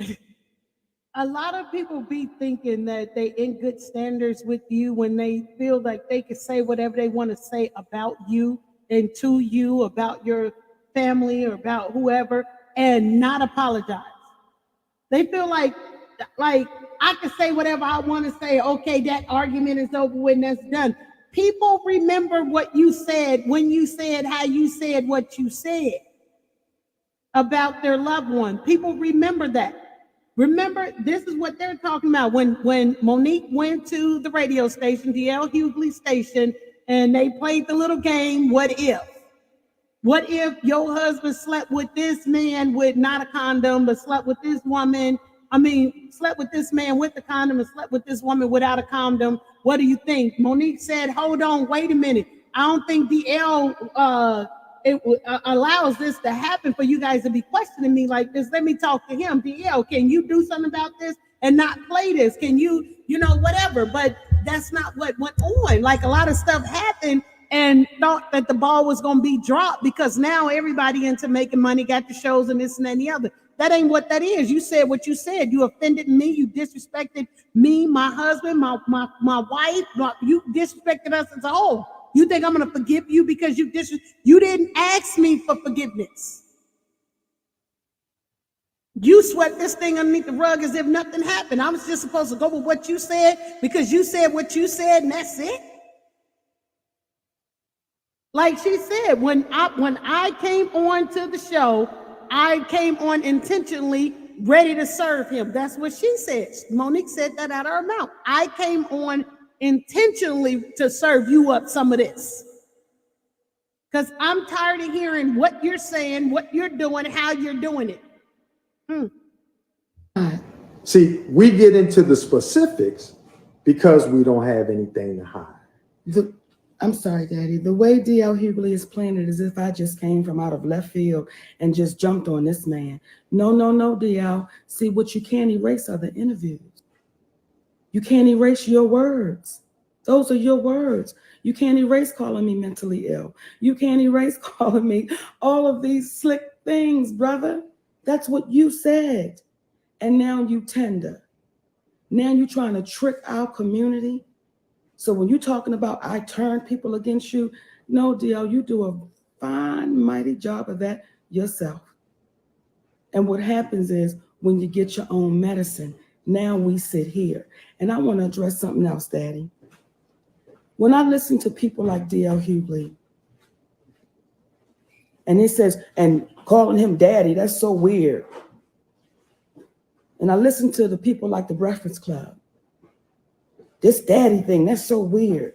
A lot of people be thinking that they in good standards with you when they feel like they can say whatever they want to say about you and to you, about your family or about whoever, and not apologize. They feel like I can say whatever I want to say. Okay, that argument is over when that's done. People remember what you said when you said how you said what you said about their loved one. People remember that. Remember, this is what they're talking about. When Monique went to the radio station, DL Hughley station, and they played the little game, what if? What if your husband slept with this man with not a condom, but slept with this woman? Slept with this man with the condom and slept with this woman without a condom. What do you think? Monique said, hold on, wait a minute. I don't think DL allows this to happen for you guys to be questioning me like this. Let me talk to him. DL, can you do something about this and not play this? Can you whatever? But that's not what went on. Like, a lot of stuff happened and thought that the ball was going to be dropped because now everybody into making money, got the shows and this and that and the other. That ain't what that is. You said what you said. You offended me. You disrespected me, my husband, my wife. You disrespected us as a whole. You think I'm going to forgive you because you didn't ask me for forgiveness. You swept this thing underneath the rug as if nothing happened. I was just supposed to go with what you said because you said what you said and that's it. Like she said, when I came on to the show, I came on intentionally ready to serve him. That's what she said. Monique said that out of her mouth. I came on intentionally to serve you up some of this. Because I'm tired of hearing what you're saying, what you're doing, how you're doing it. See, we get into the specifics because we don't have anything to hide. I'm sorry, Daddy. The way DL Hughley is playing it is as if I just came from out of left field and just jumped on this man. No, DL. See, what you can't erase are the interviews. You can't erase your words. Those are your words. You can't erase calling me mentally ill. You can't erase calling me all of these slick things, brother. That's what you said. And now you tender. Now you're trying to trick our community. So when you're talking about I turn people against you, no, DL, you do a fine, mighty job of that yourself. And what happens is when you get your own medicine, now we sit here. And I want to address something else, Daddy. When I listen to people like DL Hughley, and he says, and calling him daddy, that's so weird. And I listen to the people like the Breakfast Club. This daddy thing, that's so weird.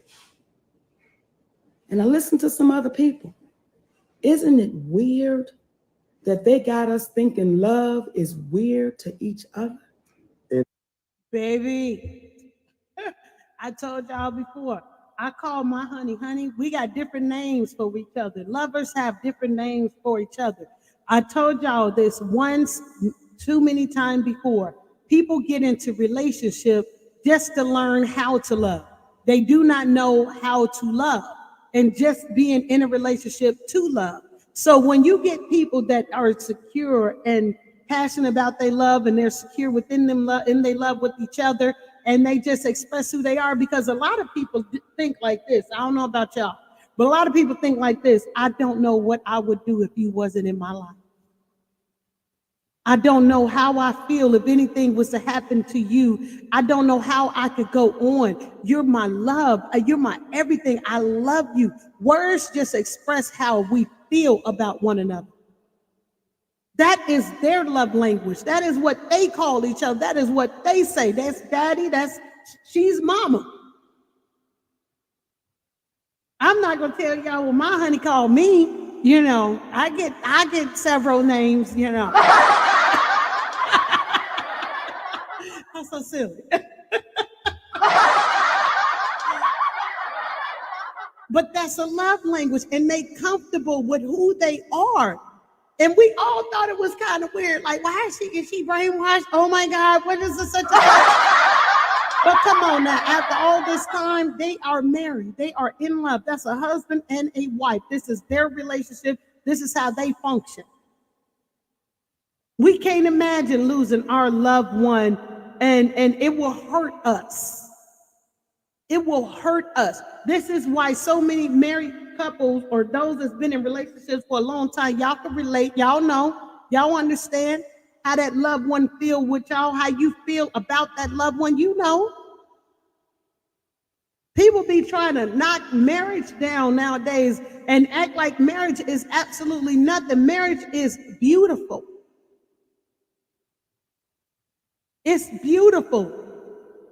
And I listen to some other people. Isn't it weird that they got us thinking love is weird to each other? Baby, I told y'all before, I call my honey. We got different names for each other. Lovers have different names for each other. I told y'all this once too many times before. People get into relationship just to learn how to love. They do not know how to love and just being in a relationship to love. So when you get people that are secure and passionate about their love and they're secure within them and they love with each other and they just express who they are, because a lot of people think like this. I don't know about y'all, but a lot of people think like this. I don't know what I would do if you wasn't in my life. I don't know how I feel if anything was to happen to you. I don't know how I could go on. You're my love. You're my everything. I love you. Words just express how we feel about one another. That is their love language. That is what they call each other. That is what they say. That's daddy. She's mama. I'm not gonna tell y'all what my honey called me. You know, I get several names. You know, that's so silly. But that's a love language, and they comfortable with who they are. And we all thought it was kind of weird. Like, why is she brainwashed? Oh my God, what is this such a But come on now, after all this time, they are married. They are in love. That's a husband and a wife. This is their relationship. This is how they function. We can't imagine losing our loved one, and it will hurt us. It will hurt us. This is why so many married couples or those that's been in relationships for a long time, y'all can relate. Y'all know, y'all understand how that loved one feel with y'all, how you feel about that loved one. You know, people be trying to knock marriage down nowadays and act like marriage is absolutely nothing. Marriage is beautiful. It's beautiful.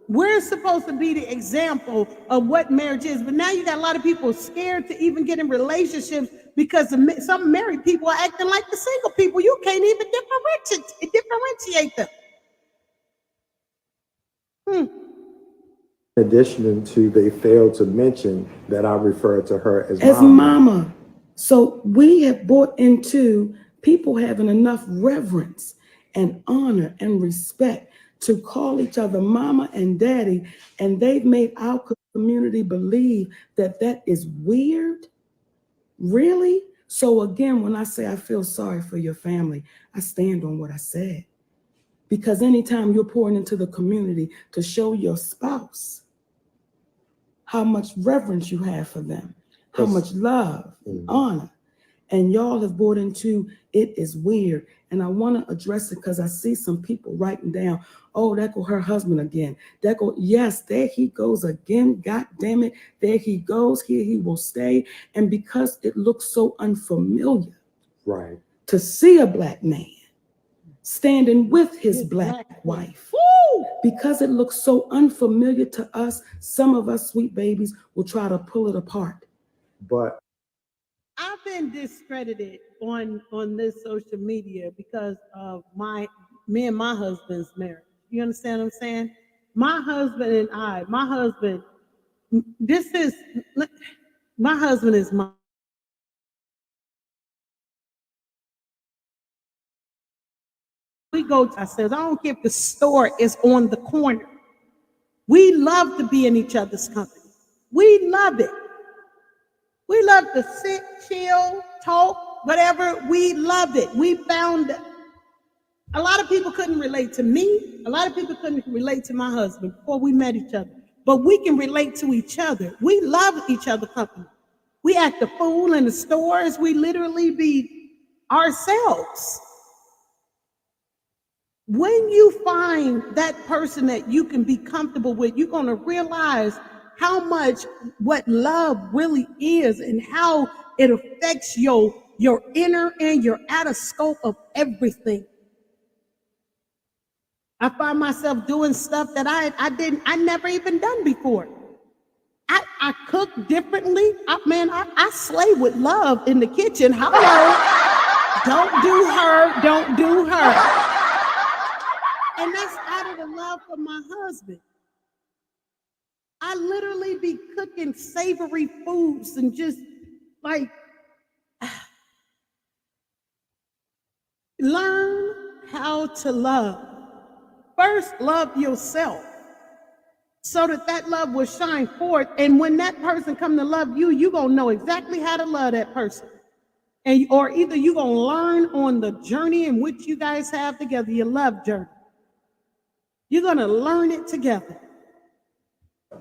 We're supposed to be the example of what marriage is, but now you got a lot of people scared to even get in relationships because some married people are acting like the single people. You can't even differentiate them. In addition to, they failed to mention that I refer to her as mama. So we have bought into people having enough reverence and honor and respect to call each other mama and daddy, and they've made our community believe that that is weird. Really? So again, when I say I feel sorry for your family, I stand on what I said. Because anytime you're pouring into the community to show your spouse how much reverence you have for them, how much love, honor, and y'all have bought into it is weird. And I want to address it because I see some people writing down, oh, that go her husband again. That go, yes, there he goes again. God damn it. There he goes. Here he will stay. And because it looks so unfamiliar, right, to see a black man standing with his black wife, because it looks so unfamiliar to us, some of us sweet babies will try to pull it apart. But I've been discredited on this social media because of me and my husband's marriage. You understand what I'm saying? My husband and I, my husband is my. We go to, I said, I don't care if the store is on the corner. We love to be in each other's company. We love it. We love to sit, chill, talk, whatever. We love it. We found a lot of people couldn't relate to me. A lot of people couldn't relate to my husband before we met each other. But we can relate to each other. We love each other's company. We act a fool in the stores. We literally be ourselves. When you find that person that you can be comfortable with, you're going to realize how much what love really is and how it affects your inner and your outer scope of everything. I find myself doing stuff that I never even done before. I cook differently. I slay with love in the kitchen. Hello. Don't do her. And that's out of the love for my husband. I literally be cooking savory foods and just like learn how to love. First, love yourself so that love will shine forth. And when that person come to love you, you're going to know exactly how to love that person. Or either you're going to learn on the journey in which you guys have together, your love journey. You're going to learn it together.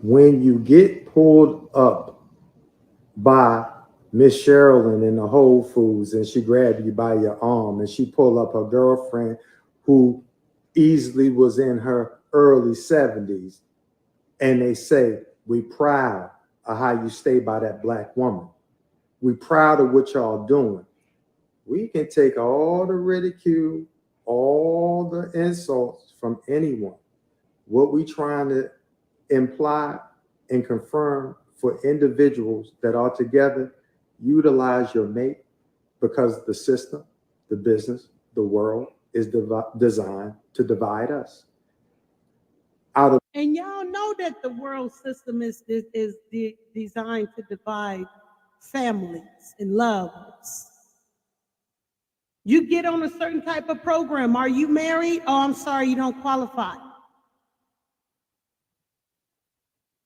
When you get pulled up by Miss Sherilyn in the Whole Foods and she grabbed you by your arm and she pulled up her girlfriend who easily was in her early 70s, and they say, we proud of how you stay by that black woman. We proud of what y'all doing. We can take all the ridicule, all the insults from anyone. What we trying to imply and confirm for individuals that are together, utilize your mate, because the system, the business, the world is designed to divide us. And y'all know that the world system is designed to divide families and lovers. You get on a certain type of program. Are you married? Oh, I'm sorry, you don't qualify.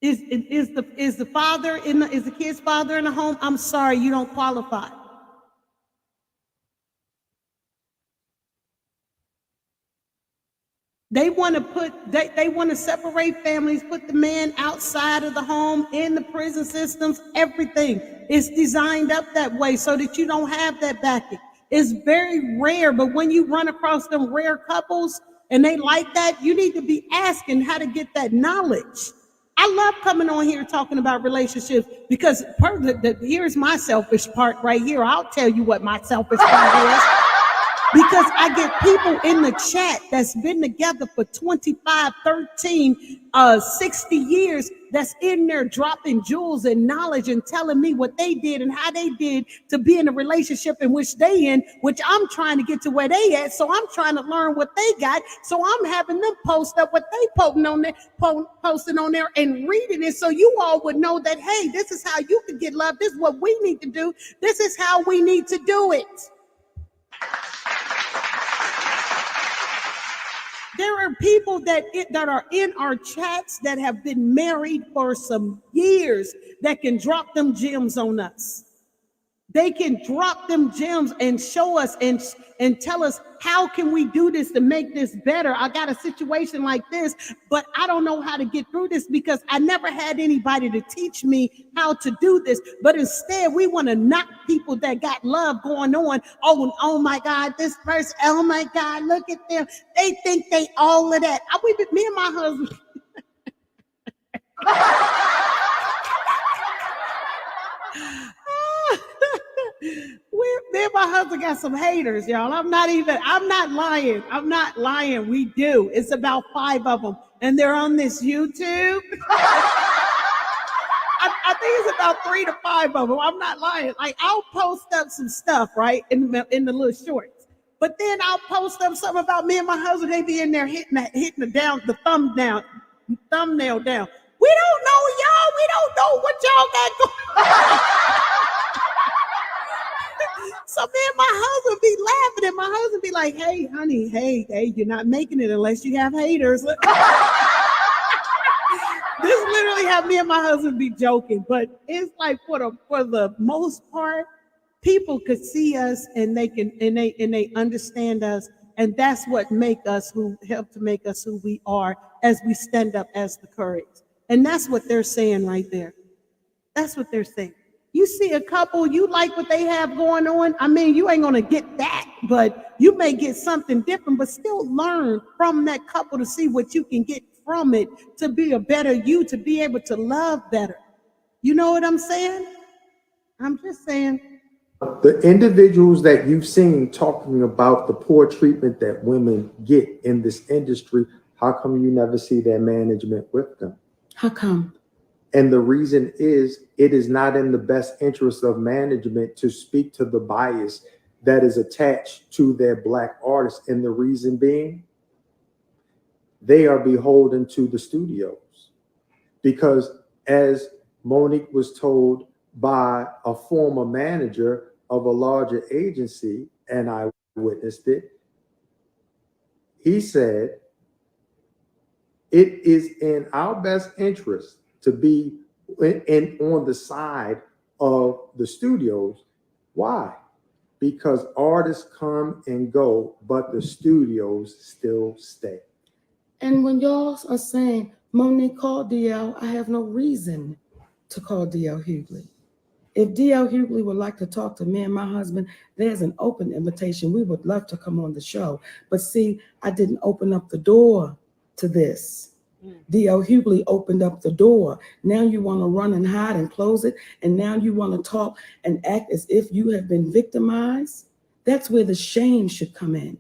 Is the father is the kid's father in the home? I'm sorry, you don't qualify. They want to separate families, put the man outside of the home, in the prison systems, everything. It's designed up that way so that you don't have that backing. It's very rare, but when you run across them rare couples and they like that, you need to be asking how to get that knowledge. I love coming on here talking about relationships because here's my selfish part right here. I'll tell you what my selfish part is. Because I get people in the chat that's been together for 25, 13, 60 years that's in there dropping jewels and knowledge and telling me what they did and how they did to be in a relationship in which they in, which I'm trying to get to where they at. So I'm trying to learn what they got. So I'm having them post up what they posting on there and reading it so you all would know that, hey, this is how you can get love. This is what we need to do. This is how we need to do it. There are people that are in our chats that have been married for some years that can drop them gems on us. They can drop them gems and show us and tell us, how can we do this to make this better? I got a situation like this, but I don't know how to get through this because I never had anybody to teach me how to do this. But instead, we want to knock people that got love going on. Oh my God, this person, oh my God, look at them. They think they all of that. Me and my husband. Me and my husband got some haters, y'all. I'm not lying. I'm not lying. We do. It's about 5 of them, and they're on this YouTube. I think it's about 3 to 5 of them. I'm not lying. Like, I'll post up some stuff, right, in the little shorts. But then I'll post up something about me and my husband. They be in there hitting the thumbnail down. We don't know y'all. We don't know what y'all got going. So me and my husband be laughing, and my husband be like, "Hey, honey, hey, you're not making it unless you have haters." This literally have me and my husband be joking, but it's like for the most part, people could see us and they understand us, and that's what help to make us who we are as we stand up as the Currys. And that's what they're saying right there. That's what they're saying. You see a couple, you like what they have going on. I mean, you ain't gonna get that, but you may get something different, but still learn from that couple to see what you can get from it to be a better you, to be able to love better. You know what I'm saying? I'm just saying. The individuals that you've seen talking about the poor treatment that women get in this industry, how come you never see their management with them? How come? And the reason is, it is not in the best interest of management to speak to the bias that is attached to their Black artists. And the reason being, they are beholden to the studios. Because as Monique was told by a former manager of a larger agency, and I witnessed it, he said, it is in our best interest to be on the side of the studios. Why? Because artists come and go, but the studios still stay. And when y'all are saying Monique called DL, I have no reason to call DL Hughley. If D.L. Hughley would like to talk to me and my husband, there's an open invitation. We would love to come on the show. But see, I didn't open up the door to this. D.L. Hughley opened up the door. Now you want to run and hide and close it. And now you want to talk and act as if you have been victimized. That's where the shame should come in.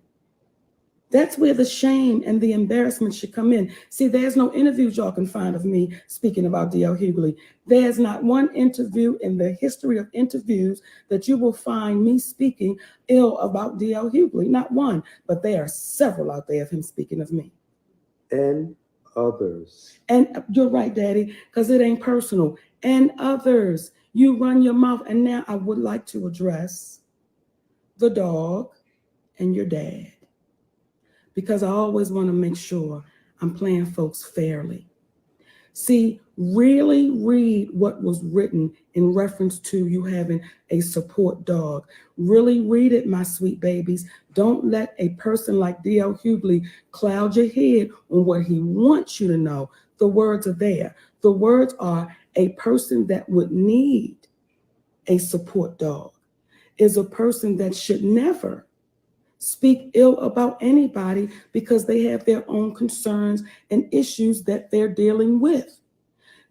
That's where the shame and the embarrassment should come in. See, there's no interviews y'all can find of me speaking about D.L. Hughley. There's not one interview in the history of interviews that you will find me speaking ill about D.L. Hughley. Not one, but there are several out there of him speaking of me. And others. And you're right, Daddy, because it ain't personal. And others. You run your mouth. And now I would like to address the dog and your dad, because I always want to make sure I'm playing folks fairly. See, really read what was written in reference to you having a support dog. Really read it, my sweet babies. Don't let a person like D.L. Hughley cloud your head on what he wants you to know. The words are there. The words are a person that would need a support dog is a person that should never speak ill about anybody because they have their own concerns and issues that they're dealing with.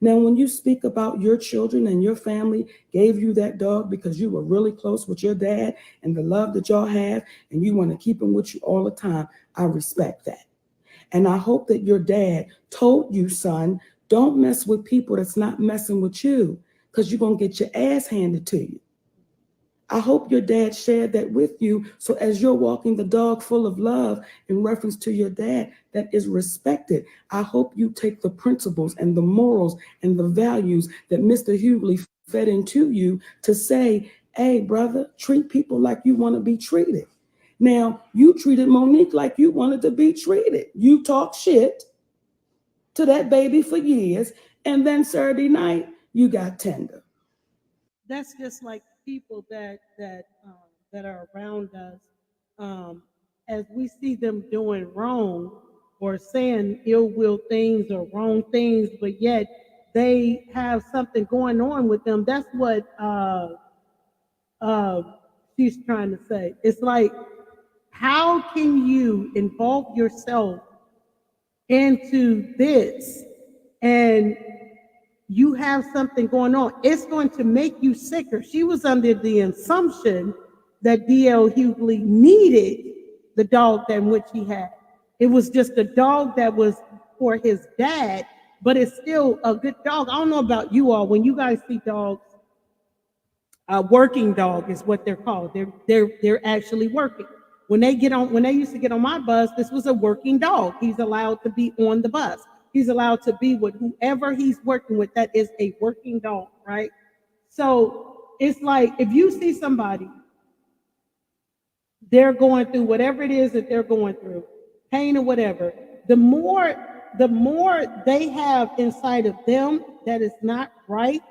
Now, when you speak about your children and your family gave you that dog because you were really close with your dad and the love that y'all have, and you want to keep him with you all the time, I respect that. And I hope that your dad told you, son, don't mess with people that's not messing with you, because you're going to get your ass handed to you. I hope your dad shared that with you. So as you're walking the dog full of love in reference to your dad that is respected, I hope you take the principles and the morals and the values that Mr. Hughley fed into you to say, hey, brother, treat people like you want to be treated. Now, you treated Monique like you wanted to be treated. You talk shit to that baby for years, and then Saturday night, you got tender. That's just like people that are around us. As we see them doing wrong or saying ill will things or wrong things, but yet they have something going on with them. That's what she's trying to say. It's like, how can you involve yourself into this and you have something going on? It's going to make you sicker. She was under the assumption that D.L. Hughley needed the dog that which he had. It was just a dog that was for his dad, but it's still a good dog. I don't know about you all. When you guys see dogs, a working dog is what they're called. They're actually working. When they used to get on my bus, this was a working dog. He's allowed to be on the bus. He's allowed to be with whoever he's working with. That is a working dog, right? So it's like, if you see somebody, they're going through whatever it is that they're going through, pain or whatever, the more they have inside of them that is not right,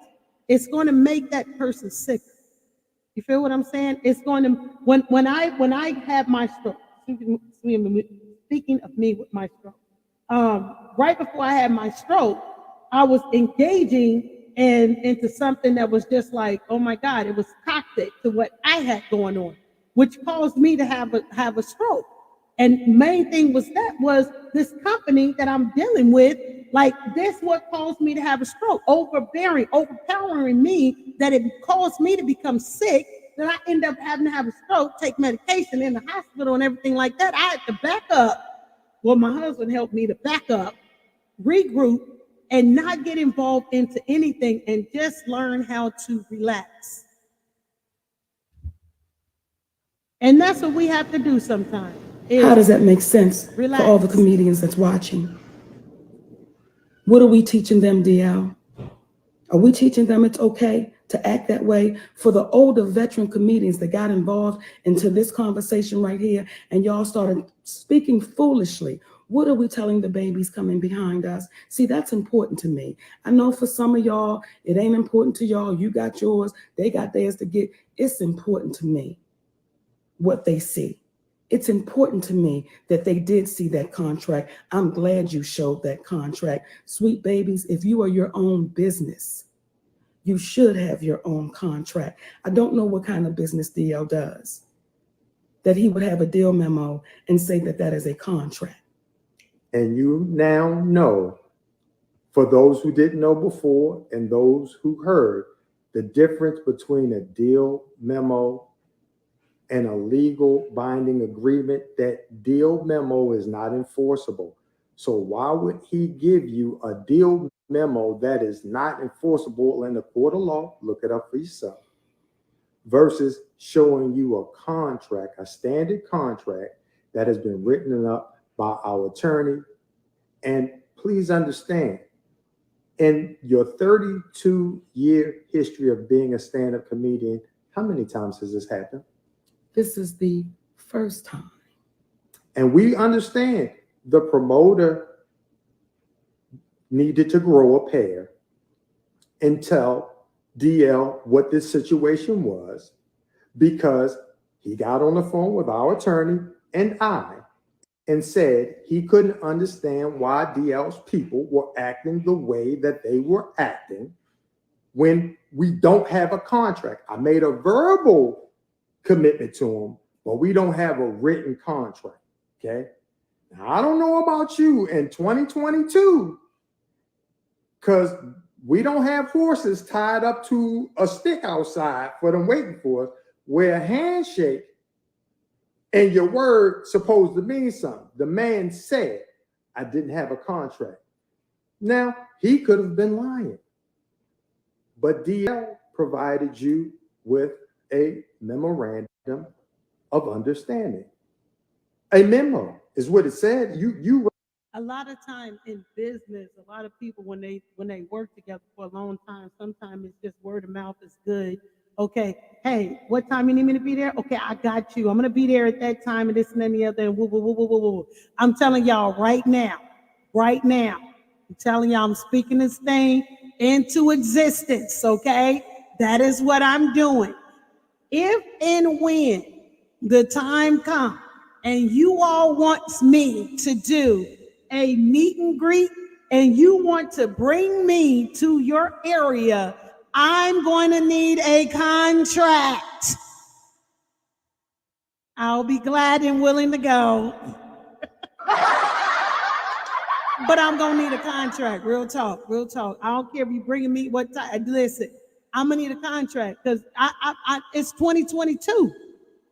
it's going to make that person sick. You feel what I'm saying? It's going to, when I had my stroke, speaking of me with my stroke, right before I had my stroke, I was engaging into something that was just like, oh my God, it was toxic to what I had going on, which caused me to have a stroke. And main thing was this company that I'm dealing with, like this what caused me to have a stroke, overpowering me, that it caused me to become sick, that I end up having to have a stroke, take medication in the hospital and everything like that. I had to back up. Well, my husband helped me to back up, regroup, and not get involved into anything and just learn how to relax. And that's what we have to do sometimes. How does that make sense relax. For all the comedians that's watching? What are we teaching them, DL? Are we teaching them it's okay to act that way? For the older veteran comedians that got involved into this conversation right here and y'all started speaking foolishly, what are we telling the babies coming behind us? See, that's important to me. I know for some of y'all, it ain't important to y'all. You got yours, they got theirs to get. It's important to me what they see. It's important to me that they did see that contract. I'm glad you showed that contract. Sweet babies, if you are your own business, you should have your own contract. I don't know what kind of business DL does, that he would have a deal memo and say that that is a contract. And you now know, for those who didn't know before and those who heard, the difference between a deal memo and a legal binding agreement. That deal memo is not enforceable. So why would he give you a deal memo that is not enforceable in the court of law? Look it up for yourself. Versus showing you a contract, a standard contract that has been written up by our attorney. And please understand, in your 32-year history of being a stand-up comedian, how many times has this happened? This is the first time. And we understand the promoter needed to grow a pair and tell DL what this situation was, because he got on the phone with our attorney and I and said he couldn't understand why DL's people were acting the way that they were acting when we don't have a contract. I made a verbal commitment to him, but we don't have a written contract, okay? Now, I don't know about you in 2022, because we don't have horses tied up to a stick outside for them waiting for us, where a handshake and your word supposed to mean something. The man said, I didn't have a contract. Now, he could have been lying, but DL provided you with a memorandum of understanding. A memo is what it said. You A lot of time in business, a lot of people when they work together for a long time, sometimes it's just word of mouth is good. Okay, hey, what time you need me to be there? Okay, I got you. I'm gonna be there at that time and this and then the other and woo, woo, woo, woo, woo, woo. I'm telling y'all right now, I'm telling y'all I'm speaking this thing into existence, okay? That is what I'm doing. If and when the time comes and you all want me to do a meet and greet and you want to bring me to your area, I'm going to need a contract. I'll be glad and willing to go. But I'm going to need a contract. Real talk. I don't care if you bringing me what time. Listen, I'm going to need a contract because it's 2022.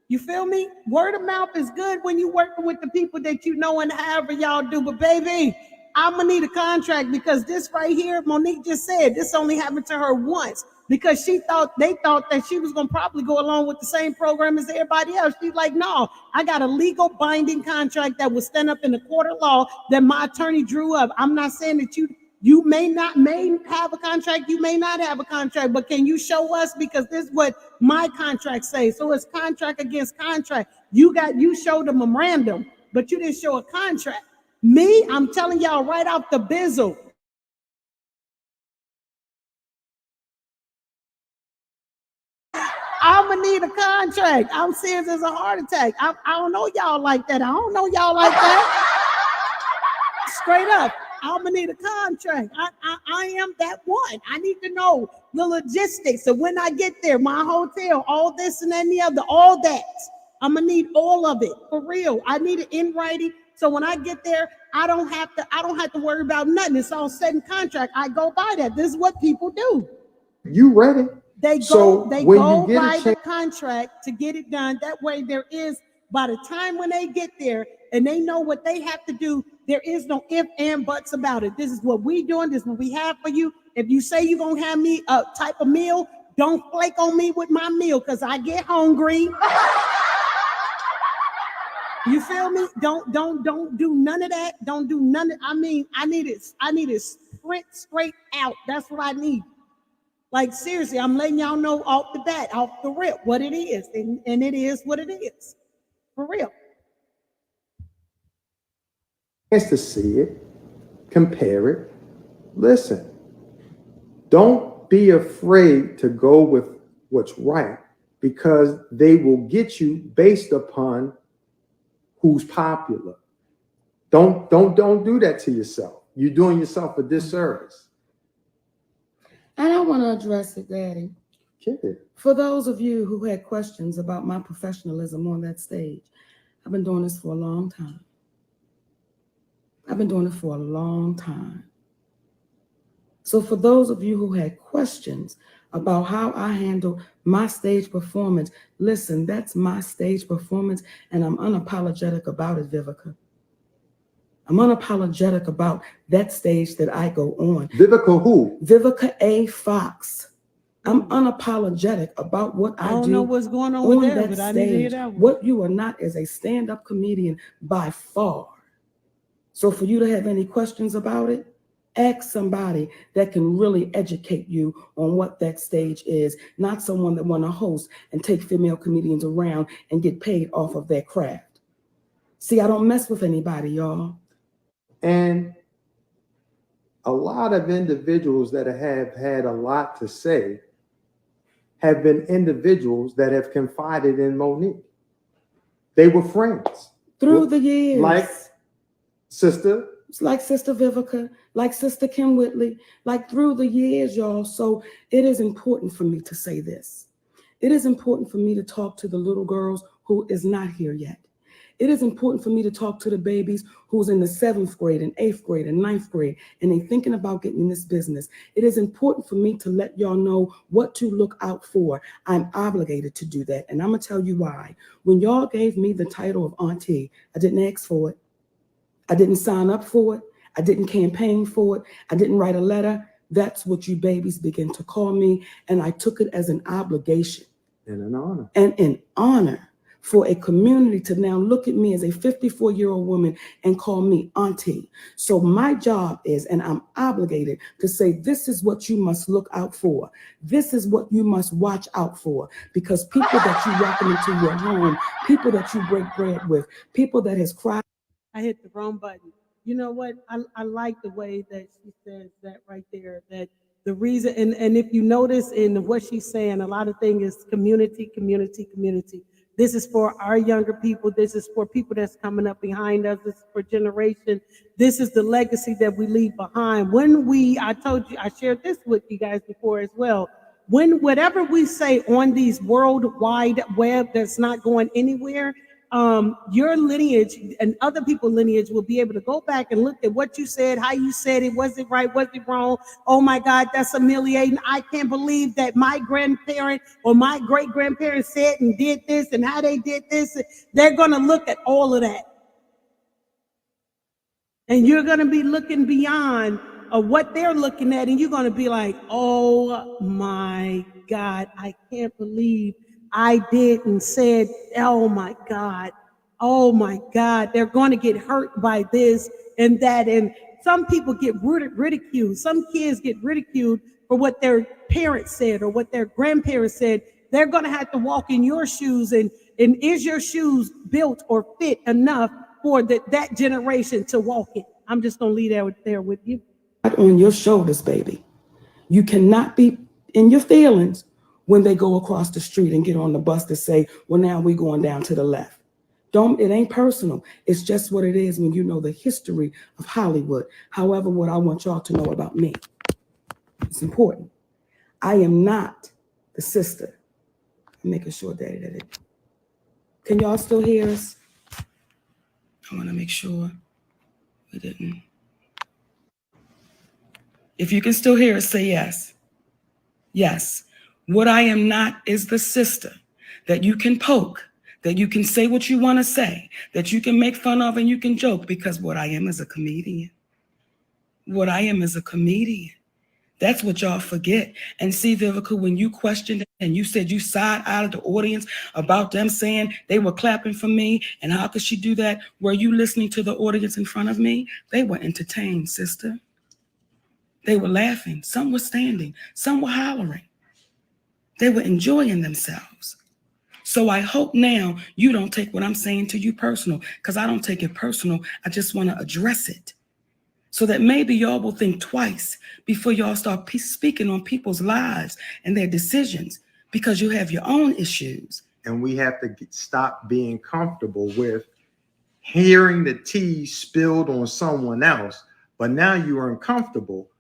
You feel me? Word of mouth is good when you're working with the people that you know and however y'all do. But baby, I'm gonna need a contract because this right here, Monique just said, this only happened to her once because they thought that she was gonna probably go along with the same program as everybody else. She's like, no, I got a legal binding contract that will stand up in the court of law that my attorney drew up. I'm not saying that you may have a contract, you may not have a contract, but can you show us? Because this is what my contract says. So it's contract against contract. You showed a memorandum, but you didn't show a contract. Me, I'm telling y'all right off the bizzle. I'm gonna need a contract. I'm serious as a heart attack. I don't know y'all like that. Straight up. I'm gonna need a contract. I am that one. I need to know the logistics. So when I get there, my hotel, all this and then the other, all that. I'm gonna need all of it for real. I need it in writing. So when I get there, I don't have to worry about nothing. It's all set in contract. I go by that. This is what people do. You ready? They go by the contract to get it done. That way there is, by the time when they get there and they know what they have to do, there is no if and buts about it. This is what we doing. This is what we have for you. If you say you're going to have me a type of meal, don't flake on me with my meal because I get hungry. You feel me? Don't do none of that. Don't do none of, I need it sprint straight out. That's what I need. Like seriously, I'm letting y'all know off the bat, off the rip, what it is. And it is what it is. For real. Chance to see it, compare it, listen. Don't be afraid to go with what's right because they will get you based upon who's popular. Don't do that to yourself. You're doing yourself a disservice. And I want to address it, Daddy. Get it. For those of you who had questions about my professionalism on that stage, I've been doing this for a long time. I've been doing it for a long time. So for those of you who had questions about how I handle my stage performance, listen, that's my stage performance, and I'm unapologetic about it, Vivica. I'm unapologetic about that stage that I go on. Vivica who? Vivica A. Fox. I'm unapologetic about what I do. I don't know what's going on with that, but I need to hear that one. What you are not is a stand-up comedian by far. So for you to have any questions about it, ask somebody that can really educate you on what that stage is, not someone that want to host and take female comedians around and get paid off of their craft. See, I don't mess with anybody, y'all. And a lot of individuals that have had a lot to say have been individuals that have confided in Monique. They were friends. Through the years. Like Sister. Like Sister Vivica, like Sister Kim Whitley, like through the years, y'all. So it is important for me to say this. It is important for me to talk to the little girls who is not here yet. It is important for me to talk to the babies who's in the 7th grade and 8th grade and 9th grade, and they thinking about getting in this business. It is important for me to let y'all know what to look out for. I'm obligated to do that, and I'm gonna tell you why. When y'all gave me the title of auntie, I didn't ask for it. I didn't sign up for it. I didn't campaign for it. I didn't write a letter. That's what you babies begin to call me, and I took it as an obligation. And an honor. And an honor for a community to now look at me as a 54-year-old woman and call me auntie. So my job is, and I'm obligated to say, this is what you must look out for. This is what you must watch out for, because people that you welcome into your home, people that you break bread with, people that has cried. I hit the wrong button. You know what? I like the way that she says that right there, that the reason, and if you notice in what she's saying, a lot of things is community, community, community. This is for our younger people. This is for people that's coming up behind us. This is for generation. This is the legacy that we leave behind. I told you, I shared this with you guys before as well. When whatever we say on these worldwide web that's not going anywhere, your lineage and other people's lineage will be able to go back and look at what you said, how you said it, was it right, was it wrong? Oh my God, that's humiliating. I can't believe that my grandparent or my great-grandparent said and did this and how they did this. They're going to look at all of that. And you're going to be looking beyond what they're looking at, and you're going to be like, oh my God, I can't believe I did and said, oh my God, they're going to get hurt by this and that. And some people get ridiculed. Some kids get ridiculed for what their parents said or what their grandparents said. They're going to have to walk in your shoes, and is your shoes built or fit enough for that generation to walk in? I'm just going to leave that there with you. On your shoulders, baby. You cannot be in your feelings when they go across the street and get on the bus to say, well, now we're going down to the left. It ain't personal. It's just what it is when you know the history of Hollywood. However, what I want y'all to know about me, it's important. I am not the sister. I'm making sure that it. Can y'all still hear us? I want to make sure we didn't. If you can still hear us, say yes. Yes. What I am not is the sister that you can poke, that you can say what you want to say, that you can make fun of and you can joke, because what I am is a comedian. What I am is a comedian. That's what y'all forget. And see, Vivica, when you questioned and you said you side out of the audience about them saying they were clapping for me and how could she do that? Were you listening to the audience in front of me? They were entertained, sister. They were laughing. Some were standing. Some were hollering. They were enjoying themselves. So I hope now you don't take what I'm saying to you personal, because I don't take it personal. I just want to address it so that maybe y'all will think twice before y'all start speaking on people's lives and their decisions, because you have your own issues. And we have to stop being comfortable with hearing the tea spilled on someone else, but now you are uncomfortable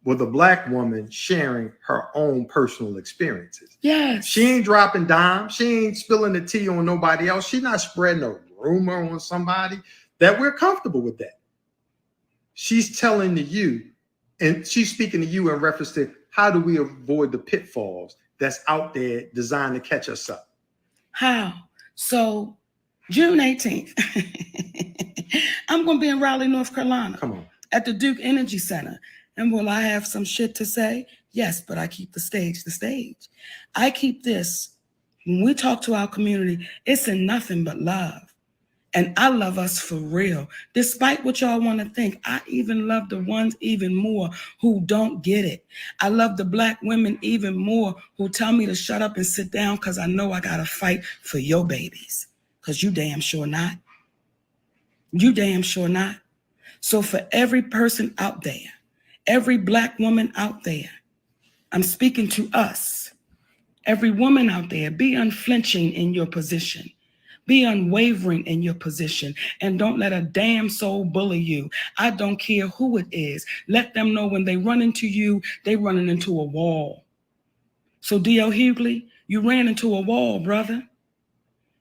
with a Black woman sharing her own personal experiences. Yes. She ain't dropping dimes. She ain't spilling the tea on nobody else. She's not spreading a rumor on somebody. That we're comfortable with that. She's telling to you, and she's speaking to you in reference to how do we avoid the pitfalls that's out there designed to catch us up. How? So June 18th, I'm going to be in Raleigh, North Carolina. Come on. At the Duke Energy Center. And will I have some shit to say? Yes, but I keep the stage the stage. I keep this. When we talk to our community, it's in nothing but love. And I love us for real. Despite what y'all want to think, I even love the ones even more who don't get it. I love the Black women even more who tell me to shut up and sit down because I know I got to fight for your babies. Because you damn sure not. You damn sure not. So for every person out there, every Black woman out there, I'm speaking to us. Every woman out there, be unflinching in your position. Be unwavering in your position, and don't let a damn soul bully you. I don't care who it is. Let them know when they run into you, they running into a wall. So D.L. Hughley, you ran into a wall, brother.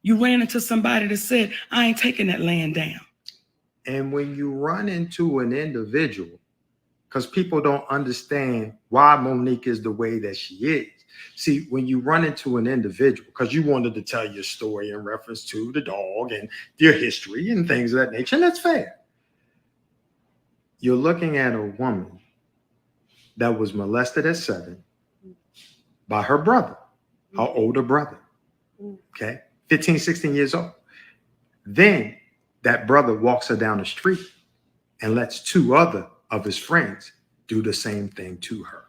You ran into somebody that said, I ain't taking that land down. And when you run into an individual, because people don't understand why Monique is the way that she is. See, when you run into an individual, because you wanted to tell your story in reference to the dog and your history and things of that nature, and that's fair. You're looking at a woman that was molested at 7 by her brother, her older brother, okay? 15, 16 years old. Then that brother walks her down the street and lets 2 other of his friends do the same thing to her.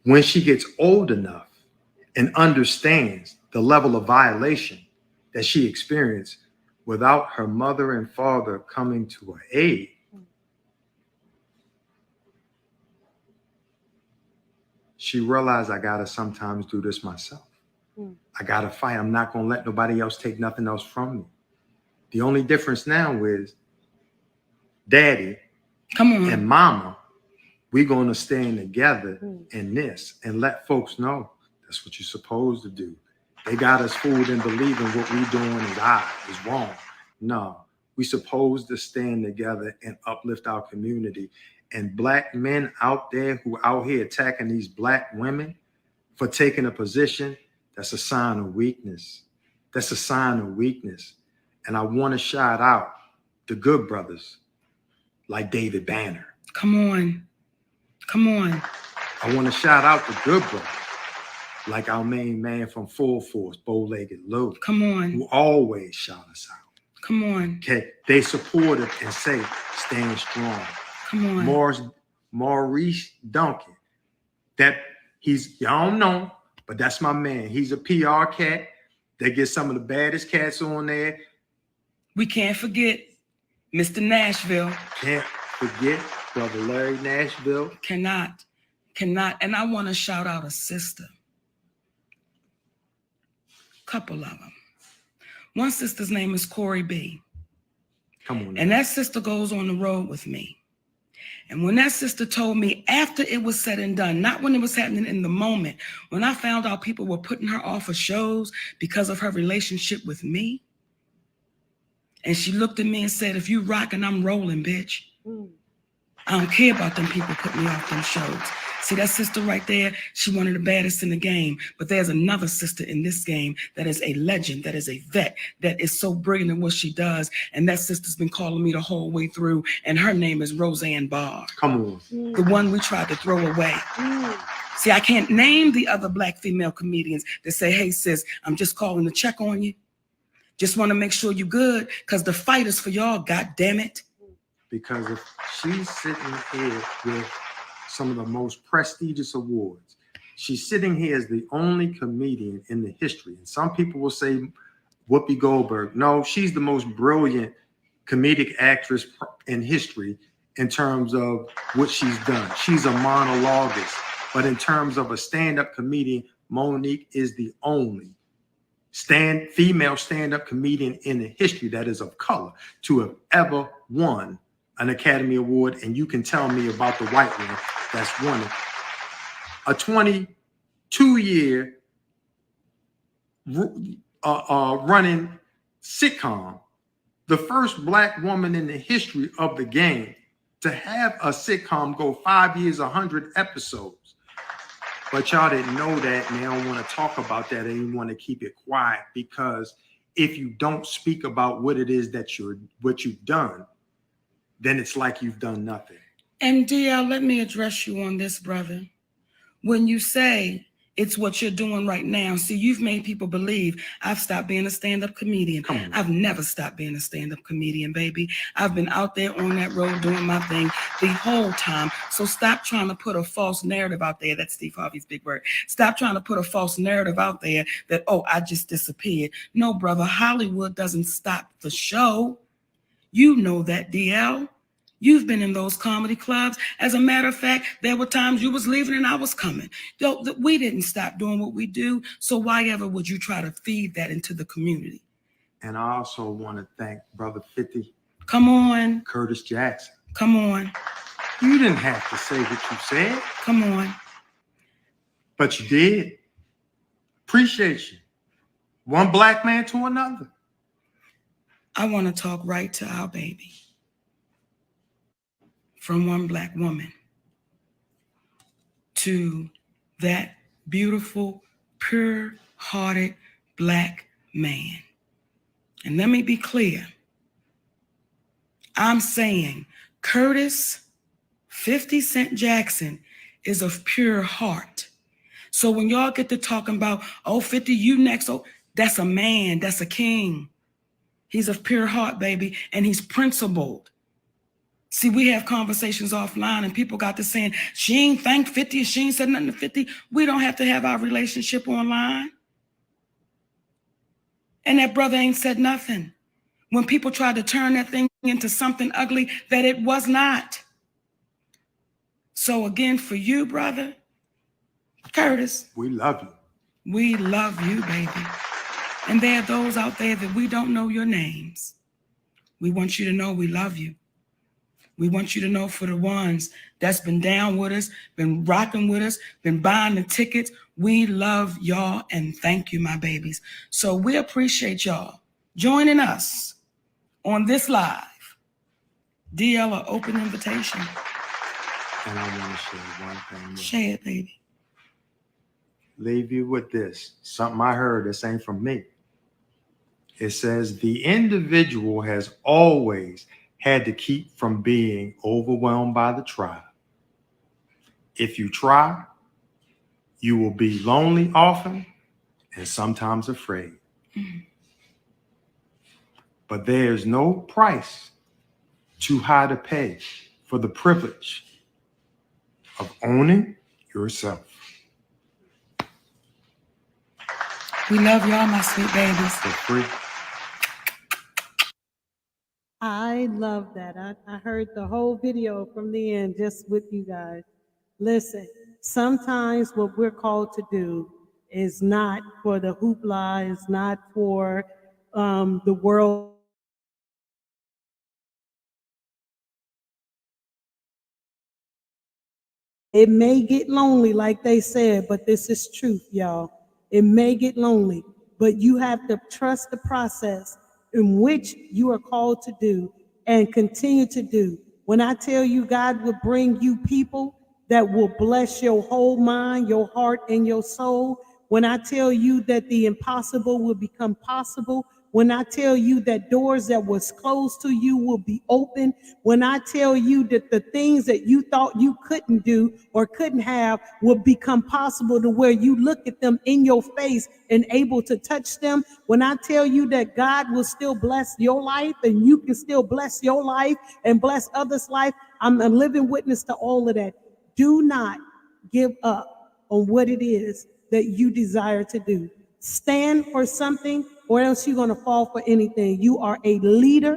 When she gets old enough and understands the level of violation that she experienced without her mother and father coming to her aid, she realized I gotta sometimes do this myself. I gotta fight. I'm not gonna let nobody else take nothing else from me. The only difference now is daddy and mama, we're going to stand together in this and let folks know that's what you're supposed to do. They got us fooled in believing what we're doing is wrong. No, we're supposed to stand together and uplift our community. And Black men out there who out here attacking these Black women for taking a position, that's a sign of weakness. That's a sign of weakness. And I want to shout out the good brothers like David Banner. Come on. Come on. I want to shout out the good brothers like our main man from Full Force, Bow-Legged Lou. Come on. Who always shout us out. Come on. Okay, they support it and say, stand strong. Come on. Maurice Duncan, that y'all don't know, but that's my man. He's a PR cat. They get some of the baddest cats on there. We can't forget Mr. Nashville. Can't forget Brother Larry Nashville. Cannot. And I want to shout out a sister. Couple of them. One sister's name is Corey B. Come on. And that sister goes on the road with me. And when that sister told me after it was said and done, not when it was happening in the moment, when I found out people were putting her off of shows because of her relationship with me, and she looked at me and said, if you rockin', I'm rolling, bitch. I don't care about them people putting me off them shows. See that sister right there? She one of the baddest in the game. But there's another sister in this game that is a legend, that is a vet, that is so brilliant in what she does. And that sister's been calling me the whole way through. And her name is Roseanne Barr. Come on. The one we tried to throw away. See, I can't name the other Black female comedians that say, hey, sis, I'm just calling to check on you. Just want to make sure you're good, because the fight is for y'all, God damn it. Because if she's sitting here with some of the most prestigious awards, she's sitting here as the only comedian in the history. And some people will say Whoopi Goldberg. No, she's the most brilliant comedic actress in history in terms of what she's done. She's a monologuist. But in terms of a stand-up comedian, Monique is the only female stand-up comedian in the history that is of color to have ever won an Academy Award, and you can tell me about the white one that's won it. A 22-year running sitcom, the first Black woman in the history of the game to have a sitcom go 5 years, 100 episodes. But y'all didn't know that, and they don't want to talk about that, and you want to keep it quiet, because if you don't speak about what it is that what you've done, then it's like you've done nothing. And DL, let me address you on this, brother. When you say it's what you're doing right now, see, you've made people believe I've stopped being a stand-up comedian. I've never stopped being a stand-up comedian, baby. I've been out there on that road doing my thing the whole time. So stop trying to put a false narrative out there. That's Steve Harvey's big word. Stop trying to put a false narrative out there that, oh, I just disappeared. No, brother, Hollywood doesn't stop the show. You know that, DL. You've been in those comedy clubs. As a matter of fact, there were times you was leaving and I was coming. We didn't stop doing what we do. So why ever would you try to feed that into the community? And I also want to thank Brother 50. Come on. Curtis Jackson. Come on. You didn't have to say what you said. Come on. But you did. Appreciate you. One Black man to another. I want to talk right to our baby. From one Black woman to that beautiful, pure-hearted Black man. And let me be clear. I'm saying Curtis 50 Cent Jackson is of pure heart. So when y'all get to talking about, oh, 50, you next, oh, that's a man, that's a king. He's of pure heart, baby, and he's principled. See, we have conversations offline and people got to saying, she ain't thanked 50, she ain't said nothing to 50. We don't have to have our relationship online. And that brother ain't said nothing. When people tried to turn that thing into something ugly that it was not. So again, for you, brother, Curtis. We love you. We love you, baby. And there are those out there that we don't know your names. We want you to know we love you. We want you to know, for the ones that's been down with us, been rocking with us, been buying the tickets, we love y'all and thank you, my babies. So we appreciate y'all joining us on this live. DL, an open invitation. And I want to share one thing more. Share it, baby. Leave you with this. Something I heard, this ain't from me. It says the individual has always had to keep from being overwhelmed by the tribe. If you try, you will be lonely often and sometimes afraid. But there's no price too high to pay for the privilege of owning yourself. We love y'all, my sweet babies. For free. I love that. I heard the whole video from the end just with you guys. Listen, sometimes what we're called to do is not for the hoopla, is not for the world. It may get lonely, like they said, but this is truth, y'all. It may get lonely, but you have to trust the process in which you are called to do and continue to do. When I tell you God will bring you people that will bless your whole mind, your heart, and your soul, when I tell you that the impossible will become possible, when I tell you that doors that was closed to you will be open, when I tell you that the things that you thought you couldn't do or couldn't have will become possible to where you look at them in your face and able to touch them, when I tell you that God will still bless your life and you can still bless your life and bless others' life, I'm a living witness to all of that. Do not give up on what it is that you desire to do. Stand for something, or else you're going to fall for anything. You are a leader.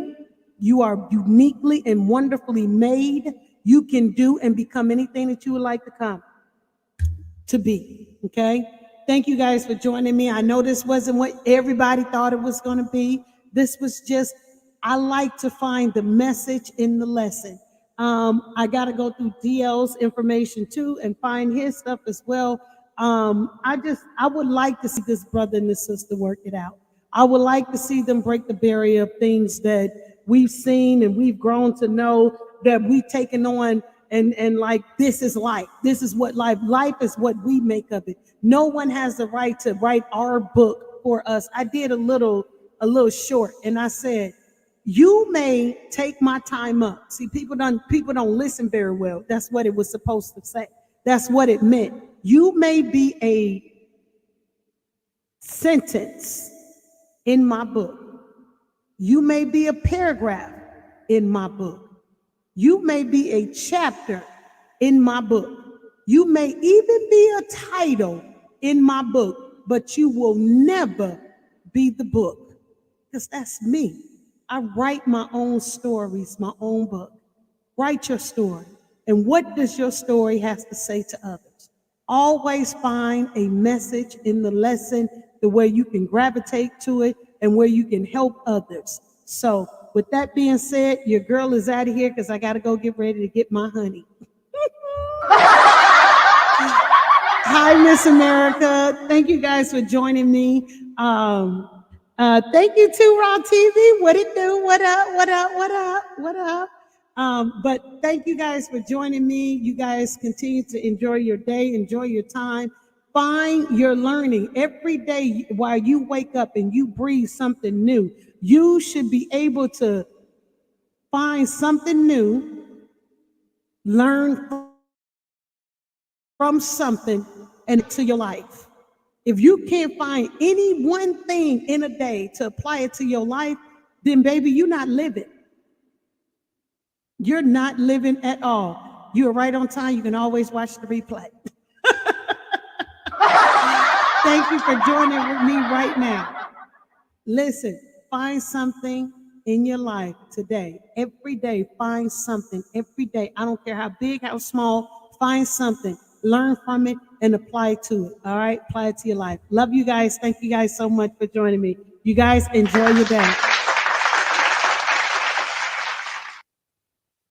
You are uniquely and wonderfully made. You can do and become anything that you would like to come to be. Okay? Thank you guys for joining me. I know this wasn't what everybody thought it was going to be. This was just I like to find the message in the lesson. I got to go through DL's information too and find his stuff as well. I would like to see this brother and this sister work it out. I would like to see them break the barrier of things that we've seen and we've grown to know, that we've taken on, and like, this is life. This is what life is, what we make of it. No one has the right to write our book for us. I did a little short, and I said, you may take my time up. See, people don't listen very well. That's what it was supposed to say. That's what it meant. You may be a sentence in my book. You may be a paragraph in my book. You may be a chapter in my book. You may even be a title in my book, but you will never be the book, because that's me. I write my own stories, my own book. Write your story. And what does your story have to say to others? Always find a message in the lesson, the way you can gravitate to it and where you can help others. So with that being said, your girl is out of here because I got to go get ready to get my honey. Hi, Miss America. Thank you guys for joining me. Thank you to Raw TV. What it do? What up? What up? What up? What up? But thank you guys for joining me. You guys continue to enjoy your day, enjoy your time. Find your learning every day while you wake up and you breathe something new. You should be able to find something new, learn from something, and to your life. If you can't find any one thing in a day to apply it to your life, then baby, you're not living. You're not living at all. You're right on time. You can always watch the replay. Thank you for joining with me right now. Listen, find something in your life today. Every day, find something. Every day. I don't care how big, how small. Find something. Learn from it and apply it to it. All right? Apply it to your life. Love you guys. Thank you guys so much for joining me. You guys enjoy your day.